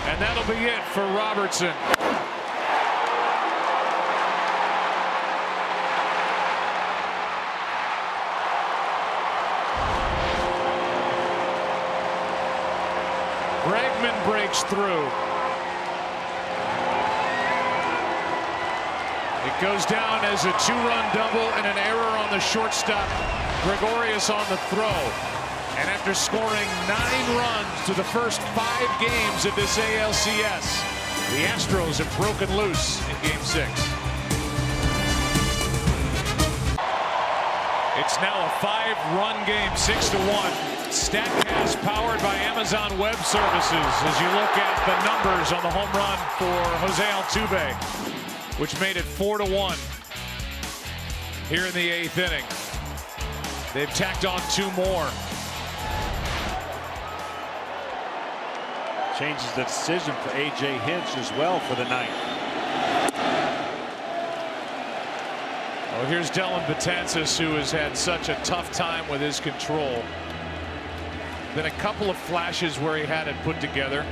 And that'll be it for Robertson. Bregman breaks through. It goes down as a 2-run double and an error on the shortstop. Gregorius on the throw. And after scoring 9 runs to the first 5 games of this ALCS, The Astros have broken loose in Game 6. It's now a 5-run game, 6-1. StatCast powered by Amazon Web Services as you look at the numbers on the home run for Jose Altuve, which made it 4-1 here in the 8th inning. They've tacked on 2 more. Changes the decision for A.J. Hinch as well for the night. Well, here's Dellin Betances, who has had such a tough time with his control. Been a couple of flashes where he had it put together,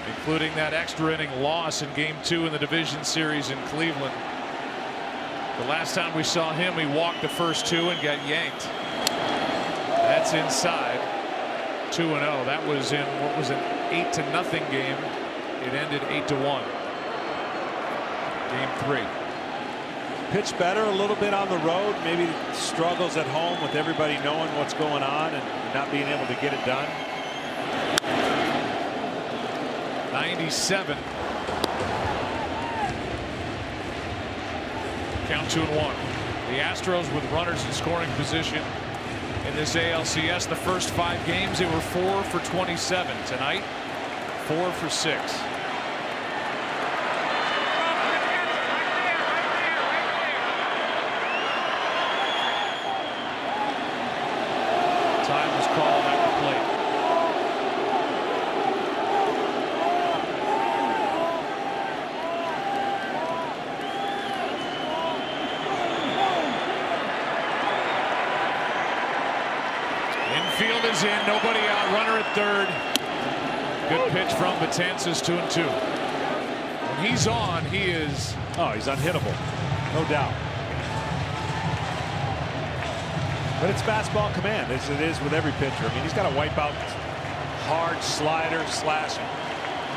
including that extra inning loss in Game 2 in the division series in Cleveland. The last time we saw him, he walked the first 2 and got yanked. That's inside. 2-0. That was in what was an 8-0 game. It ended 8-1. Game 3. Pitched better a little bit on the road. Maybe struggles at home with everybody knowing what's going on and not being able to get it done. 97. Count 2-1. The Astros with runners in scoring position in this ALCS. The first 5 games, they were 4 for 27. Tonight, 4 for 6. Time was called at the plate. Infield is in, nobody out, runner at third. Good pitch from Betances, 2-2. When he's on, he is. Oh, he's unhittable, no doubt. But it's fastball command, as it is with every pitcher. I mean, he's got a wipeout, hard slider slash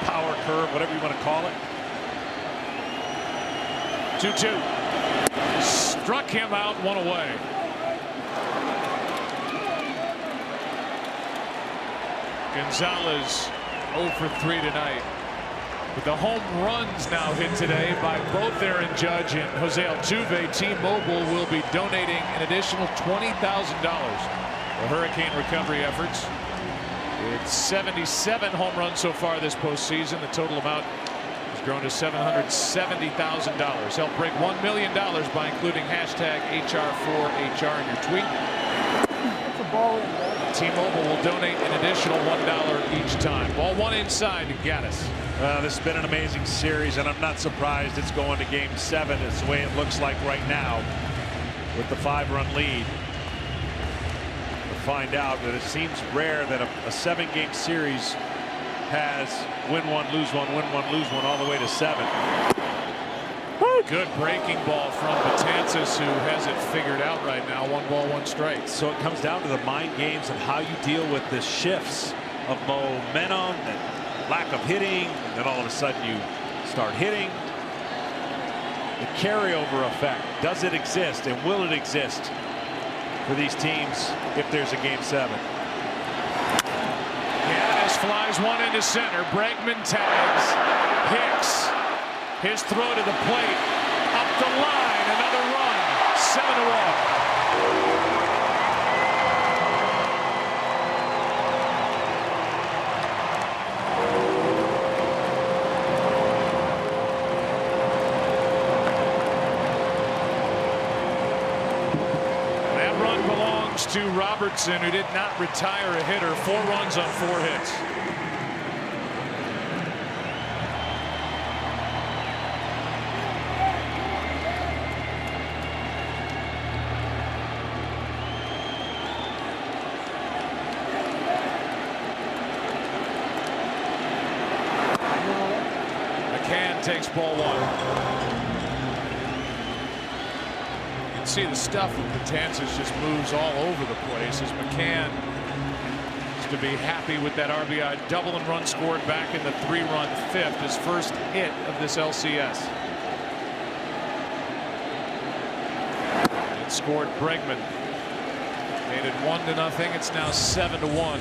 power curve, whatever you want to call it. 2-2. Struck him out, 1 away. Gonzalez 0 for 3 tonight. With the home runs now hit today by both Aaron Judge and Jose Altuve, T-Mobile will be donating an additional $20,000 for hurricane recovery efforts. It's 77 home runs so far this postseason. The total amount has grown to $770,000. Help break $1 million by including hashtag HR4HR in your tweet. T-Mobile will donate an additional $1 each time. Ball 1 inside to Gaddis. This has been an amazing series, and I'm not surprised it's going to Game 7. It's the way it looks like right now with the 5-run lead. We'll find out that it seems rare that a 7-game series has win 1, lose 1, win 1, lose 1, all the way to 7. Good breaking ball from Betances, who has it figured out right now. 1 ball, 1 strike. So it comes down to the mind games and how you deal with the shifts of momentum and lack of hitting, and then all of a sudden you start hitting. The carryover effect, does it exist, and will it exist for these teams if there's a Game 7? Gaddis flies 1 into center. Bregman tags. Hicks, his throw to the plate, up the line, another run, 7-1. To Robertson, who did not retire a hitter. 4 runs on 4 hits. McCann takes ball 1. See the stuff with Betances just moves all over the place as McCann is to be happy with that RBI double and run scored back in the 3-run 5th, his first hit of this LCS. It scored Bregman, made it 1-0. It's now 7-1.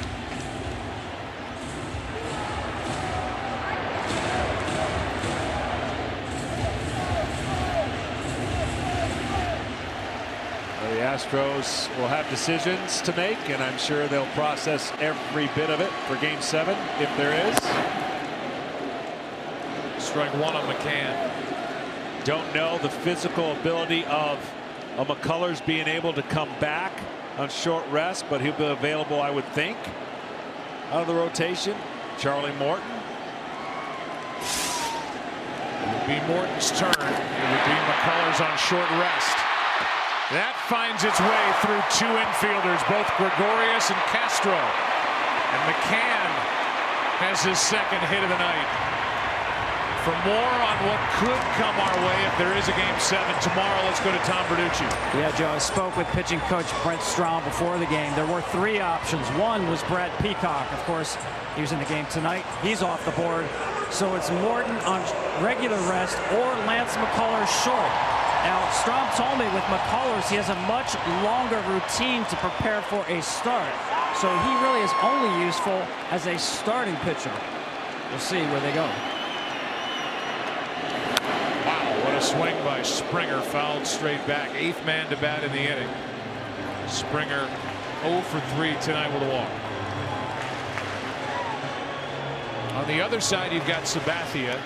Astros will have decisions to make, and I'm sure they'll process every bit of it for Game 7 if there is. Strike one on McCann. Don't know the physical ability of McCullers being able to come back on short rest, but he'll be available, I would think, out of the rotation. Charlie Morton. It would be Morton's turn. It would be McCullers on short rest. That finds its way through two infielders, both Gregorius and Castro. And McCann has his second hit of the night. For more on what could come our way if there is a Game 7 tomorrow, let's go to Tom Verducci. Yeah, Joe, I spoke with pitching coach Brent Strom before the game. There were three options. One was Brad Peacock. Of course, he was in the game tonight. He's off the board. So it's Morton on regular rest or Lance McCullers short. Now, Strom told me with McCullers, he has a much longer routine to prepare for a start. So he really is only useful as a starting pitcher. We'll see where they go. What a swing by Springer, fouled straight back. 8th man to bat in the inning. Springer 0 for 3 tonight with a walk. On the other side, you've got Sabathia.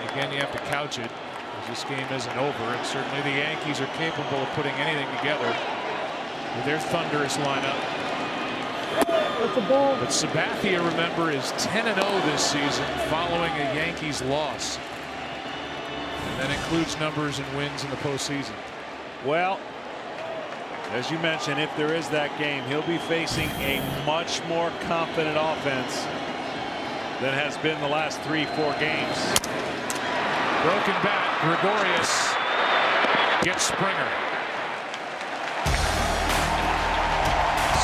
Again, you have to couch it, as this game isn't over, and certainly the Yankees are capable of putting anything together with their thunderous lineup. But Sabathia, remember, is 10-0 this season following a Yankees loss. And that includes numbers and wins in the postseason. Well, as you mentioned, if there is that game, he'll be facing a much more confident offense than has been the last 3-4 games. Broken bat, Gregorius gets Springer.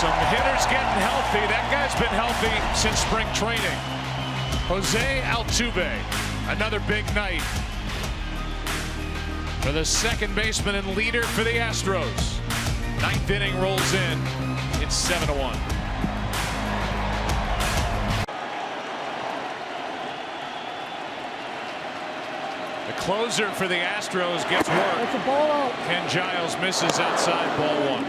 Some hitters getting healthy. That guy's been healthy since spring training. Jose Altuve, another big night for the second baseman and leader for the Astros. 9th inning rolls in. It's 7-1. The closer for the Astros gets work. Ken Giles misses outside, ball 1.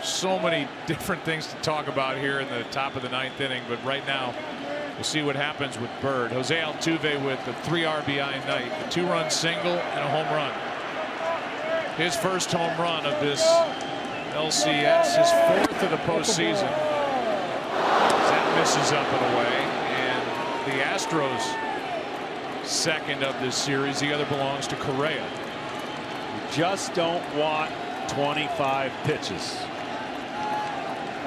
So many different things to talk about here in the top of the 9th inning, but right now we'll see what happens with Bird. Jose Altuve with a 3 RBI night, a 2-run single and a home run. His first home run of this LCS, his 4th of the postseason. That misses up and away, and the Astros' second of this series. The other belongs to Correa. You just don't want 25 pitches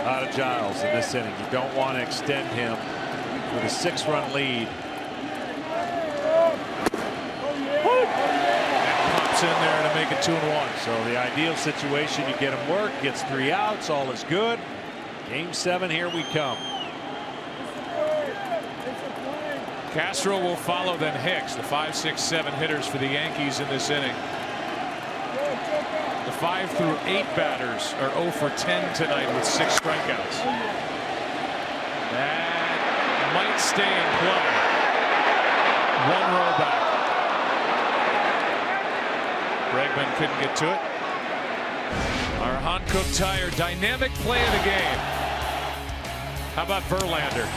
out of Giles in this inning. You don't want to extend him with a 6-run lead. And pops in there to make it 2-1. So the ideal situation, you get him work, gets 3 outs, all is good. Game 7, here we come. Castro will follow, then Hicks, the 5, 6, 7 hitters for the Yankees in this inning. The 5 through 8 batters are 0 for 10 tonight with 6 strikeouts. That might stay in play. 1 row back. Bregman couldn't get to it. Our Hankook Tire dynamic play of the game. How about Verlander?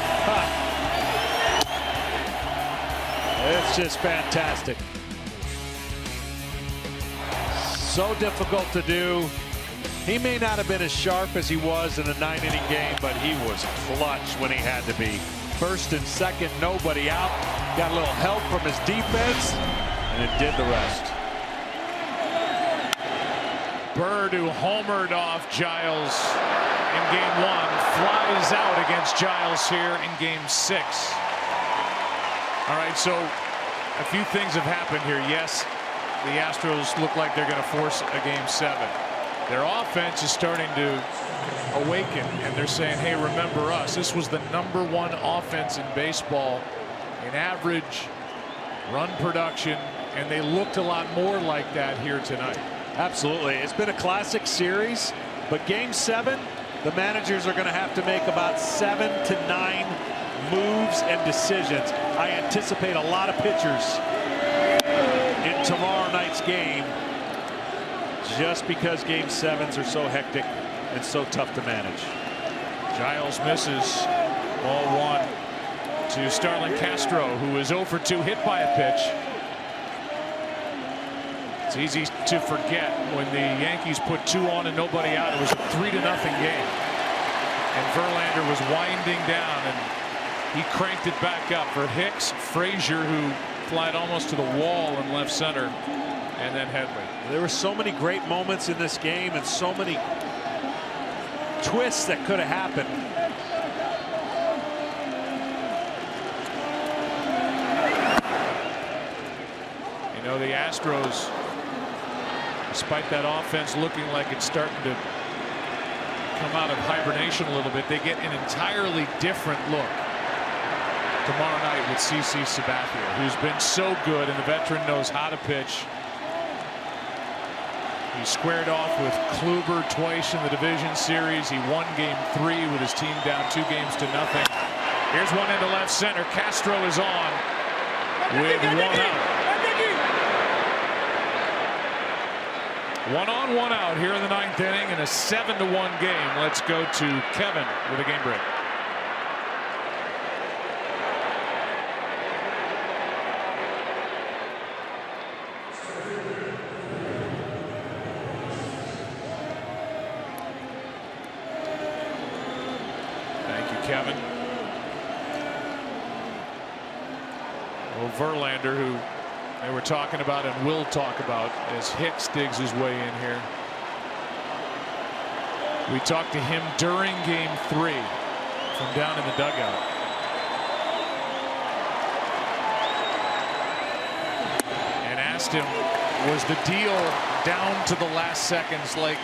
It's just fantastic. So difficult to do. He may not have been as sharp as he was in a 9-inning game, but he was clutch when he had to be. First and second, nobody out. Got a little help from his defense, and it did the rest. Bird, who homered off Giles in game 1, flies out against Giles here in game 6. All right, so a few things have happened here. Yes, the Astros look like they're going to force a game 7. Their offense is starting to awaken, and they're saying, hey, remember us. This was the #1 offense in baseball in average run production, and they looked a lot more like that here tonight. Absolutely. It's been a classic series, but game 7, the managers are going to have to make about 7 to 9 moves and decisions. I anticipate a lot of pitchers in tomorrow night's game just because game 7s are so hectic and so tough to manage. Giles misses. Ball 1 to Starlin Castro, who is 0 for 2, hit by a pitch. It's easy to forget when the Yankees put 2 on and nobody out. It was a 3-0 game. And Verlander was winding down, and he cranked it back up for Hicks, Frazier, who flied almost to the wall in left center, and then Headley. There were so many great moments in this game and so many twists that could have happened. You know, the Astros, despite that offense looking like it's starting to come out of hibernation a little bit, they get an entirely different look tomorrow night with CC Sabathia, who's been so good, and the veteran knows how to pitch. He squared off with Kluber twice in the division series. He won game 3 with his team down 2 games to nothing. Here's one into left center. Castro is on with 1 out. 1 on, 1 out here in the 9th inning in a 7-1 game. Let's go to Kevin with a game break. Thank you, Kevin. Well, Verlander, who they were talking about and will talk about as Hicks digs his way in here. We talked to him during game 3 from down in the dugout. And asked him, was the deal down to the last seconds like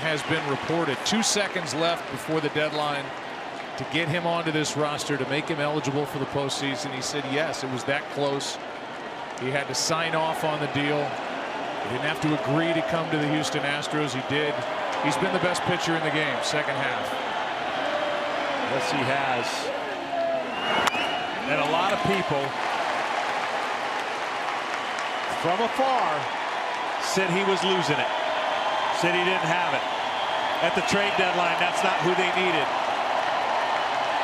has been reported? 2 seconds left before the deadline to get him onto this roster, to make him eligible for the postseason. He said yes, it was that close. He had to sign off on the deal. He didn't have to agree to come to the Houston Astros. He did. He's been the best pitcher in the game, second half. Yes, he has. And a lot of people from afar said he was losing it. Said he didn't have it. At the trade deadline, that's not who they needed.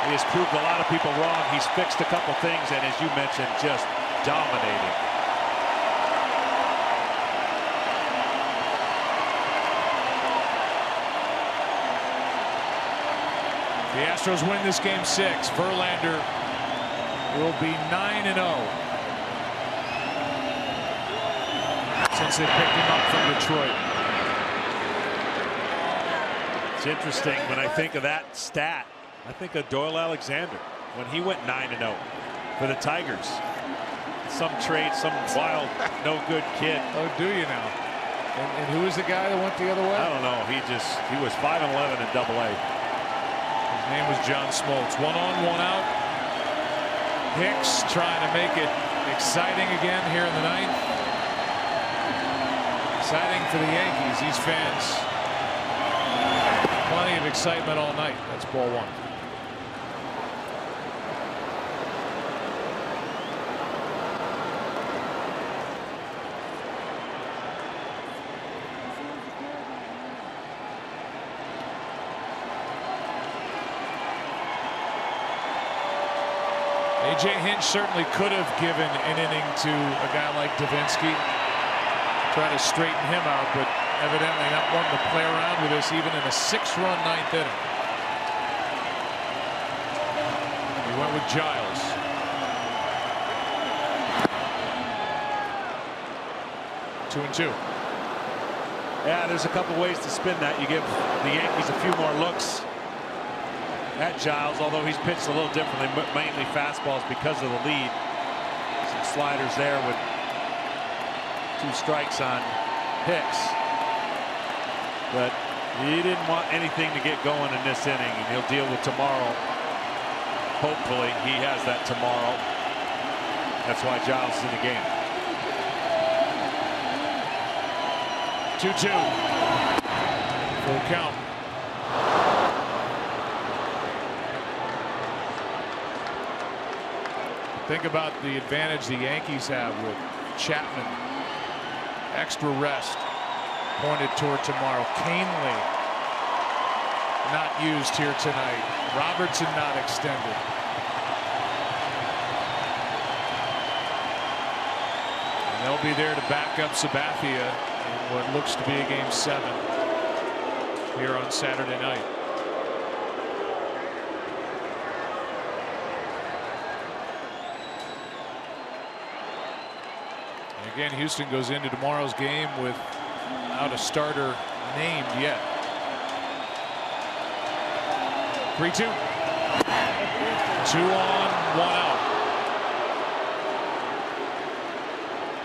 He has proved a lot of people wrong. He's fixed a couple things, and as you mentioned, just dominating. The Astros win this game 6. Verlander will be 9-0 since they picked him up from Detroit. It's interesting when I think of that stat. I think of Doyle Alexander when he went 9-0 for the Tigers. Some trade, some wild, no good kid. Oh, do you now? And who was the guy that went the other way? I don't know. He was 5-11 in Double-A. His name was John Smoltz. 1 on, 1 out. Hicks trying to make it exciting again here in the 9th. Exciting for the Yankees. These fans, plenty of excitement all night. That's ball 1. A.J. Hinch certainly could have given an inning to a guy like Davinsky, try to straighten him out, but evidently not wanting to play around with this even in a 6-run 9th inning. He went with Giles. Two and two. Yeah, there's a couple ways to spin that. You give the Yankees a few more looks at Giles, although he's pitched a little differently, mainly fastballs because of the lead. Some sliders there with 2 strikes on Hicks. But he didn't want anything to get going in this inning, and he'll deal with tomorrow. Hopefully he has that tomorrow. That's why Giles is in the game. 2-2. Full count. Think about the advantage the Yankees have with Chapman. Extra rest. pointed toward tomorrow. Canely not used here tonight. Robertson not extended. And they'll be there to back up Sabathia in what looks to be a Game 7 here on Saturday night. And again, Houston goes into tomorrow's game without a starter named yet. 3-2. 2 on, 1 out.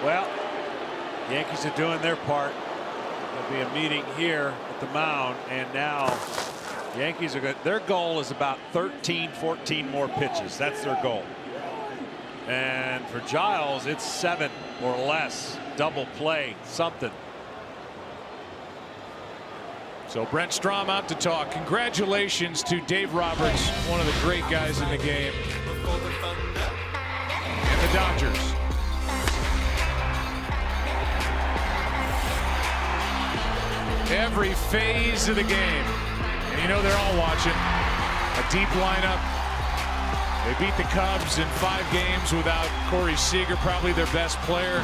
Well, the Yankees are doing their part. There'll be a meeting here at the mound, and now the Yankees are good. Their goal is about 13, 14 more pitches. That's their goal. And for Giles, it's 7 or less. Double play, something. So Brent Strom out to talk. Congratulations to Dave Roberts, one of the great guys in the game. And the Dodgers. Every phase of the game. And you know they're all watching. A deep lineup. They beat the Cubs in 5 games without Corey Seager, probably their best player.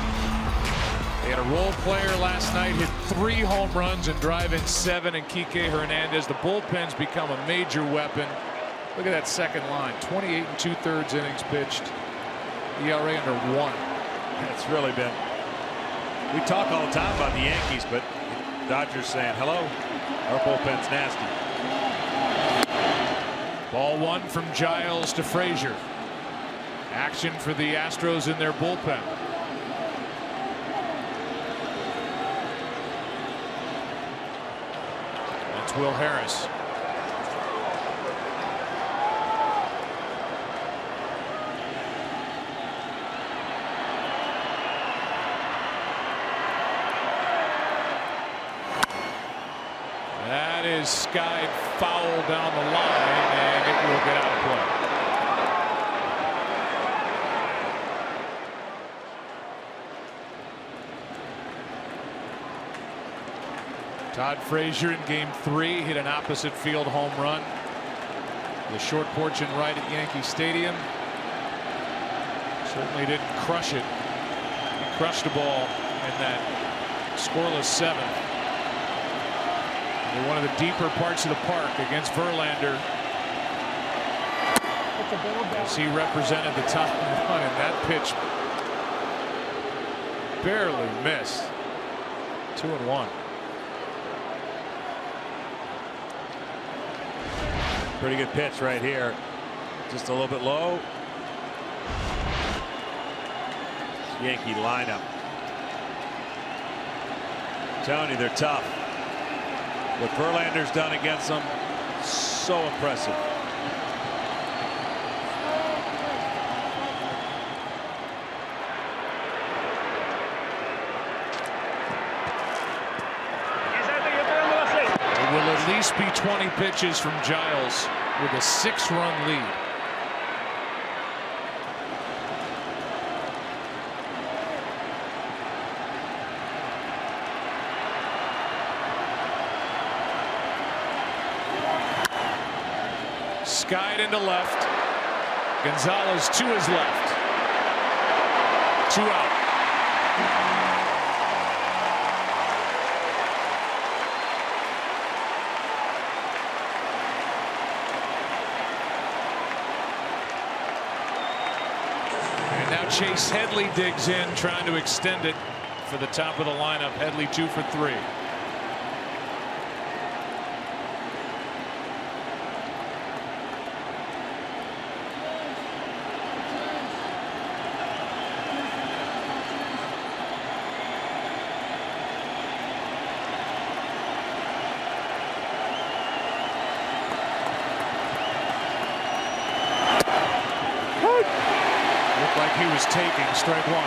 They had a role player last night, hit 3 home runs and drive in 7, and Kike Hernandez. The bullpen's become a major weapon. Look at that second line. 28 2/3 innings pitched. ERA under 1. It's really been. We talk all the time about the Yankees, but Dodgers saying, hello, our bullpen's nasty. Ball 1 from Giles to Frazier. Action for the Astros in their bullpen. That's Will Harris. That is skied foul down the line, and it will get out of play. Todd Frazier in Game 3 hit an opposite field home run. The short porch and right at Yankee Stadium. Certainly didn't crush it. He crushed the ball in that scoreless 7th. In one of the deeper parts of the park against Verlander. As he represented the top run, and that pitch barely missed. 2-1. Pretty good pitch right here. Just a little bit low. Yankee lineup. I'm telling you, they're tough. What Verlander's done against them, so impressive. It will at least be 20 pitches from Giles with a 6-run lead. Skied into left. Gonzalez to his left. 2 out. And now Chase Headley digs in, trying to extend it for the top of the lineup. Headley 2 for 3. He was taking strike 1.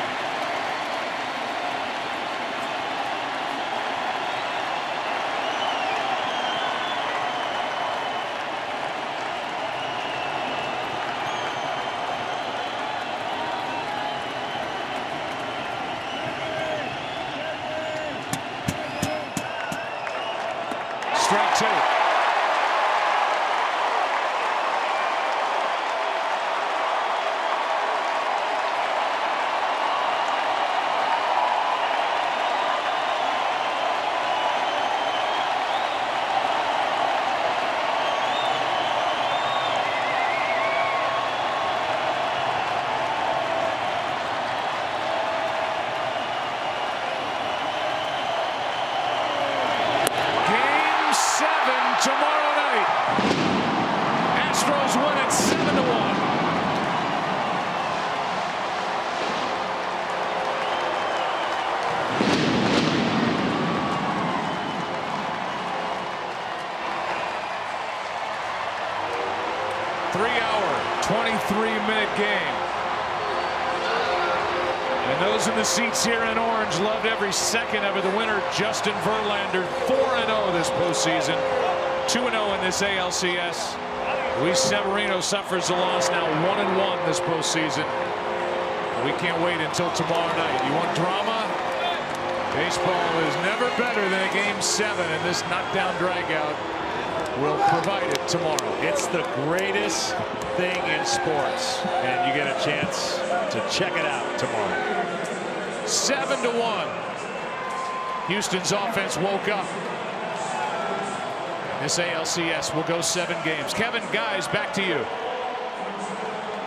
2. Tomorrow night, Astros win it 7-1. Three-hour, 23-minute game. And those in the seats here in orange loved every second of it. The winner, Justin Verlander, 4-0 this postseason. 2-0 in this ALCS. Luis Severino suffers a loss, now 1-1 this postseason. We can't wait until tomorrow night. You want drama? Baseball is never better than a Game 7, and this knockdown dragout will provide it tomorrow. It's the greatest thing in sports, and you get a chance to check it out tomorrow. 7-1. Houston's offense woke up. This ALCS will go 7 games. Kevin, guys, back to you.